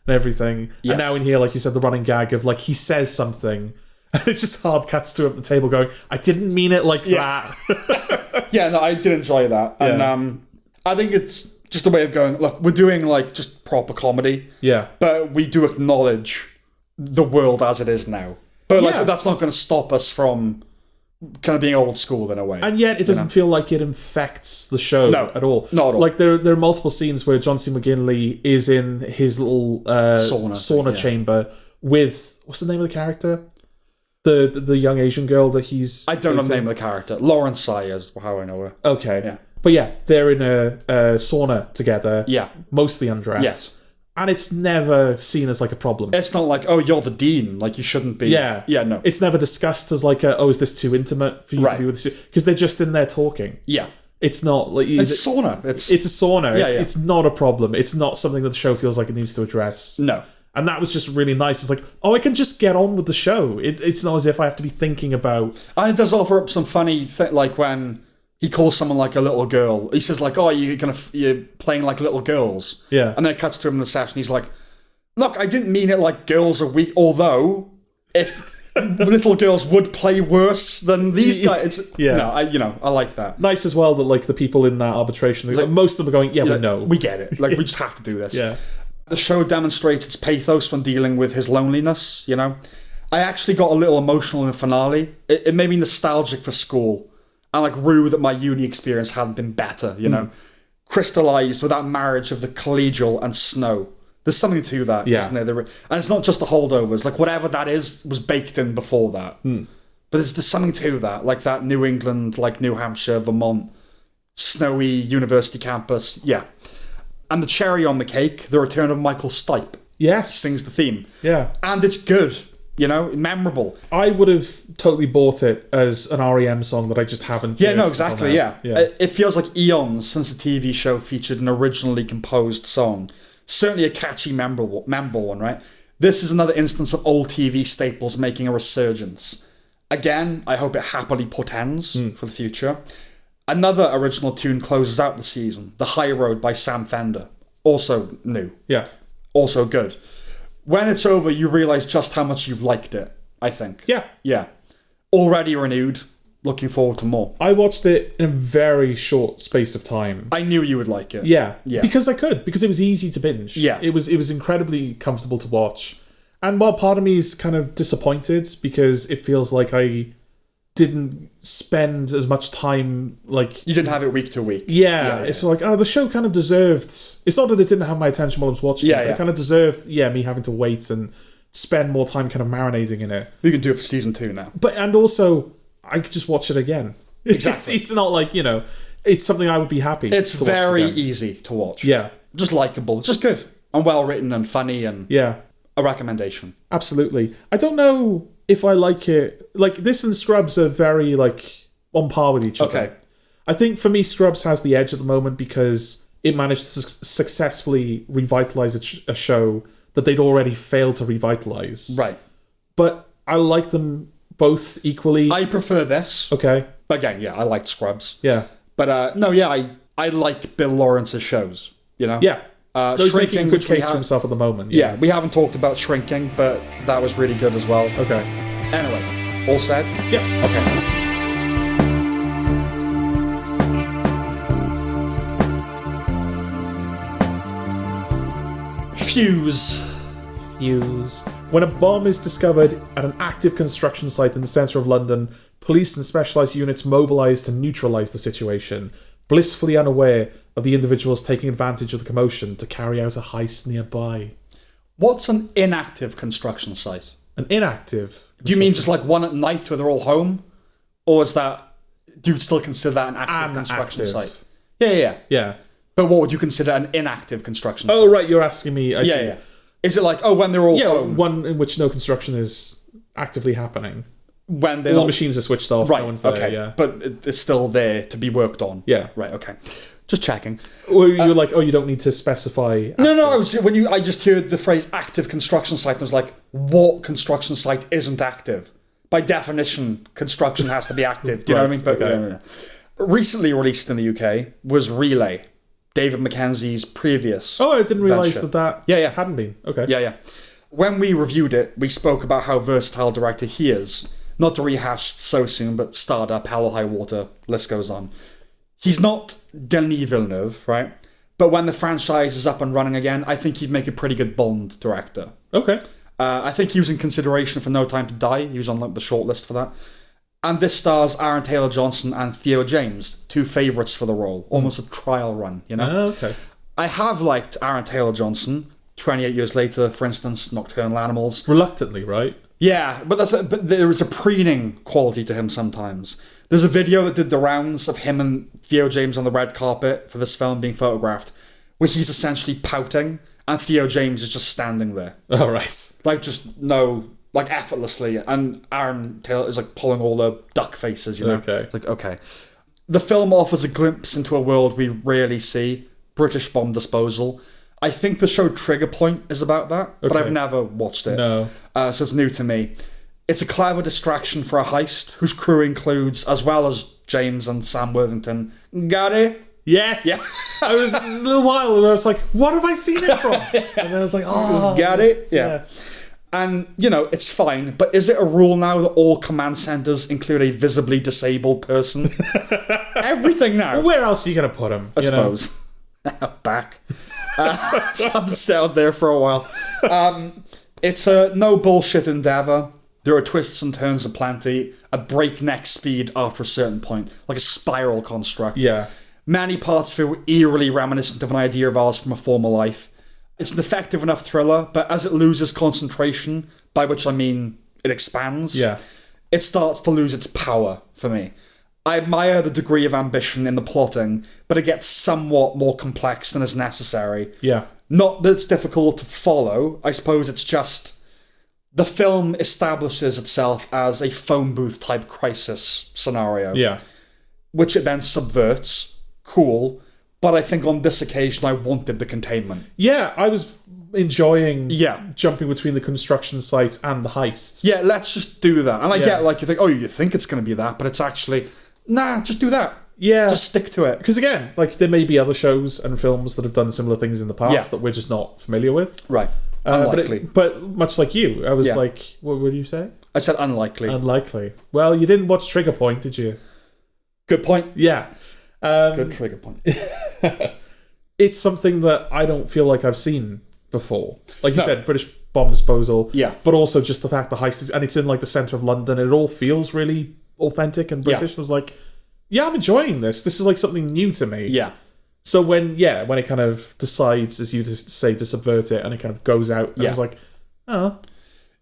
B: and everything. Yeah. And now in here, like you said, the running gag of he says something. And it just hard cuts to him at the table going, I didn't mean it like that.
A: Yeah, no, I did enjoy that. And I think it's just a way of going, look, we're doing just proper comedy.
B: Yeah.
A: But we do acknowledge the world as it is now. But that's not going to stop us from kind of being old school in a way.
B: And yet it doesn't feel like it infects the show at all.
A: Not at all.
B: There are multiple scenes where John C. McGinley is in his little sauna chamber with, what's the name of the character? The young Asian girl that he's...
A: I don't know the name of the character. Lawrence Sy is how I know her.
B: Okay.
A: Yeah.
B: But yeah, they're in a sauna together.
A: Yeah.
B: Mostly undressed.
A: Yes.
B: And it's never seen as like a problem.
A: It's not like, oh, you're the dean. Like, you shouldn't be.
B: Yeah.
A: Yeah, no.
B: It's never discussed as like, is this too intimate for you to be with this? Because they're just in there talking.
A: Yeah.
B: It's not like...
A: It's sauna. It's
B: a sauna.
A: Yeah,
B: it's not a problem. It's not something that the show feels like it needs to address.
A: No.
B: And that was just really nice. It's like, I can just get on with the show. It's not as if I have to be thinking about...
A: And it does offer up some funny thing, like when he calls someone like a little girl. He says like, oh, you're playing like little girls.
B: Yeah.
A: And then it cuts to him in the session. He's like, look, I didn't mean it like girls are weak, although if little girls would play worse than these guys. No, I like that.
B: Nice as well that like the people in that arbitration, like, most of them are going, we know.
A: We get it. Like, we just have to do this.
B: Yeah.
A: The show demonstrates its pathos when dealing with his loneliness, I actually got a little emotional in the finale. It made me nostalgic for school. And like rue that my uni experience hadn't been better, crystallized with that marriage of the collegial and snow. There's something to that, isn't there? And it's not just the holdovers. Like, whatever that is was baked in before that. But there's something to that. Like that New England, like New Hampshire, Vermont, snowy university campus. Yeah. And the cherry on the cake, the return of Michael Stipe.
B: Yes.
A: Sings the theme.
B: Yeah.
A: And it's good, memorable.
B: I would have totally bought it as an REM song that I just haven't.
A: Yeah, no, exactly, yeah. It feels like eons since the TV show featured an originally composed song. Certainly a catchy, memorable one, right? This is another instance of old TV staples making a resurgence. Again, I hope it happily portends for the future. Another original tune closes out the season, The High Road by Sam Fender. Also new.
B: Yeah.
A: Also good. When it's over, you realise just how much you've liked it, I think.
B: Yeah.
A: Yeah. Already renewed. Looking forward to more.
B: I watched it in a very short space of time.
A: I knew you would like it.
B: Yeah. Because I could. Because it was easy to binge.
A: Yeah.
B: It was incredibly comfortable to watch. And while part of me is kind of disappointed because it feels like I didn't spend as much time, like...
A: You didn't have it week to week.
B: Yeah. It's like, the show kind of deserved... It's not that it didn't have my attention while I was watching it. But it kind of deserved, me having to wait and spend more time kind of marinating in it.
A: We can do it for season 2 now.
B: And also, I could just watch it again.
A: Exactly.
B: It's not like, it's something I would be happy
A: It's
B: to
A: very
B: watch again.
A: easy to watch.
B: Yeah.
A: Just likeable. Just good. And well written and funny and...
B: Yeah.
A: A recommendation.
B: Absolutely. I don't know if I like it. Like, this and Scrubs are very, like, on par with each other.
A: Okay.
B: I think, for me, Scrubs has the edge at the moment because it managed to successfully revitalise a show that they'd already failed to revitalise.
A: Right.
B: But I like them both equally.
A: I prefer this.
B: Okay.
A: Again, I liked Scrubs.
B: Yeah.
A: But, I like Bill Lawrence's shows,
B: Yeah. He's making a good case for himself at the moment.
A: Yeah, we haven't talked about Shrinking, but that was really good as well.
B: Okay.
A: Anyway, all said?
B: Yeah.
A: Okay. Fuze.
B: When a bomb is discovered at an active construction site in the centre of London, police and specialised units mobilise to neutralise the situation, blissfully unaware of the individuals taking advantage of the commotion to carry out a heist nearby.
A: What's an inactive construction site?
B: An inactive?
A: Do you mean just like one at night where they're all home? Or is that... Do you still consider that an active construction site? Yeah. But what would you consider an inactive construction site?
B: Oh, right, you're asking me. I see.
A: Is it like, when they're all home?
B: One in which no construction is actively happening.
A: When
B: all the machines are switched off,
A: right,
B: no one's there,
A: okay. But it's still there to be worked on.
B: Yeah.
A: Right, okay. Just checking.
B: Or you're like, you don't need to specify...
A: No, I just heard the phrase active construction site, and I was like, what construction site isn't active? By definition, construction has to be active. Do you know what I mean? But,
B: okay.
A: Recently released in the UK was Relay, David Mackenzie's previous
B: I didn't realise
A: venture.
B: that hadn't been. Okay.
A: Yeah. When we reviewed it, we spoke about how versatile a director he is. Not to rehash so soon, but Starred Up, Hell or High Water, list goes on. He's not Denis Villeneuve, right? But when the franchise is up and running again, I think he'd make a pretty good Bond director.
B: Okay.
A: I think he was in consideration for No Time to Die. He was on the shortlist for that. And this stars Aaron Taylor-Johnson and Theo James, two favourites for the role. Almost a trial run,
B: Okay.
A: I have liked Aaron Taylor-Johnson. 28 Years Later, for instance, Nocturnal Animals.
B: Reluctantly, right?
A: Yeah, but there is a preening quality to him sometimes. There's a video that did the rounds of him and Theo James on the red carpet for this film being photographed, where he's essentially pouting, and Theo James is just standing there.
B: Oh, right.
A: Like, just, no, like, effortlessly, and Aaron Taylor is, like, pulling all the duck faces, you know?
B: Okay.
A: Like, okay. The film offers a glimpse into a world we rarely see, British bomb disposal. I think the show Trigger Point is about that, but I've never watched it.
B: No.
A: So it's new to me. It's a clever distraction for a heist whose crew includes, as well as James and Sam Worthington. Got it?
B: Yes.
A: Yeah.
B: I was a little while where I was like, what have I seen it from? And then I was like, oh.
A: Got it? Yeah. And, you know, it's fine, but is it a rule now that all command centers include a visibly disabled person? Everything now.
B: Well, where else are you going to put him?
A: I suppose. Back. So I've settled there for a while. It's a no bullshit endeavor. There are twists and turns aplenty, a breakneck speed after a certain point, like a spiral construct.
B: Yeah.
A: Many parts feel eerily reminiscent of an idea of ours from a former life. It's an effective enough thriller, but as it loses concentration, by which I mean it expands, it starts to lose its power for me. I admire the degree of ambition in the plotting, but it gets somewhat more complex than is necessary.
B: Yeah.
A: Not that it's difficult to follow, I suppose it's just the film establishes itself as a phone booth type crisis scenario.
B: Yeah.
A: Which it then subverts. Cool. But I think on this occasion I wanted the containment.
B: Yeah, I was enjoying
A: Yeah.
B: jumping between the construction sites and the heists.
A: Yeah, let's just do that. And I get, like, you think, oh, you think it's going to be that, but it's actually, nah, just do that.
B: Yeah.
A: Just stick to it.
B: Because again, like, there may be other shows and films that have done similar things in the past that we're just not familiar with.
A: Right. Unlikely.
B: But much like you, I was like, what would you say?
A: I said unlikely.
B: Unlikely. Well, you didn't watch Trigger Point, did you?
A: Good point.
B: Yeah.
A: Good trigger point.
B: It's something that I don't feel like I've seen before. Like you said, British bomb disposal.
A: Yeah.
B: But also just the fact the heist is, and it's in like the centre of London. It all feels really authentic and British. I was like, yeah, I'm enjoying this. This is like something new to me.
A: Yeah.
B: So when it kind of decides, as you say, to subvert it, and it kind of goes out, I was like, oh.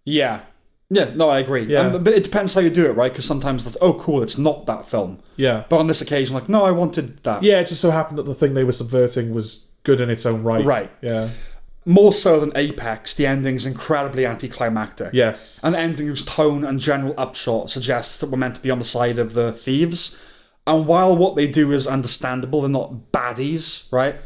A: Yeah. Yeah, no, I agree.
B: Yeah.
A: But it depends how you do it, right? Because sometimes that's, oh, cool, it's not that film.
B: Yeah.
A: But on this occasion, like, no, I wanted that.
B: Yeah, it just so happened that the thing they were subverting was good in its own right.
A: Right.
B: Yeah.
A: More so than Apex, the ending's incredibly anticlimactic.
B: Yes.
A: An ending whose tone and general upshot suggests that we're meant to be on the side of the thieves. And while what they do is understandable, they're not baddies, right?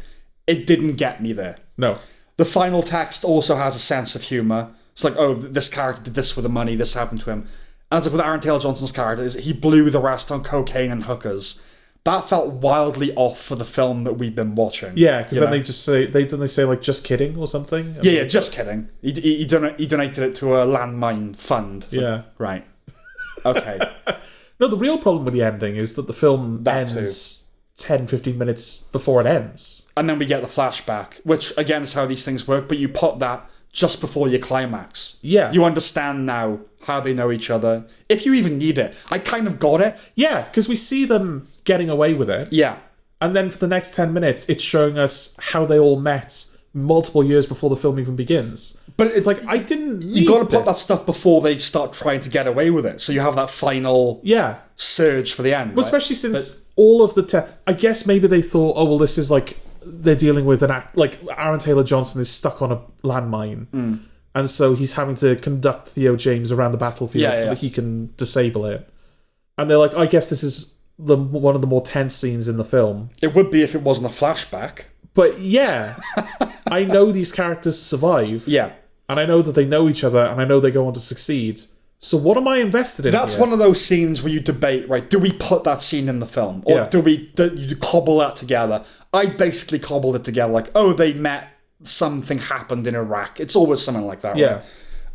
A: It didn't get me there.
B: No.
A: The final text also has a sense of humour. It's like, oh, this character did this with the money, this happened to him. And it's like with Aaron Taylor Johnson's character, is he blew the rest on cocaine and hookers. That felt wildly off for the film that we've been watching.
B: Yeah, because then they just say, they say like, just kidding or something?
A: Yeah, just kidding. He donated it to a landmine fund.
B: Yeah.
A: Right. Okay.
B: No, the real problem with the ending is that the film ends 10, 15 minutes before it ends.
A: And then we get the flashback, which again is how these things work, but you put that just before your climax.
B: Yeah.
A: You understand now how they know each other, if you even need it. I kind of got it.
B: Yeah, because we see them getting away with it.
A: Yeah.
B: And then for the next 10 minutes, it's showing us how they all met multiple years before the film even begins.
A: But it's
B: like, I didn't
A: You got to put that stuff before they start trying to get away with it. So you have that final surge for the end.
B: Well, especially since all of the... I guess maybe they thought, oh, well, this is like... They're dealing with an act... Like, Aaron Taylor Johnson is stuck on a landmine. And so he's having to conduct Theo James around the battlefield so that he can disable it. And they're like, I guess this is one of the more tense scenes in the film.
A: It would be if it wasn't a flashback.
B: But yeah, I know these characters survive.
A: Yeah.
B: And I know that they know each other, and I know they go on to succeed. So what am I invested in?
A: That's one of those scenes where you debate, right? Do we put that scene in the film? Or do you cobble that together? I basically cobbled it together like, oh, they met, something happened in Iraq. It's always something like that, right?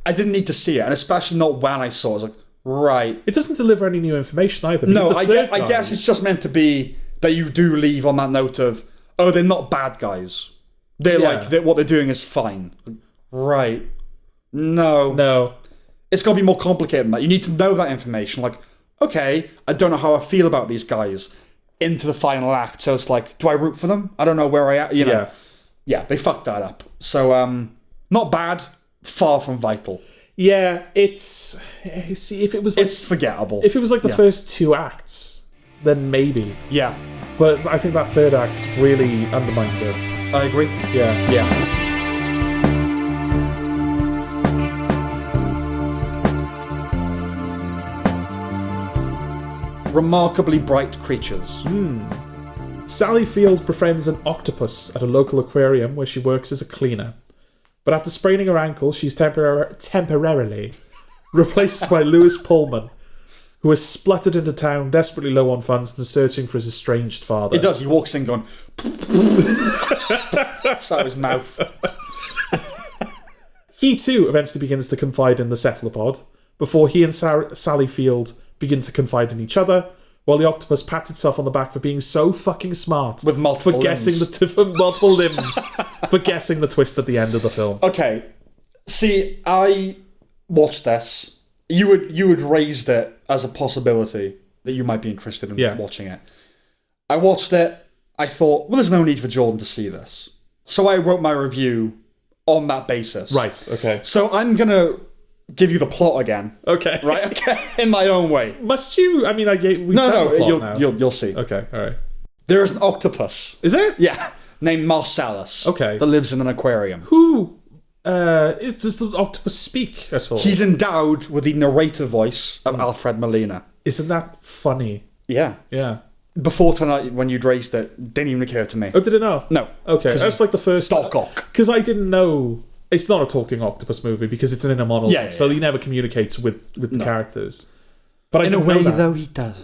A: I didn't need to see it, and especially not when I saw it. I was like, right.
B: It doesn't deliver any new information either.
A: No, I guess it's just meant to be that you do leave on that note of, oh, they're not bad guys. They're what they're doing is fine. Right. No. It's got to be more complicated than that. You need to know that information. Like, okay, I don't know how I feel about these guys into the final act. So it's like, do I root for them? I don't know where I am. You know. Yeah, they fucked that up. So, not bad, far from vital.
B: Yeah, it's... See, if it was like...
A: It's forgettable.
B: If it was like the first 2 acts, then maybe.
A: Yeah.
B: But I think that 3rd act really undermines it.
A: I agree.
B: Yeah.
A: Yeah. Remarkably bright creatures.
B: Sally Field befriends an octopus at a local aquarium where she works as a cleaner. But after spraining her ankle, she's temporarily replaced by Lewis Pullman, who has spluttered into town, desperately low on funds and searching for his estranged father.
A: He does. He walks in going... That's out of his mouth.
B: He too eventually begins to confide in the cephalopod, before he and Sally Field begin to confide in each other, while the octopus pats itself on the back for being so fucking smart.
A: With multiple
B: for guessing
A: limbs.
B: For multiple limbs. For guessing the twist at the end of the film.
A: Okay. See, I watched this. You had raised it as a possibility that you might be interested in watching it. I watched it. I thought, well, there's no need for Jordan to see this. So I wrote my review on that basis.
B: Right, okay.
A: So I'm going to give you the plot again.
B: Okay.
A: Right, okay. In my own way.
B: Must you? I mean,
A: you'll see.
B: Okay, alright.
A: There is an octopus.
B: Is there?
A: Yeah. Named Marcellus.
B: Okay.
A: That lives in an aquarium.
B: Who does the octopus speak at all?
A: He's endowed with the narrator voice of Alfred Molina.
B: Isn't that funny?
A: Yeah.
B: Yeah.
A: Before tonight, when you'd raised it, didn't even occur to me.
B: Oh, did it not?
A: No.
B: Okay, that's like the first...
A: Doc Ock.
B: Because I didn't know... It's not a talking octopus movie because it's an inner monologue,
A: Yeah.
B: so he never communicates with the characters. But I
A: In a
B: didn't
A: way,
B: know that.
A: though, he does.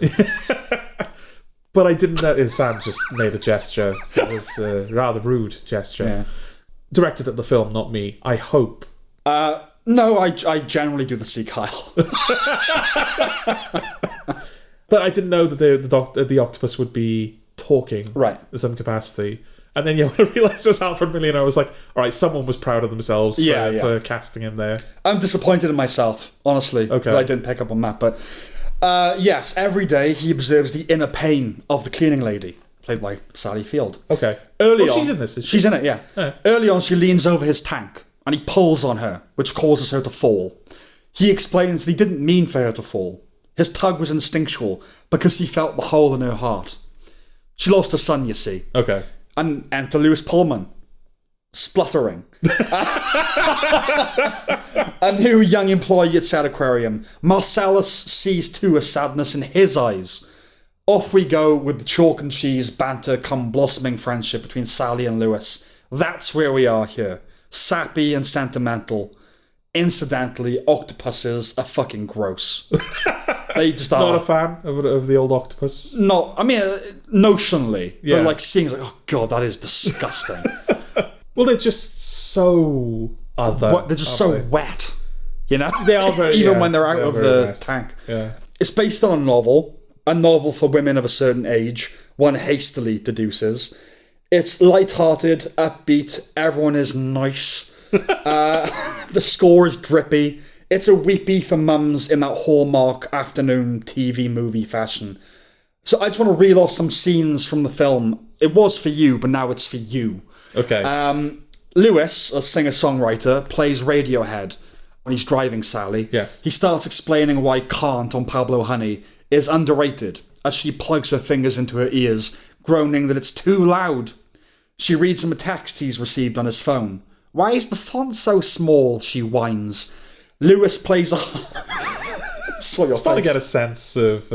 B: But I didn't know... Sam just made a gesture. It was a rather rude gesture.
A: Yeah.
B: Directed at the film, not me. I hope.
A: No, I generally do the Sea Kyle.
B: But I didn't know that the octopus would be talking in some capacity. And then when I realised it was Alfred Molina, I was like, all right, someone was proud of themselves for casting him there.
A: I'm disappointed in myself, honestly, that I didn't pick up on that. But yes, every day he observes the inner pain of the cleaning lady, played by Sally Field.
B: Okay.
A: Early on,
B: she's in this, is she?
A: She's in it, yeah.
B: Oh.
A: Early on, she leans over his tank and he pulls on her, which causes her to fall. He explains that he didn't mean for her to fall. His tug was instinctual because he felt the hole in her heart. She lost her son, you see.
B: Okay.
A: And enter Lewis Pullman, spluttering. A new young employee at said aquarium. Marcellus sees too a sadness in his eyes. Off we go with the chalk and cheese banter come blossoming friendship between Sally and Lewis. That's where we are here. Sappy and sentimental. Incidentally, octopuses are fucking gross. They just are.
B: Not a fan of the old octopus?
A: No, I mean, notionally. Yeah. But like seeing like, oh god, that is disgusting.
B: Well, they're just so other.
A: But they're just so wet. You know?
B: They are very
A: even when they're out of the
B: nice.
A: tank.
B: Yeah.
A: It's based on a novel for women of a certain age, one hastily deduces. It's light-hearted, upbeat, everyone is nice. The score is drippy. It's a weepy for mums in that Hallmark afternoon TV movie fashion. So I just want to reel off some scenes from the film. It was for you, but now it's for you.
B: Okay.
A: Lewis, a singer-songwriter, plays Radiohead when he's driving Sally.
B: Yes.
A: He starts explaining why Cont on Pablo Honey is underrated as she plugs her fingers into her ears, groaning that it's too loud. She reads him a text he's received on his phone. Why is the font so small? She whines. Lewis plays a... Saw your
B: starting
A: face.
B: to get a sense of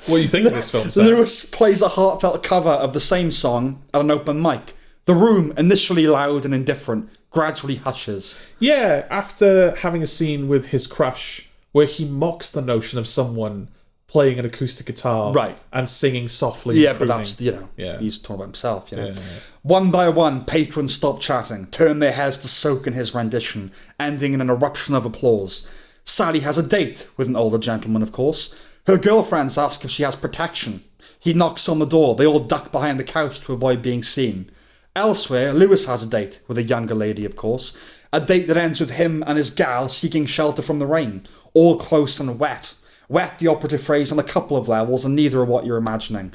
B: what you think of this film, Sam.
A: Lewis plays a heartfelt cover of the same song at an open mic. The room, initially loud and indifferent, gradually hushes.
B: Yeah, after having a scene with his crush where he mocks the notion of someone playing an acoustic guitar and singing softly.
A: Yeah, but that's, he's talking about himself,
B: Yeah.
A: One by one, patrons stop chatting, turn their heads to soak in his rendition, ending in an eruption of applause. Sally has a date with an older gentleman, of course. Her girlfriends ask if she has protection. He knocks on the door. They all duck behind the couch to avoid being seen. Elsewhere, Lewis has a date with a younger lady, of course. A date that ends with him and his gal seeking shelter from the rain. All close and wet. Wet, the operative phrase, on a couple of levels, and neither are what you're imagining.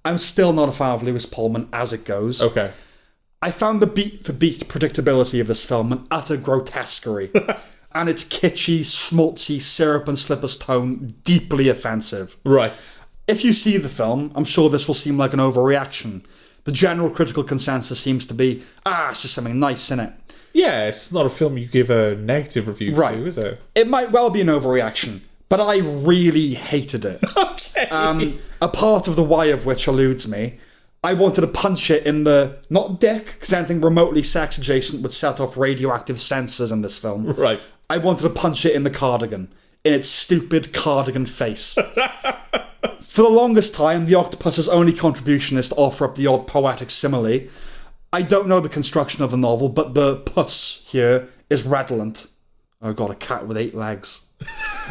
A: I'm still not a fan of Lewis Pullman as it goes.
B: Okay.
A: I found the beat-for-beat predictability of this film an utter grotesquerie. and its kitschy, schmaltzy, syrup and slippers tone deeply offensive.
B: Right.
A: If you see the film, I'm sure this will seem like an overreaction. The general critical consensus seems to be, it's just something nice, innit?
B: Yeah, it's not a film you give a negative review to, is it?
A: It might well be an overreaction, but I really hated it.
B: Okay.
A: A part of the why of which eludes me. I wanted to punch it in the, not dick, because anything remotely sex adjacent would set off radioactive sensors in this film.
B: Right.
A: I wanted to punch it in the cardigan, in its stupid cardigan face. For the longest time, the octopus's only contribution is to offer up the odd poetic simile. I don't know the construction of the novel, but the puss here is redolent. Oh god, a cat with 8 legs.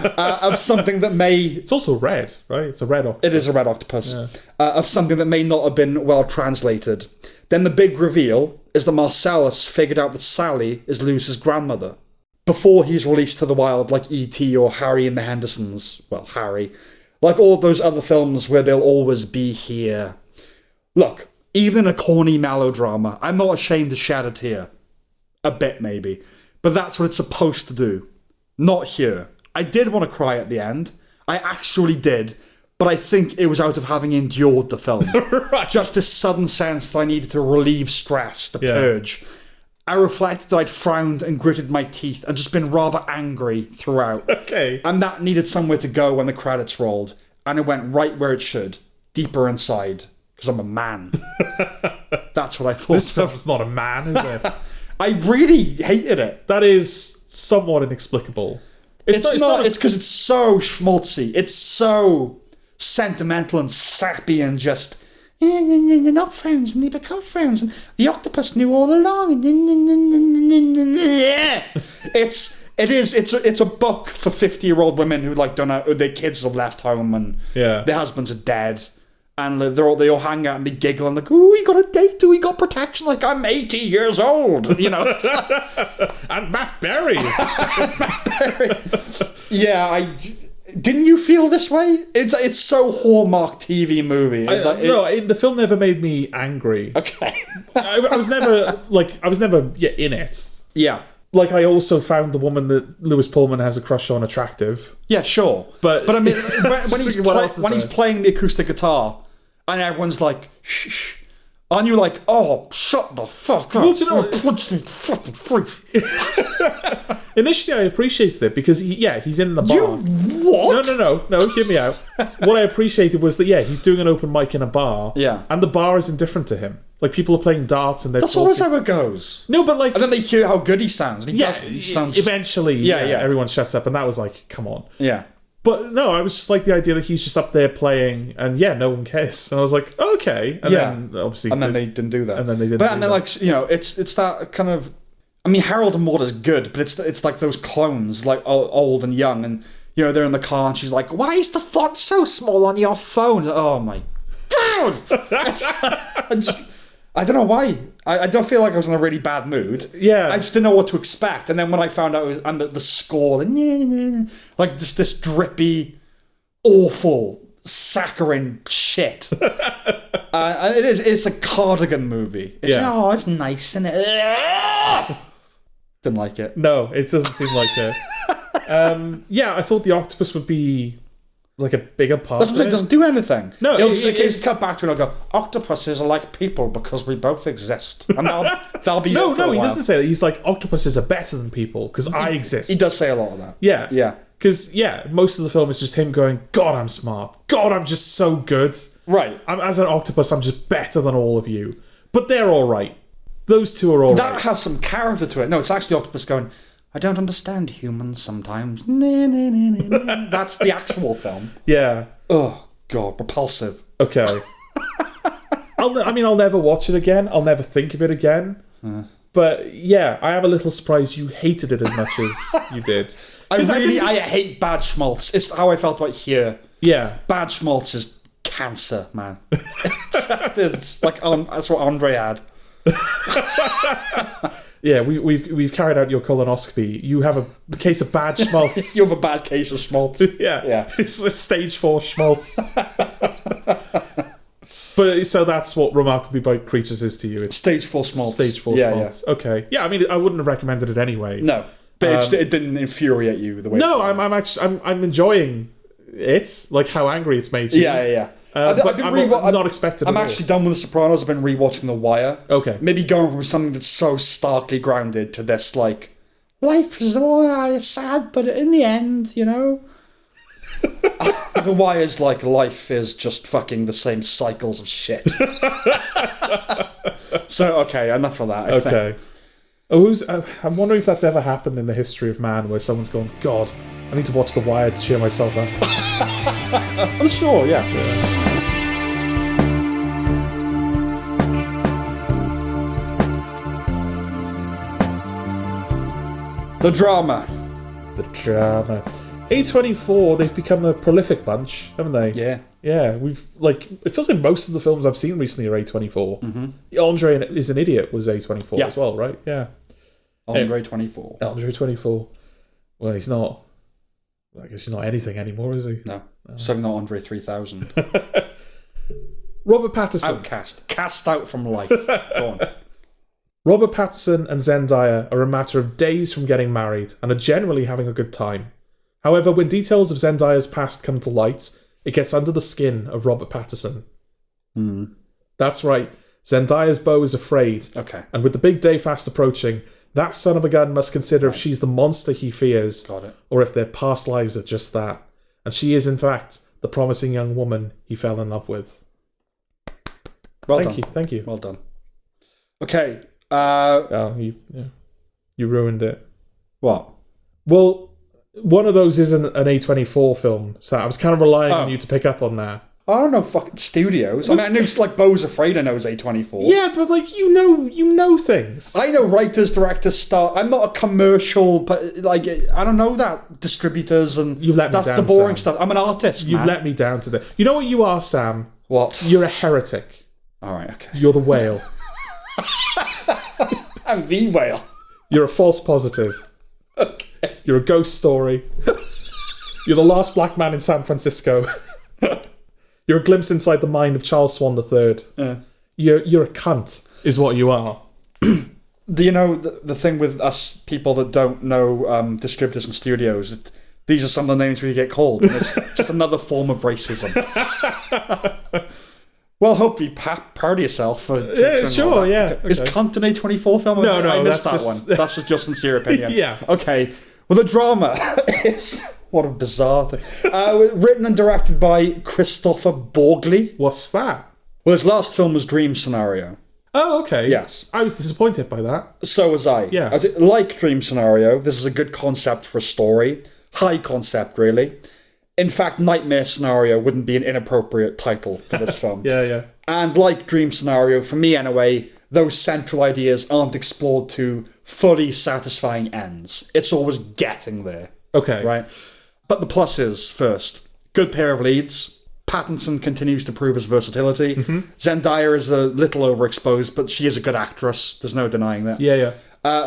A: Of something that may...
B: It's also red, right? It's a red octopus.
A: It is a red octopus. Yeah. Of something that may not have been well translated. Then the big reveal is that Marcellus figured out that Sally is Luce's grandmother. Before he's released to the wild like E.T. or Harry and the Hendersons. Well, Harry. Like all of those other films where they'll always be here. Look, even in a corny melodrama, I'm not ashamed to shed a tear. A bit, maybe. But that's what it's supposed to do. Not here. I did want to cry at the end. I actually did. But I think it was out of having endured the film.
B: Right.
A: Just this sudden sense that I needed to relieve stress, to purge. I reflected that I'd frowned and gritted my teeth and just been rather angry throughout.
B: Okay.
A: And that needed somewhere to go when the credits rolled. And it went right where it should. Deeper inside. Because I'm a man. That's what I thought.
B: This film's not a man, is it?
A: I really hated it.
B: That is somewhat inexplicable.
A: It's because it's so schmaltzy. It's so sentimental and sappy and just... They're not friends and they become friends and the octopus knew all along. It's a book for 50-year-old women who like don't know, their kids have left home and their husbands are dead. And they all hang out and be giggling like, "Ooh, we got a date, we got protection." Like, I'm 80 years old, you know.
B: And Matt Berry.
A: Yeah, didn't you feel this way? It's so Hallmark TV movie.
B: The film never made me angry.
A: Okay.
B: I was never in it.
A: Yeah.
B: Like, I also found the woman that Lewis Pullman has a crush on attractive.
A: Yeah, sure. But I mean, when he's playing the acoustic guitar and everyone's like, shh, shh, aren't you like, oh, shut the fuck up.
B: Well, do you know,
A: punch me fucking freak.
B: Initially, I appreciated it because, he's in the bar.
A: You what?
B: No, hear me out. What I appreciated was that, he's doing an open mic in a bar.
A: Yeah.
B: And the bar is indifferent to him. Like, people are playing darts and they're
A: That's
B: talking.
A: always how it goes.
B: No, but like...
A: And then they hear how good he sounds. And he sounds
B: eventually, everyone shuts up. And that was like, come on.
A: Yeah.
B: But no, I was just like the idea that he's just up there playing and no one cares. And I was like, okay. And then obviously...
A: And then they didn't do that.
B: And then they didn't
A: But and then like, you know, it's that kind of... I mean, Harold and Maude is good, but it's like those clones, like old and young. And, you know, they're in the car and she's like, why is the font so small on your phone? Oh my God! I don't know why. I don't feel like I was in a really bad mood.
B: Yeah.
A: I just didn't know what to expect. And then when I found out and the score, like this drippy, awful, saccharine shit. It's a cardigan movie. It's nice, isn't it? Didn't like it.
B: No, it doesn't seem like it. I thought the octopus would be like a bigger part.
A: That's what it doesn't do anything.
B: No,
A: it's cut back to it and I'll go, octopuses are like people because we both exist. And that'll be
B: No, he doesn't say that. He's like, octopuses are better than people because I exist.
A: He does say a lot of that.
B: Yeah.
A: Yeah.
B: Because, most of the film is just him going, God, I'm smart. God, I'm just so good.
A: Right.
B: As an octopus, I'm just better than all of you. But they're all right. Those two are all right.
A: That has some character to it. No, it's actually octopus going, I don't understand humans sometimes. That's the actual film.
B: Yeah.
A: Oh, God, repulsive.
B: Okay. I'll never watch it again. I'll never think of it again. But, I am a little surprised you hated it as much as you did.
A: I hate bad schmaltz. It's how I felt about here.
B: Yeah.
A: Bad schmaltz is cancer, man. It's like, that's what Andre had.
B: Yeah, we've carried out your colonoscopy. You have a case of bad schmaltz.
A: You have a bad case of schmaltz.
B: Yeah. It's a stage 4 schmaltz. But so that's what Remarkably Bright Creatures is to you. It's
A: stage 4 schmaltz.
B: Stage 4 schmaltz. Yeah. Okay. Yeah, I mean, I wouldn't have recommended it anyway.
A: No. But it didn't infuriate you the way.
B: No, I'm enjoying it, like how angry it's made you.
A: Yeah.
B: I'm not expecting.
A: I'm actually done with The Sopranos. I've been rewatching The Wire.
B: Okay.
A: Maybe going from something that's so starkly grounded to this, like, life is it's sad, but in the end, you know. The Wire's like, life is just fucking the same cycles of shit. So, okay, enough of that. I think.
B: I'm wondering if that's ever happened in the history of man, where someone's gone, God, I need to watch The Wire to cheer myself up.
A: I'm sure, yeah. The drama.
B: A24, they've become a prolific bunch, haven't they?
A: Yeah.
B: Yeah, it feels like most of the films I've seen recently are A24. Mm-hmm. André is an Idiot was A24 as well, right? Yeah.
A: André 24.
B: André 24. Well, he's not. I guess he's not anything anymore, is he?
A: No. Certainly not André 3000.
B: Robert Pattinson.
A: Outcast. Cast out from life. Go on.
B: Robert Pattinson and Zendaya are a matter of days from getting married and are generally having a good time. However, when details of Zendaya's past come to light, it gets under the skin of Robert Pattinson. That's right. Zendaya's beau is afraid.
A: Okay.
B: And with the big day fast approaching, that son of a gun must consider if she's the monster he fears, or if their past lives are just that. And she is, in fact, the promising young woman he fell in love with. Thank you.
A: Well done. Okay.
B: You ruined it.
A: What?
B: Well, one of those isn't an A24 film, so I was kind of relying on you to pick up on that.
A: I don't know fucking studios. I mean, I know it's like Beau's Afraid I know is A24.
B: Yeah, but like you know things.
A: I know writers, directors, star. I'm not a commercial, but like I don't know that distributors and
B: You've let me
A: that's
B: down,
A: the boring
B: Sam.
A: stuff. I'm an artist.
B: You've let me down today. You know what you are, Sam?
A: What?
B: You're a heretic.
A: All right, okay.
B: You're the whale.
A: I'm the whale.
B: You're a false positive.
A: Okay.
B: You're a ghost story. You're the last black man in San Francisco. You're a glimpse inside the mind of Charles Swan III. You're a cunt, is what you are.
A: You know, the thing with us people that don't know distributors and studios, these are some of the names we get called. And it's just another form of racism. Well, hope you proud of yourself.
B: Sure, yeah. Okay.
A: Is cunt an A24 film?
B: No,
A: I missed that
B: just...
A: one. That's just your sincere opinion.
B: Yeah.
A: Okay. Well, the drama is... What a bizarre thing. Written and directed by Christopher Borgli.
B: What's that?
A: Well, his last film was Dream Scenario.
B: Oh, okay.
A: Yes.
B: I was disappointed by that.
A: So was I.
B: Yeah.
A: Like Dream Scenario, this is a good concept for a story. High concept, really. In fact, Nightmare Scenario wouldn't be an inappropriate title for this film.
B: Yeah.
A: And like Dream Scenario, for me anyway, those central ideas aren't explored to fully satisfying ends. It's always getting there.
B: Okay.
A: Right? But the pluses first. Good pair of leads. Pattinson continues to prove his versatility. Mm-hmm. Zendaya is a little overexposed, but she is a good actress. There's no denying that.
B: Yeah.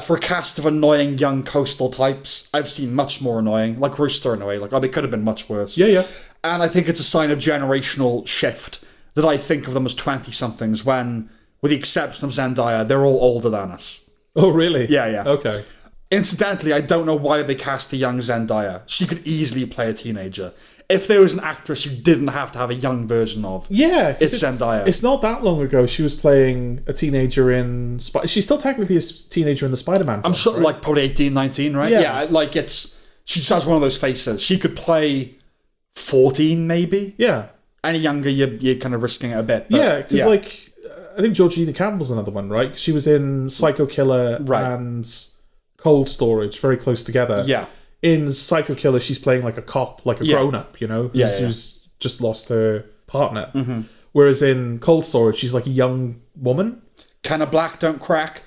A: For a cast of annoying young coastal types, I've seen much more annoying. Like Rooster in a way. Like, they could have been much worse.
B: Yeah.
A: And I think it's a sign of generational shift that I think of them as 20-somethings when, with the exception of Zendaya, they're all older than us.
B: Oh, really?
A: Yeah.
B: Okay.
A: Incidentally, I don't know why they cast a young Zendaya. She could easily play a teenager. If there was an actress you didn't have to have a young version of, it's Zendaya.
B: It's not that long ago she was playing a teenager in... She's still technically a teenager in the Spider-Man films,
A: I'm sure,
B: right?
A: like, probably 18, 19, right?
B: Yeah,
A: like, it's... She just has one of those faces. She could play 14, maybe?
B: Yeah.
A: Any younger, you're kind of risking it a bit.
B: But, because, like, I think Georgina Campbell's another one, right? 'Cause she was in Psycho Killer and Cold Storage, very close together.
A: Yeah.
B: In Psycho Killer, she's playing like a cop, like a grown-up, you know, who's just lost her partner. Mm-hmm. Whereas in Cold Storage, she's like a young woman.
A: Kind of black, don't crack.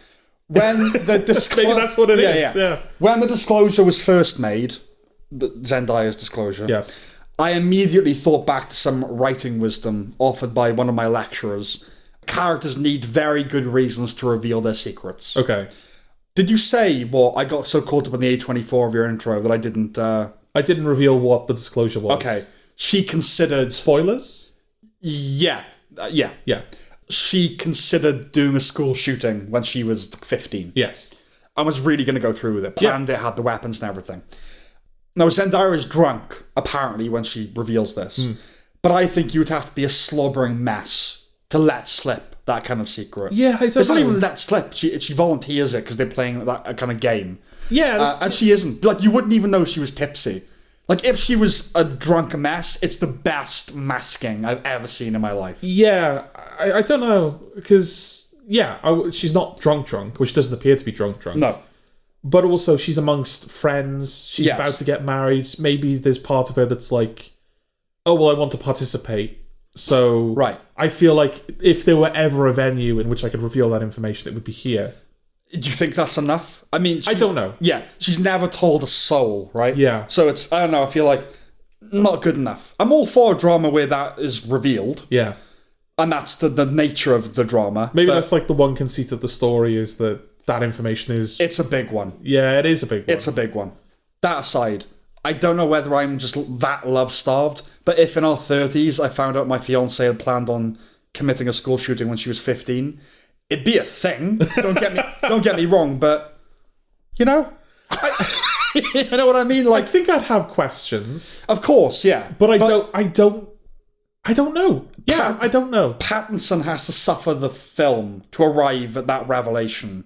A: When the disclosure...
B: Maybe that's what it is. Yeah.
A: When the disclosure was first made, Zendaya's disclosure,
B: yes,
A: I immediately thought back to some writing wisdom offered by one of my lecturers. Characters need very good reasons to reveal their secrets.
B: Okay.
A: Did you say what I got so caught up in the A24 of your intro that I didn't...
B: I didn't reveal what the disclosure was.
A: Okay. She considered...
B: Spoilers?
A: Yeah.
B: Yeah.
A: She considered doing a school shooting when she was 15.
B: Yes.
A: and was really going to go through with it. Planned it, had the weapons and everything. Now, Zendaya is drunk, apparently, when she reveals this. But I think you would have to be a slobbering mess to let slip that kind of secret.
B: Yeah, I don't know.
A: It's not even let slip. She volunteers it because they're playing that kind of game.
B: Yeah.
A: And she isn't. Like, you wouldn't even know she was tipsy. Like, if she was a drunk mess, it's the best masking I've ever seen in my life.
B: Yeah, I don't know. Because, she's not drunk, which doesn't appear to be drunk.
A: No.
B: But also, she's amongst friends. She's about to get married. Maybe there's part of her that's like, oh, well, I want to participate. So I feel like if there were ever a venue in which I could reveal that information, it would be here.
A: Do you think that's enough? I mean...
B: I don't know.
A: Yeah, she's never told a soul, right?
B: Yeah.
A: So it's, I don't know, I feel like not good enough. I'm all for a drama where that is revealed.
B: Yeah.
A: And that's the nature of the drama.
B: Maybe that's like the one conceit of the story is that information is...
A: It's a big one.
B: Yeah, it is a big one.
A: It's a big one. That aside, I don't know whether I'm just that love-starved, but if in our 30s I found out my fiancée had planned on committing a school shooting when she was 15, it'd be a thing. Don't get me wrong, but, you know... you know what I mean? Like,
B: I think I'd have questions.
A: Of course, yeah.
B: But I don't know. Yeah, I don't know.
A: Pattinson has to suffer the film to arrive at that revelation.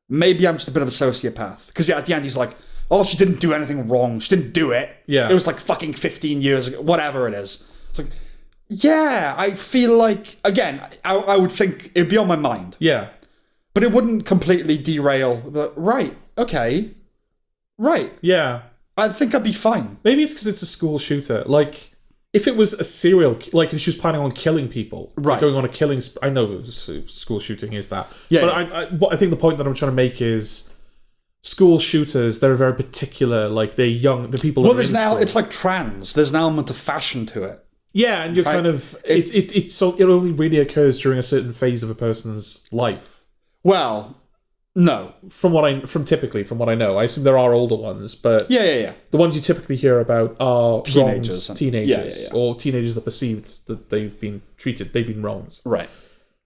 A: Maybe I'm just a bit of a sociopath. Because at the end he's like, oh, she didn't do anything wrong. She didn't do it.
B: Yeah.
A: It was like fucking 15 years ago. Whatever it is. It's like, yeah, I feel like, again, I would think it'd be on my mind.
B: Yeah.
A: But it wouldn't completely derail. Right, okay. Right.
B: Yeah.
A: I think I'd be fine.
B: Maybe it's because it's a school shooter. Like, if it was a serial... Like, if she was planning on killing people.
A: Right.
B: Like going on a killing... I know school shooting is that.
A: Yeah.
B: But I think the point that I'm trying to make is... School shooters, they're very particular. Like, they're young. The people...
A: Well, there's now... It's like trans. There's an element of fashion to it.
B: Yeah, and you're kind of... It only really occurs during a certain phase of a person's life.
A: Well... No.
B: From what I know. I assume there are older ones, but...
A: Yeah.
B: The ones you typically hear about are
A: teenagers.
B: Or teenagers that perceived that they've been wronged.
A: Right.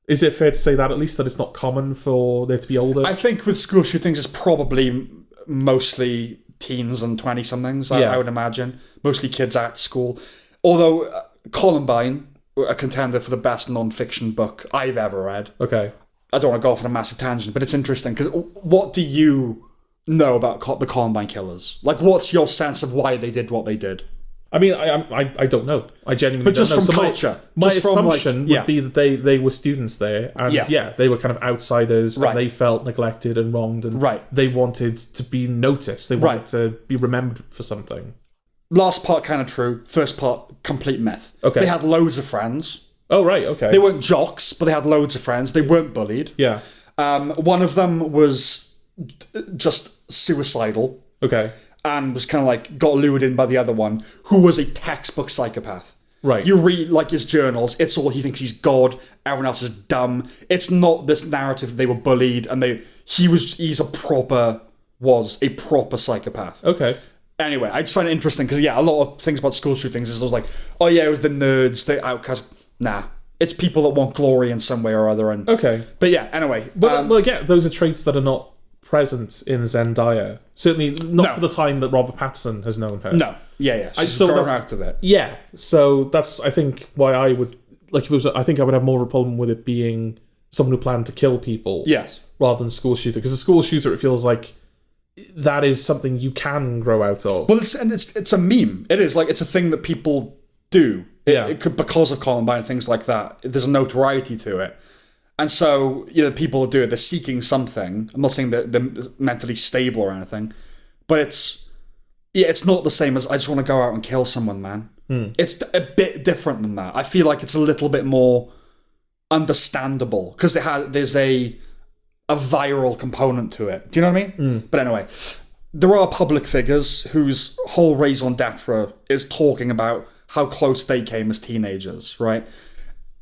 B: Is it fair to say that, at least, that it's not common for there to be older?
A: I think with school shootings, it's probably mostly teens and 20-somethings, I would imagine. Mostly kids at school. Although, Columbine, a contender for the best non-fiction book I've ever read.
B: Okay.
A: I don't want to go off on a massive tangent, but it's interesting because what do you know about the Columbine killers? Like, what's your sense of why they did what they did?
B: I mean, I don't know. I genuinely don't know.
A: But just from culture.
B: My assumption would be that they were students there, and they were kind of outsiders, and they felt neglected and wronged, and they wanted to be noticed. They wanted to be remembered for something.
A: Last part kind of true. First part, complete myth. Okay. They had loads of friends.
B: Oh, right, okay.
A: They weren't jocks, but they had loads of friends. They weren't bullied.
B: Yeah.
A: One of them was just suicidal.
B: Okay.
A: And was kind of like, got lured in by the other one, who was a textbook psychopath.
B: Right.
A: You read, like, his journals, it's all he thinks he's God, everyone else is dumb. It's not this narrative that they were bullied, and he's a proper psychopath.
B: Okay.
A: Anyway, I just find it interesting, because, a lot of things about school shootings is like, oh yeah, it was the nerds, the outcasts. Nah, it's people that want glory in some way or other. And
B: okay,
A: but anyway.
B: Well, again, those are traits that are not present in Zendaya. Certainly not for the time that Robert Pattinson has known her.
A: No, she's grown out of it.
B: Yeah, so that's I think why I would like if it was. I think I would have more of a problem with it being someone who planned to kill people.
A: Yes,
B: rather than school shooter, because a school shooter, it feels like that is something you can grow out of.
A: Well, it's a meme. It is like it's a thing that people do. It could, because of Columbine and things like that. There's a notoriety to it. And so, people that do it, they're seeking something. I'm not saying that they're mentally stable or anything, but it's not the same as I just want to go out and kill someone, man. It's a bit different than that. I feel like it's a little bit more understandable because there's a viral component to it. Do you know what I mean? But anyway, there are public figures whose whole raison d'etre is talking about how close they came as teenagers, right?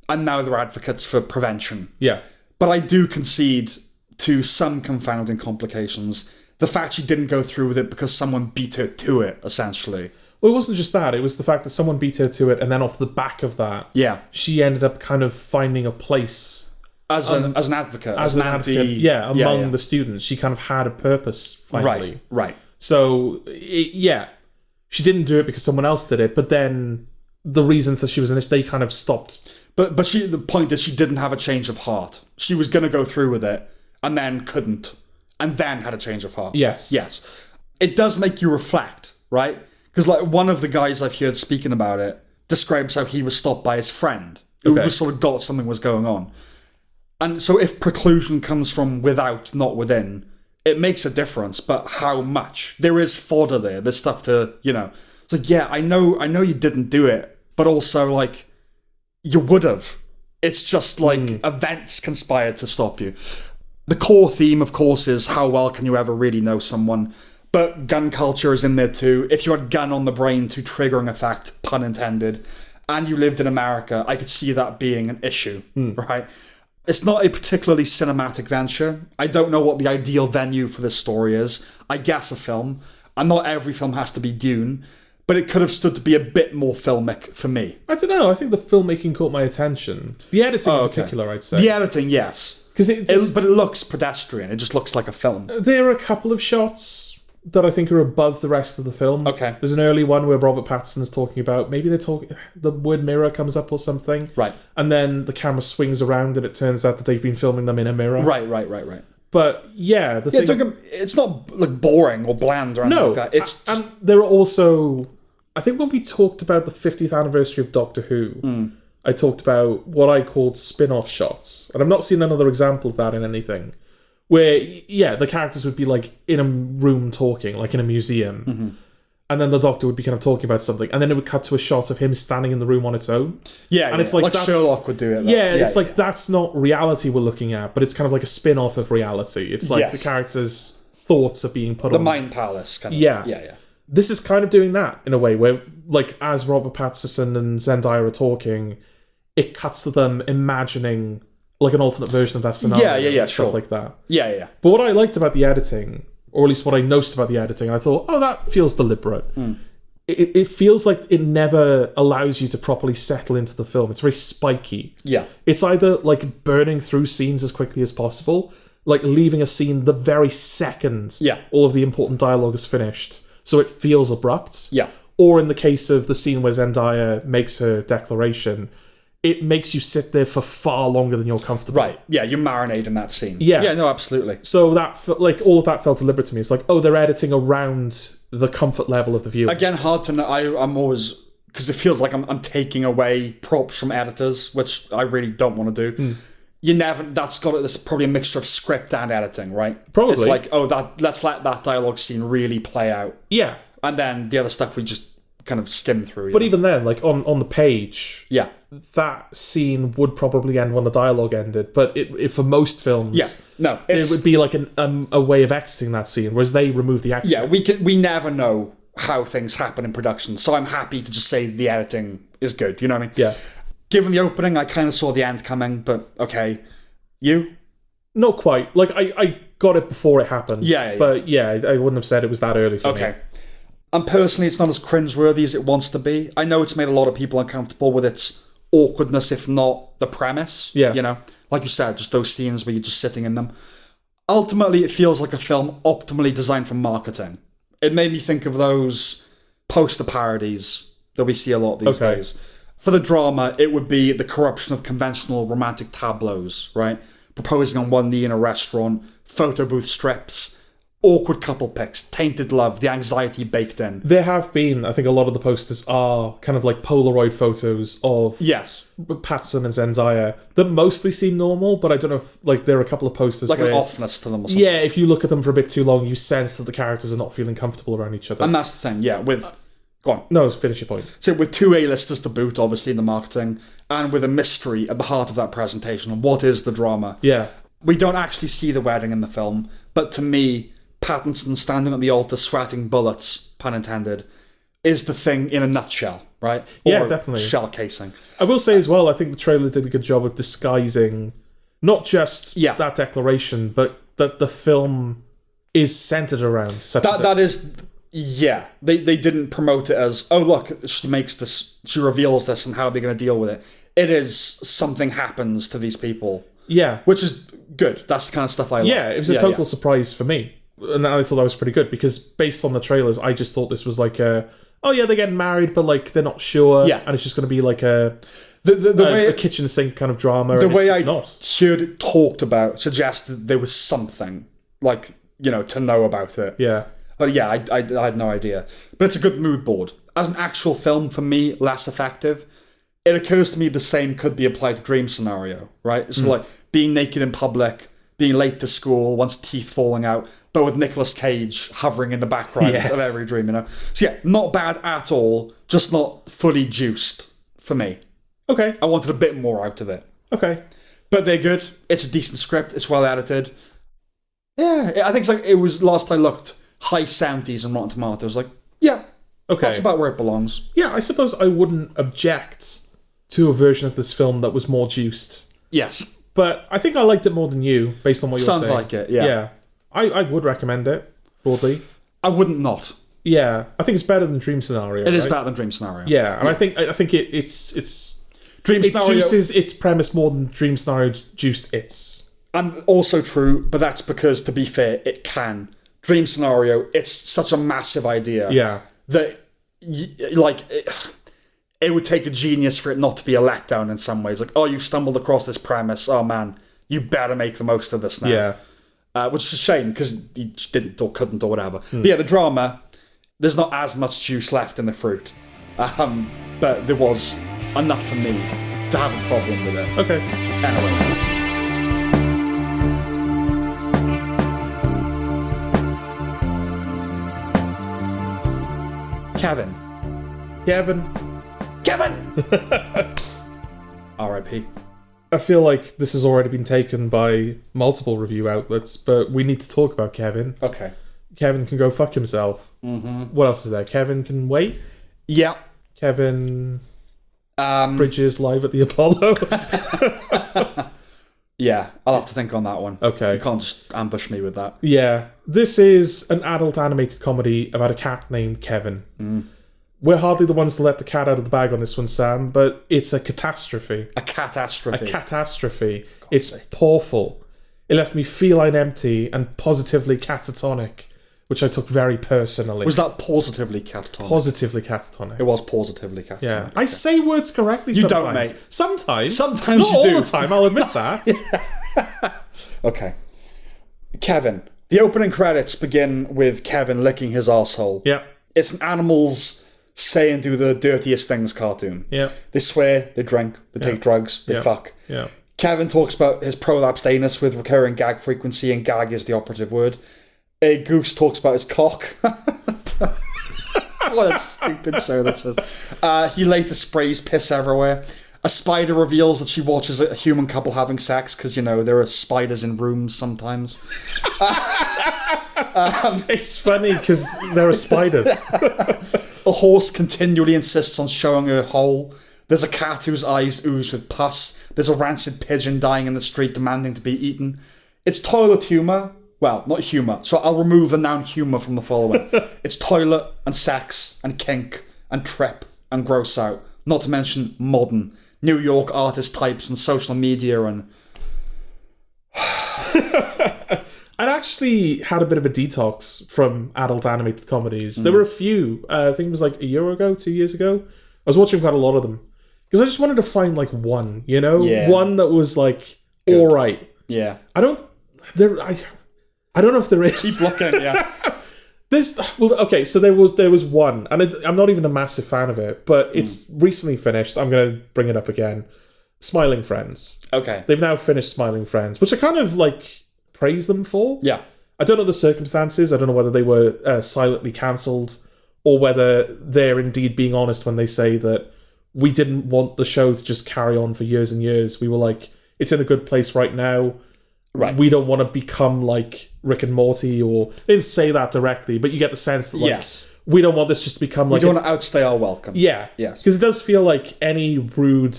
A: And now they're advocates for prevention.
B: Yeah.
A: But I do concede to some confounding complications. The fact she didn't go through with it because someone beat her to it, essentially.
B: Well, it wasn't just that. It was the fact that someone beat her to it, and then off the back of that, she ended up kind of finding a place
A: as an advocate,
B: as an advocate, among the students. She kind of had a purpose finally.
A: Right.
B: So, she didn't do it because someone else did it, but then the reasons that she was in it, they kind of stopped.
A: But the point is she didn't have a change of heart. She was going to go through with it, and then couldn't, and then had a change of heart.
B: Yes.
A: It does make you reflect, right? Because like one of the guys I've heard speaking about it describes how he was stopped by his friend, who was sort of got something was going on. And so if preclusion comes from without, not within, it makes a difference, but how much? There is fodder there. There's stuff to, It's like, yeah, I know you didn't do it, but also, like, you would have. It's just, like, events conspired to stop you. The core theme, of course, is how well can you ever really know someone? But gun culture is in there too. If you had gun on the brain to triggering effect, pun intended, and you lived in America, I could see that being an issue, right? It's not a particularly cinematic venture. I don't know what the ideal venue for this story is. I guess a film. And not every film has to be Dune, but it could have stood to be a bit more filmic for me.
B: I don't know. I think the filmmaking caught my attention. The editing in particular, I'd say.
A: The editing, yes. But it looks pedestrian. It just looks like a film.
B: There are a couple of shots that I think are above the rest of the film.
A: Okay.
B: There's an early one where Robert Pattinson's talking about, maybe the word mirror comes up or something.
A: Right.
B: And then the camera swings around and it turns out that they've been filming them in a mirror.
A: Right.
B: But yeah,
A: it's not like boring or bland or anything like that.
B: And there are also, I think when we talked about the 50th anniversary of Doctor Who, I talked about what I called spin-off shots. And I've not seen another example of that in anything. Where, the characters would be, like, in a room talking, like in a museum. And then the Doctor would be kind of talking about something. And then it would cut to a shot of him standing in the room on its own.
A: And it's like Sherlock would do it.
B: It's like, that's not reality we're looking at, but it's kind of like a spin-off of reality. It's like the characters' thoughts are being put on.
A: The Mind Palace, kind of.
B: Yeah. This is kind of doing that, in a way, where, like, as Robert Pattinson and Zendaya are talking, it cuts to them imagining like an alternate version of that scenario. Stuff like that.
A: Yeah.
B: But what I liked about the editing, or at least what I noticed about the editing, I thought, that feels deliberate. It feels like it never allows you to properly settle into the film. It's very spiky.
A: Yeah.
B: It's either like burning through scenes as quickly as possible, like leaving a scene the very second all of the important dialogue is finished, so it feels abrupt.
A: Yeah.
B: Or in the case of the scene where Zendaya makes her declaration, it makes you sit there for far longer than you're comfortable.
A: Right. Yeah, you marinate in that scene.
B: Yeah.
A: No, absolutely.
B: So that, like, all of that felt deliberate to me. It's like, they're editing around the comfort level of the viewer.
A: Again, hard to know. I'm always, because it feels like I'm taking away props from editors, which I really don't want to do. You never. There's probably a mixture of script and editing, right?
B: Probably.
A: It's like, let's let that dialogue scene really play out.
B: Yeah.
A: And then the other stuff we just kind of skim through.
B: But even then, like on the page, that scene would probably end when the dialogue ended. But it for most films, it would be like a way of exiting that scene, whereas they remove the accent.
A: Yeah, we never know how things happen in production, so I'm happy to just say the editing is good. You know what I mean?
B: Yeah.
A: Given the opening, I kind of saw the end coming, but okay, you?
B: Not quite. Like I got it before it happened.
A: Yeah.
B: But I wouldn't have said it was that early for me.
A: Okay. And personally, it's not as cringeworthy as it wants to be. I know it's made a lot of people uncomfortable with its awkwardness, if not the premise.
B: Yeah.
A: You know, like you said, just those scenes where you're just sitting in them. Ultimately, it feels like a film optimally designed for marketing. It made me think of those poster parodies that we see a lot these days. For the drama, it would be the corruption of conventional romantic tableaus, right? Proposing on one knee in a restaurant, photo booth strips, awkward couple pics, tainted love, the anxiety baked in.
B: There have been, I think a lot of the posters are kind of like Polaroid photos of Pattinson and Zendaya that mostly seem normal, but I don't know if like there are a couple of posters
A: like
B: where,
A: an offness to them or something.
B: Yeah, if you look at them for a bit too long, you sense that the characters are not feeling comfortable around each other.
A: And that's the thing, go on.
B: No, finish your point.
A: So with two A-listers to boot, obviously, in the marketing, and with a mystery at the heart of that presentation, what is the drama?
B: Yeah. We
A: don't actually see the wedding in the film, but to me, Pattinson standing at the altar sweating bullets, pun intended, is the thing in a nutshell, right?
B: Yeah, definitely.
A: Shell casing.
B: I will say as well, I think the trailer did a good job of disguising not just that declaration, but that the film is centered around such
A: that is... Yeah, they didn't promote it as, oh look, she reveals this and how are they going to deal with it. It is something happens to these people.
B: Yeah.
A: Which is good. That's the kind of stuff I like.
B: Yeah, it was a total surprise for me. And I thought that was pretty good because based on the trailers, I just thought this was like they're getting married, but like they're not sure.
A: Yeah.
B: And it's just going to be like a kitchen sink kind of drama.
A: The way
B: it's
A: I
B: not.
A: heard it talked about suggested there was something, like, to know about it.
B: Yeah.
A: But yeah, I had no idea. But it's a good mood board. As an actual film, for me, less effective. It occurs to me the same could be applied to Dream Scenario, right? So like being naked in public, being late to school, one's teeth falling out, but with Nicolas Cage hovering in the background of every dream, So yeah, not bad at all, just not fully juiced for me.
B: Okay.
A: I wanted a bit more out of it.
B: Okay.
A: But they're good. It's a decent script. It's well edited. Yeah, I think it was, last I looked, high 70s on Rotten Tomatoes. Like, yeah,
B: okay,
A: that's about where it belongs.
B: Yeah, I suppose I wouldn't object to a version of this film that was more juiced.
A: Yes.
B: But I think I liked it more than you, based on what you're saying.
A: Sounds like it, yeah.
B: Yeah. I would recommend it, broadly.
A: I wouldn't not.
B: Yeah, I think it's better than Dream Scenario.
A: It is better than Dream Scenario.
B: Yeah, and I think it's
A: Dream Scenario
B: juices its premise more than Dream Scenario juiced its.
A: And also true, but that's because, to be fair, it can. Dream Scenario, it's such a massive idea.
B: Yeah.
A: That, it would take a genius for it not to be a letdown in some ways. Like, oh, you've stumbled across this premise. Oh, man, you better make the most of this now.
B: Yeah.
A: Which is a shame, because he just didn't or couldn't or whatever. But yeah, the drama, there's not as much juice left in the fruit. But there was enough for me to have a problem with it.
B: Okay.
A: Anyway. Kevin. R.I.P.
B: I feel like this has already been taken by multiple review outlets, but we need to talk about Kevin.
A: Okay.
B: Kevin can go fuck himself.
A: Mm-hmm.
B: What else is there? Kevin can wait.
A: Yeah.
B: Kevin Bridges live at the Apollo.
A: Yeah, I'll have to think on that one.
B: Okay.
A: You can't just ambush me with that.
B: Yeah. This is an adult animated comedy about a cat named Kevin. We're hardly the ones to let the cat out of the bag on this one, Sam, but it's a catastrophe.
A: A catastrophe.
B: A catastrophe. It's awful. It left me feline empty and positively catatonic, which I took very personally.
A: Was that positively catatonic?
B: Positively catatonic.
A: It was positively catatonic.
B: Yeah. I say words correctly
A: you
B: sometimes.
A: Don't, mate.
B: Sometimes.
A: Sometimes
B: Not
A: you do.
B: all the time, I'll admit that.
A: Okay. Kevin. The opening credits begin with Kevin licking his arsehole.
B: Yeah.
A: It's an animals say and do the dirtiest things cartoon.
B: Yeah.
A: They swear, they drink, they take drugs, they fuck.
B: Yeah.
A: Kevin talks about his prolapsed anus with recurring gag frequency, and gag is the operative word. A Goose talks about his cock. What a stupid show this is. He later sprays piss everywhere. A spider reveals that she watches a human couple having sex because, there are spiders in rooms sometimes.
B: It's funny because there are spiders.
A: A horse continually insists on showing her hole. There's a cat whose eyes ooze with pus. There's a rancid pigeon dying in the street demanding to be eaten. It's toilet humour. Well, not humour, so I'll remove the noun humour from the following. It's toilet and sex and kink and trip and gross out. Not to mention modern. New York artist types and social media and...
B: I'd actually had a bit of a detox from adult animated comedies. There were a few. I think it was like a year ago, 2 years ago. I was watching quite a lot of them. Because I just wanted to find like one,
A: Yeah.
B: One that was like all right.
A: Yeah.
B: I don't know if there is.
A: Keep looking, yeah.
B: So there was one, and I'm not even a massive fan of it, but it's recently finished. I'm going to bring it up again. Smiling Friends.
A: Okay.
B: They've now finished Smiling Friends, which I kind of like praise them for.
A: Yeah.
B: I don't know the circumstances. I don't know whether they were silently cancelled or whether they're indeed being honest when they say that we didn't want the show to just carry on for years and years. We were like, it's in a good place right now.
A: Right.
B: We don't want to become like Rick and Morty, or they didn't say that directly, but you get the sense that like we don't want this just to become like
A: we don't want to outstay our welcome.
B: Yeah.
A: Yes.
B: Because it does feel like any rude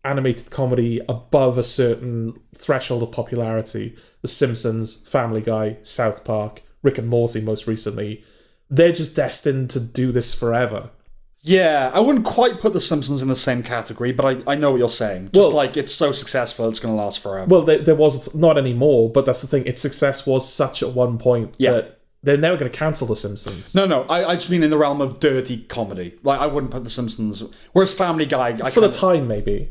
B: animated comedy above a certain threshold of popularity, The Simpsons, Family Guy, South Park, Rick and Morty most recently, they're just destined to do this forever.
A: Yeah, I wouldn't quite put The Simpsons in the same category, but I know what you're saying. Just like, it's so successful, it's going to last forever.
B: Well, there was not anymore, but that's the thing. Its success was such at one point that they're never going to cancel The Simpsons.
A: No, I just mean in the realm of dirty comedy. Like, I wouldn't put The Simpsons... Whereas Family Guy...
B: For the time, maybe.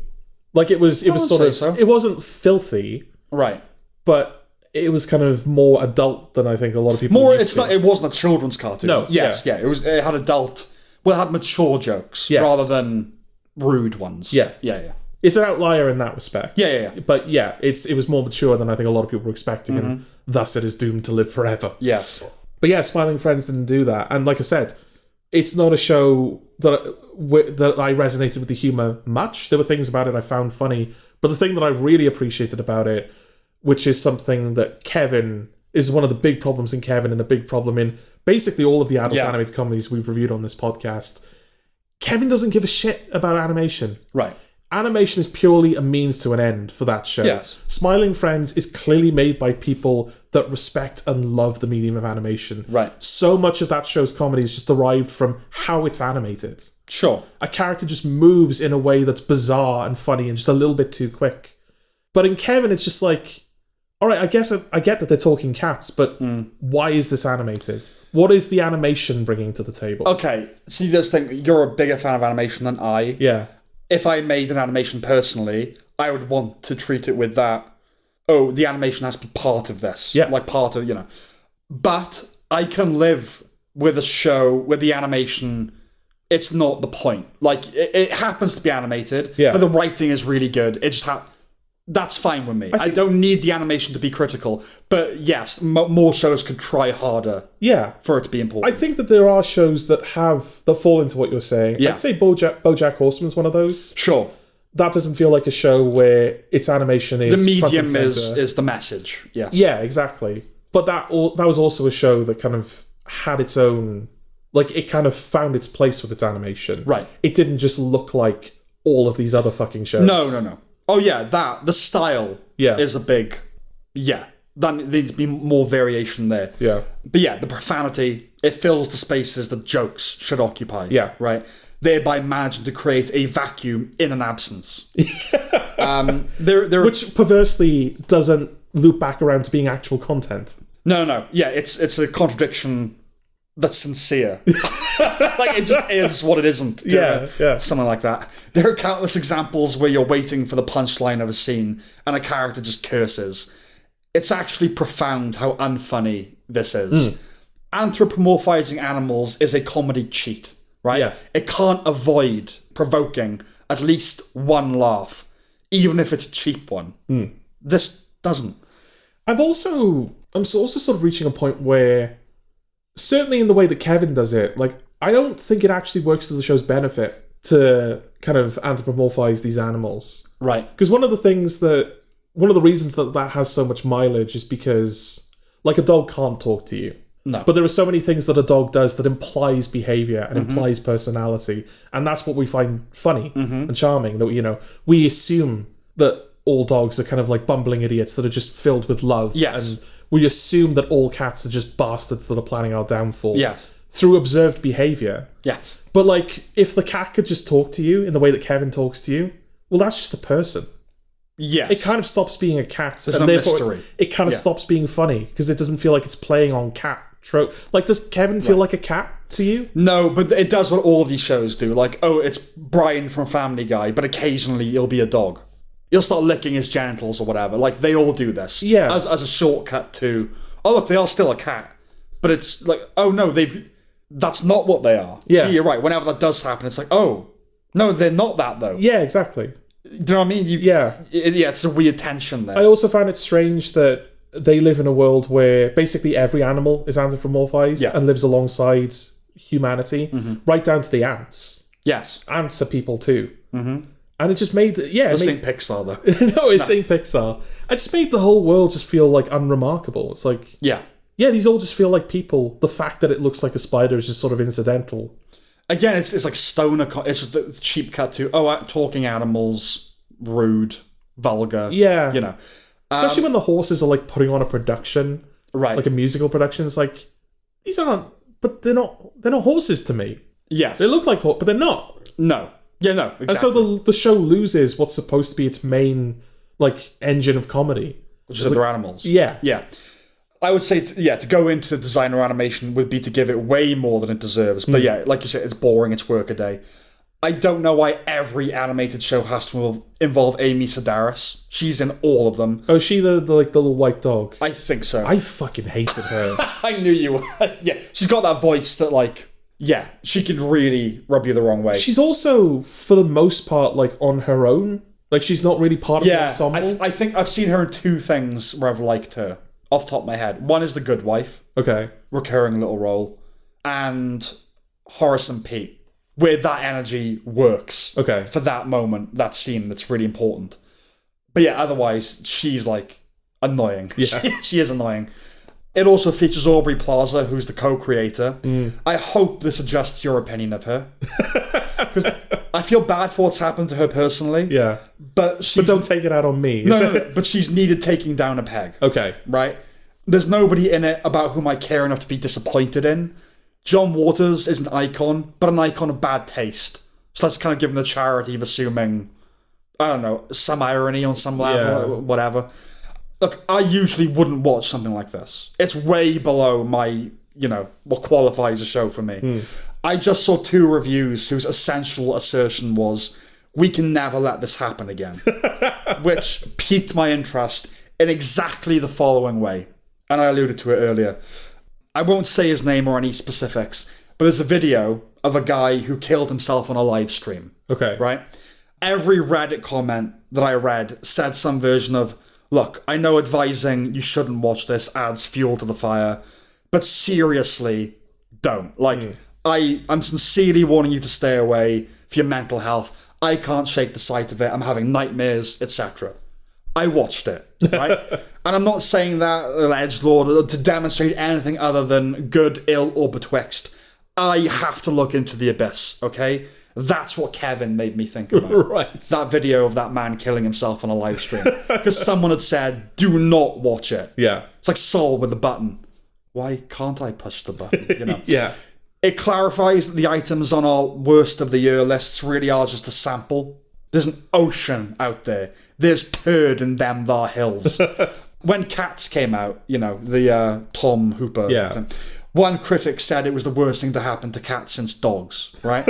B: Like, it was sort of...
A: So.
B: It wasn't filthy.
A: Right.
B: But it was kind of more adult than I think a lot of people
A: It wasn't a children's cartoon.
B: No,
A: Yes, it had adult... Well, it had mature jokes rather than rude ones.
B: Yeah. It's an outlier in that respect.
A: Yeah.
B: But yeah, it was more mature than I think a lot of people were expecting, and thus it is doomed to live forever.
A: Yes.
B: But yeah, Smiling Friends didn't do that. And like I said, it's not a show that I resonated with the humour much. There were things about it I found funny. But the thing that I really appreciated about it, which is something that Kevin... is one of the big problems in Kevin and a big problem in basically all of the adult animated comedies we've reviewed on this podcast. Kevin doesn't give a shit about animation.
A: Right.
B: Animation is purely a means to an end for that show.
A: Yes.
B: Smiling Friends is clearly made by people that respect and love the medium of animation.
A: Right.
B: So much of that show's comedy is just derived from how it's animated.
A: Sure.
B: A character just moves in a way that's bizarre and funny and just a little bit too quick. But in Kevin, it's just like... All right, I get that they're talking cats, but why is this animated? What is the animation bringing to the table?
A: Okay, see this thing, you're a bigger fan of animation than I.
B: Yeah.
A: If I made an animation personally, I would want to treat it with that, the animation has to be part of this.
B: Yeah.
A: Like part of, But I can live with a show where the animation, it's not the point. Like, it happens to be animated, but the writing is really good. It just that's fine with me. I don't need the animation to be critical. But yes, more shows could try harder for it to be important.
B: I think that there are shows that fall into what you're saying.
A: Yeah.
B: I'd say BoJack Horseman's one of those.
A: Sure.
B: That doesn't feel like a show where its animation is
A: the medium
B: front and center.
A: is the message. Yes.
B: Yeah, exactly. But that was also a show that kind of had its own... Like, it kind of found its place with its animation.
A: Right.
B: It didn't just look like all of these other fucking shows.
A: No. Oh yeah, the style is a big... Yeah, there needs to be more variation there.
B: Yeah.
A: But yeah, the profanity, it fills the spaces that jokes should occupy.
B: Yeah.
A: Right? Thereby managing to create a vacuum in an absence.
B: Which perversely doesn't loop back around to being actual content.
A: No. Yeah, it's a contradiction that's sincere. Like, it just is what it isn't.
B: Yeah.
A: Something like that. There are countless examples where you're waiting for the punchline of a scene and a character just curses. It's actually profound how unfunny this is. Anthropomorphizing animals is a comedy cheat, right?
B: Yeah.
A: It can't avoid provoking at least one laugh, even if it's a cheap one. This doesn't.
B: I'm also sort of reaching a point where, certainly in the way that Kevin does it, like, I don't think it actually works to the show's benefit to kind of anthropomorphize these animals.
A: Right.
B: Because one of the reasons that has so much mileage is because, like, a dog can't talk to you.
A: No.
B: But there are so many things that a dog does that implies behavior and implies personality. And that's what we find funny and charming. That, we assume that all dogs are kind of like bumbling idiots that are just filled with love.
A: Yes.
B: And we assume that all cats are just bastards that are planning our downfall.
A: Yes.
B: Through observed behaviour.
A: Yes.
B: But, like, if the cat could just talk to you in the way that Kevin talks to you, well, that's just a person.
A: Yes.
B: It kind of stops being a cat.
A: There's no mystery.
B: It kind of stops being funny because it doesn't feel like it's playing on cat trope. Like, does Kevin feel like a cat to you?
A: No, but it does what all these shows do. Like, it's Brian from Family Guy, but occasionally he'll be a dog. He'll start licking his genitals or whatever. Like, they all do this.
B: Yeah.
A: As a shortcut to, look, they are still a cat. But it's like, no, that's not what they are.
B: Yeah.
A: Gee, you're right. Whenever that does happen, it's like, no, they're not that, though.
B: Yeah, exactly.
A: Do you know what I mean?
B: Yeah,
A: it's a weird tension there.
B: I also find it strange that they live in a world where basically every animal is anthropomorphized and lives alongside humanity, right down to the ants.
A: Yes.
B: Ants are people too. And it just made... This
A: ain't Pixar, though.
B: No, it's ain't Pixar. It just made the whole world just feel, like, unremarkable. It's like...
A: Yeah,
B: these all just feel like people. The fact that it looks like a spider is just sort of incidental.
A: Again, it's like stoner... It's just the cheap cut to, talking animals, rude, vulgar.
B: Yeah.
A: Um,
B: Especially when the horses are, like, putting on a production.
A: Right.
B: Like a musical production. It's like, these aren't... But they're not horses to me.
A: Yes.
B: They look like but they're not.
A: No. Yeah, no, exactly.
B: And so the show loses what's supposed to be its main, engine of comedy.
A: Which is other animals.
B: Yeah.
A: Yeah. I would say, to go into the designer animation would be to give it way more than it deserves. But yeah, like you said, it's boring, it's work-a-day. I don't know why every animated show has to involve Amy Sedaris. She's in all of them.
B: Oh, is she the little white dog?
A: I think so.
B: I fucking hated her.
A: I knew you would. Yeah, she's got that voice that, she can really rub you the wrong way.
B: She's also, for the most part, on her own. She's not really part of the ensemble.
A: I think I've seen her in 2 things where I've liked her, off the top of my head. One is The Good Wife.
B: Okay.
A: Recurring little role. And Horace and Pete, where that energy works.
B: Okay.
A: For that moment, that scene that's really important. But yeah, otherwise, she's, annoying.
B: Yeah.
A: She is annoying. It also features Aubrey Plaza, who's the co-creator. I hope this adjusts your opinion of her. Because I feel bad for what's happened to her personally.
B: Yeah.
A: But
B: don't take it out on me.
A: No, but she's needed taking down a peg.
B: Okay.
A: Right? There's nobody in it about whom I care enough to be disappointed in. John Waters is an icon, but an icon of bad taste. So let's kind of give him the charity of assuming, I don't know, some irony on some level, whatever. Look, I usually wouldn't watch something like this. It's way below my, what qualifies a show for me. I just saw 2 reviews whose essential assertion was, we can never let this happen again. Which piqued my interest in exactly the following way. And I alluded to it earlier. I won't say his name or any specifics, but there's a video of a guy who killed himself on a live stream.
B: Okay.
A: Right? Every Reddit comment that I read said some version of, look, I know advising you shouldn't watch this adds fuel to the fire, but seriously, don't. I'm sincerely warning you to stay away for your mental health. I can't shake the sight of it. I'm having nightmares, etc. I watched it, right? And I'm not saying that, edgelord, to demonstrate anything other than good, ill, or betwixt. I have to look into the abyss, okay? That's what Kevin made me think about.
B: Right.
A: That video of that man killing himself on a live stream. Because someone had said, do not watch it.
B: Yeah.
A: It's like Saul with the button. Why can't I push the button?
B: Yeah.
A: It clarifies that the items on our worst of the year lists really are just a sample. There's an ocean out there. There's Turd in them thar hills. When Cats came out, the Tom Hooper thing, one critic said it was the worst thing to happen to cats since dogs, right?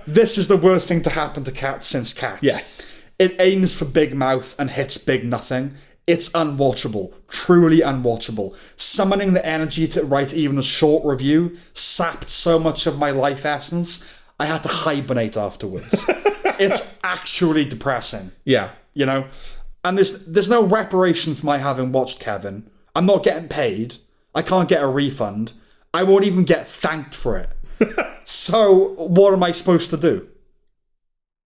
A: This is the worst thing to happen to cats since cats.
B: Yes.
A: It aims for big mouth and hits big nothing. It's unwatchable. Truly unwatchable. Summoning the energy to write even a short review sapped so much of my life essence, I had to hibernate afterwards. It's actually depressing.
B: Yeah.
A: And there's no reparation for my having watched Kevin. I'm not getting paid. I can't get a refund. I won't even get thanked for it. So, what am I supposed to do?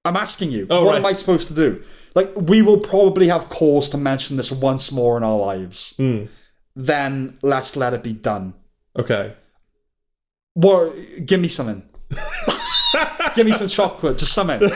A: I'm asking you. What am I supposed to do? We will probably have cause to mention this once more in our lives. Then, let's let it be done.
B: Okay.
A: Give me something. Give me some chocolate. Just something.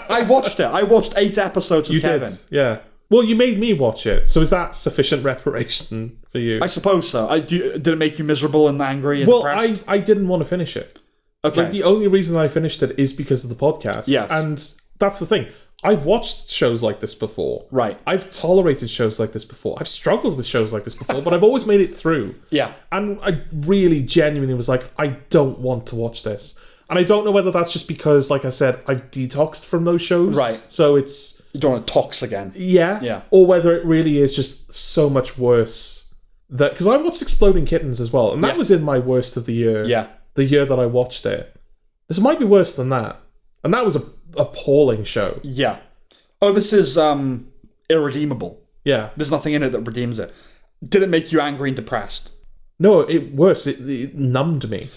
A: I watched it. I watched 8 episodes of Kevin.
B: Did, yeah. Well, you made me watch it, so is that sufficient reparation for you?
A: I suppose so. Did it make you miserable and angry and depressed?
B: I didn't want to finish it.
A: Okay.
B: The only reason I finished it is because of the podcast.
A: Yes.
B: And that's the thing. I've watched shows like this before.
A: Right.
B: I've tolerated shows like this before. I've struggled with shows like this before, but I've always made it through.
A: Yeah.
B: And I really genuinely was like, I don't want to watch this. And I don't know whether that's just because, like I said, I've detoxed from those shows.
A: Right.
B: So it's...
A: You don't want to tox again.
B: Yeah.
A: Yeah.
B: Or whether it really is just so much worse. Because I watched Exploding Kittens as well, and that was in my worst of the year.
A: Yeah.
B: The year that I watched it. This might be worse than that. And that was a appalling show.
A: Yeah. Oh, this is irredeemable.
B: Yeah.
A: There's nothing in it that redeems it. Did it make you angry and depressed?
B: No, it numbed me.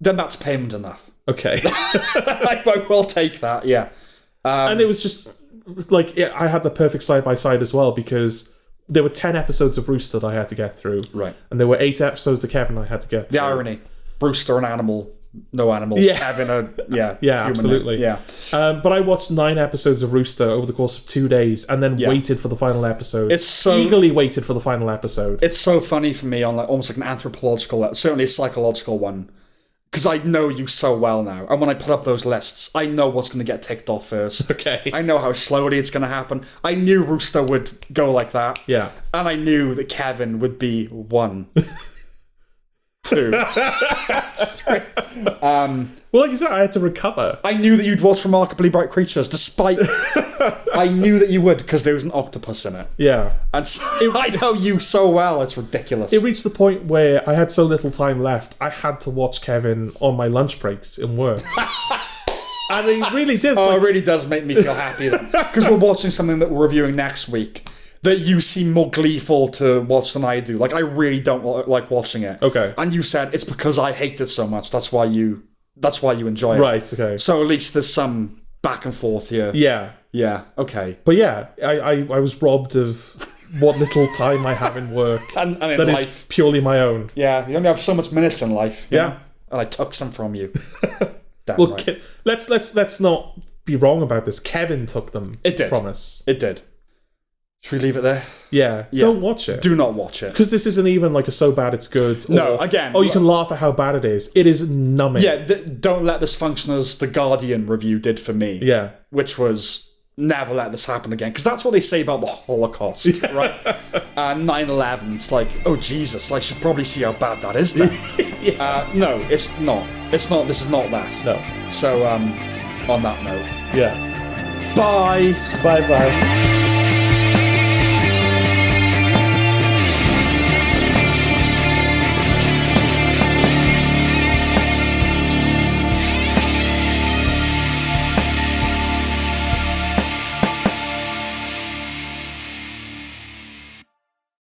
A: Then that's payment enough.
B: Okay.
A: I will take that, yeah.
B: And it was just, I had the perfect side-by-side as well, because there were 10 episodes of Rooster that I had to get through.
A: Right.
B: And there were 8 episodes of Kevin I had to get through.
A: The irony. Rooster, an animal. No animals.
B: Yeah.
A: Kevin,
B: yeah,
A: human
B: absolutely.
A: Yeah.
B: But I watched 9 episodes of Rooster over the course of 2 days, and then waited for the final episode. Eagerly waited for the final episode.
A: It's so funny for me on almost like an anthropological, certainly a psychological one, because I know you so well now. And when I put up those lists, I know what's going to get ticked off first.
B: Okay.
A: I know how slowly it's going to happen. I knew Rooster would go like that.
B: Yeah.
A: And I knew that Kevin would be 1, 2, 3.
B: Well, like you said, I had to recover.
A: I knew that you'd watch Remarkably Bright Creatures, despite... I knew that you would, because there was an octopus in it.
B: Yeah.
A: And so, I know you so well, it's ridiculous.
B: It reached the point where I had so little time left, I had to watch Kevin on my lunch breaks in work. And it really did.
A: It really does make me feel happy then. Because we're watching something that we're reviewing next week that you seem more gleeful to watch than I do. Like, I really don't like watching it.
B: Okay.
A: And you said it's because I hate it so much. That's why you enjoy it.
B: Right, okay.
A: So at least there's some back and forth here.
B: Yeah.
A: Yeah, okay.
B: But yeah, I was robbed of what little time I have in work.
A: and in
B: that
A: life.
B: is purely my own.
A: Yeah, you only have so much minutes in life. You know? And I took some from you. Damn
B: Well,
A: right.
B: let's not be wrong about this. Kevin took them
A: It did.
B: from us.
A: It did. Should we leave it there?
B: Yeah. Don't watch it.
A: Do not watch it.
B: Because this isn't even like a so bad it's good.
A: No, again.
B: Oh, you can laugh at how bad it is. It is numbing.
A: Yeah, don't let this function as the Guardian review did for me.
B: Yeah.
A: Which was never let this happen again. Because that's what they say about the Holocaust, right? 9/11, it's like, oh Jesus, I should probably see how bad that is then. No, it's not. It's not. This is not that.
B: No.
A: So, on that note.
B: Yeah.
A: Bye.
B: Bye-bye.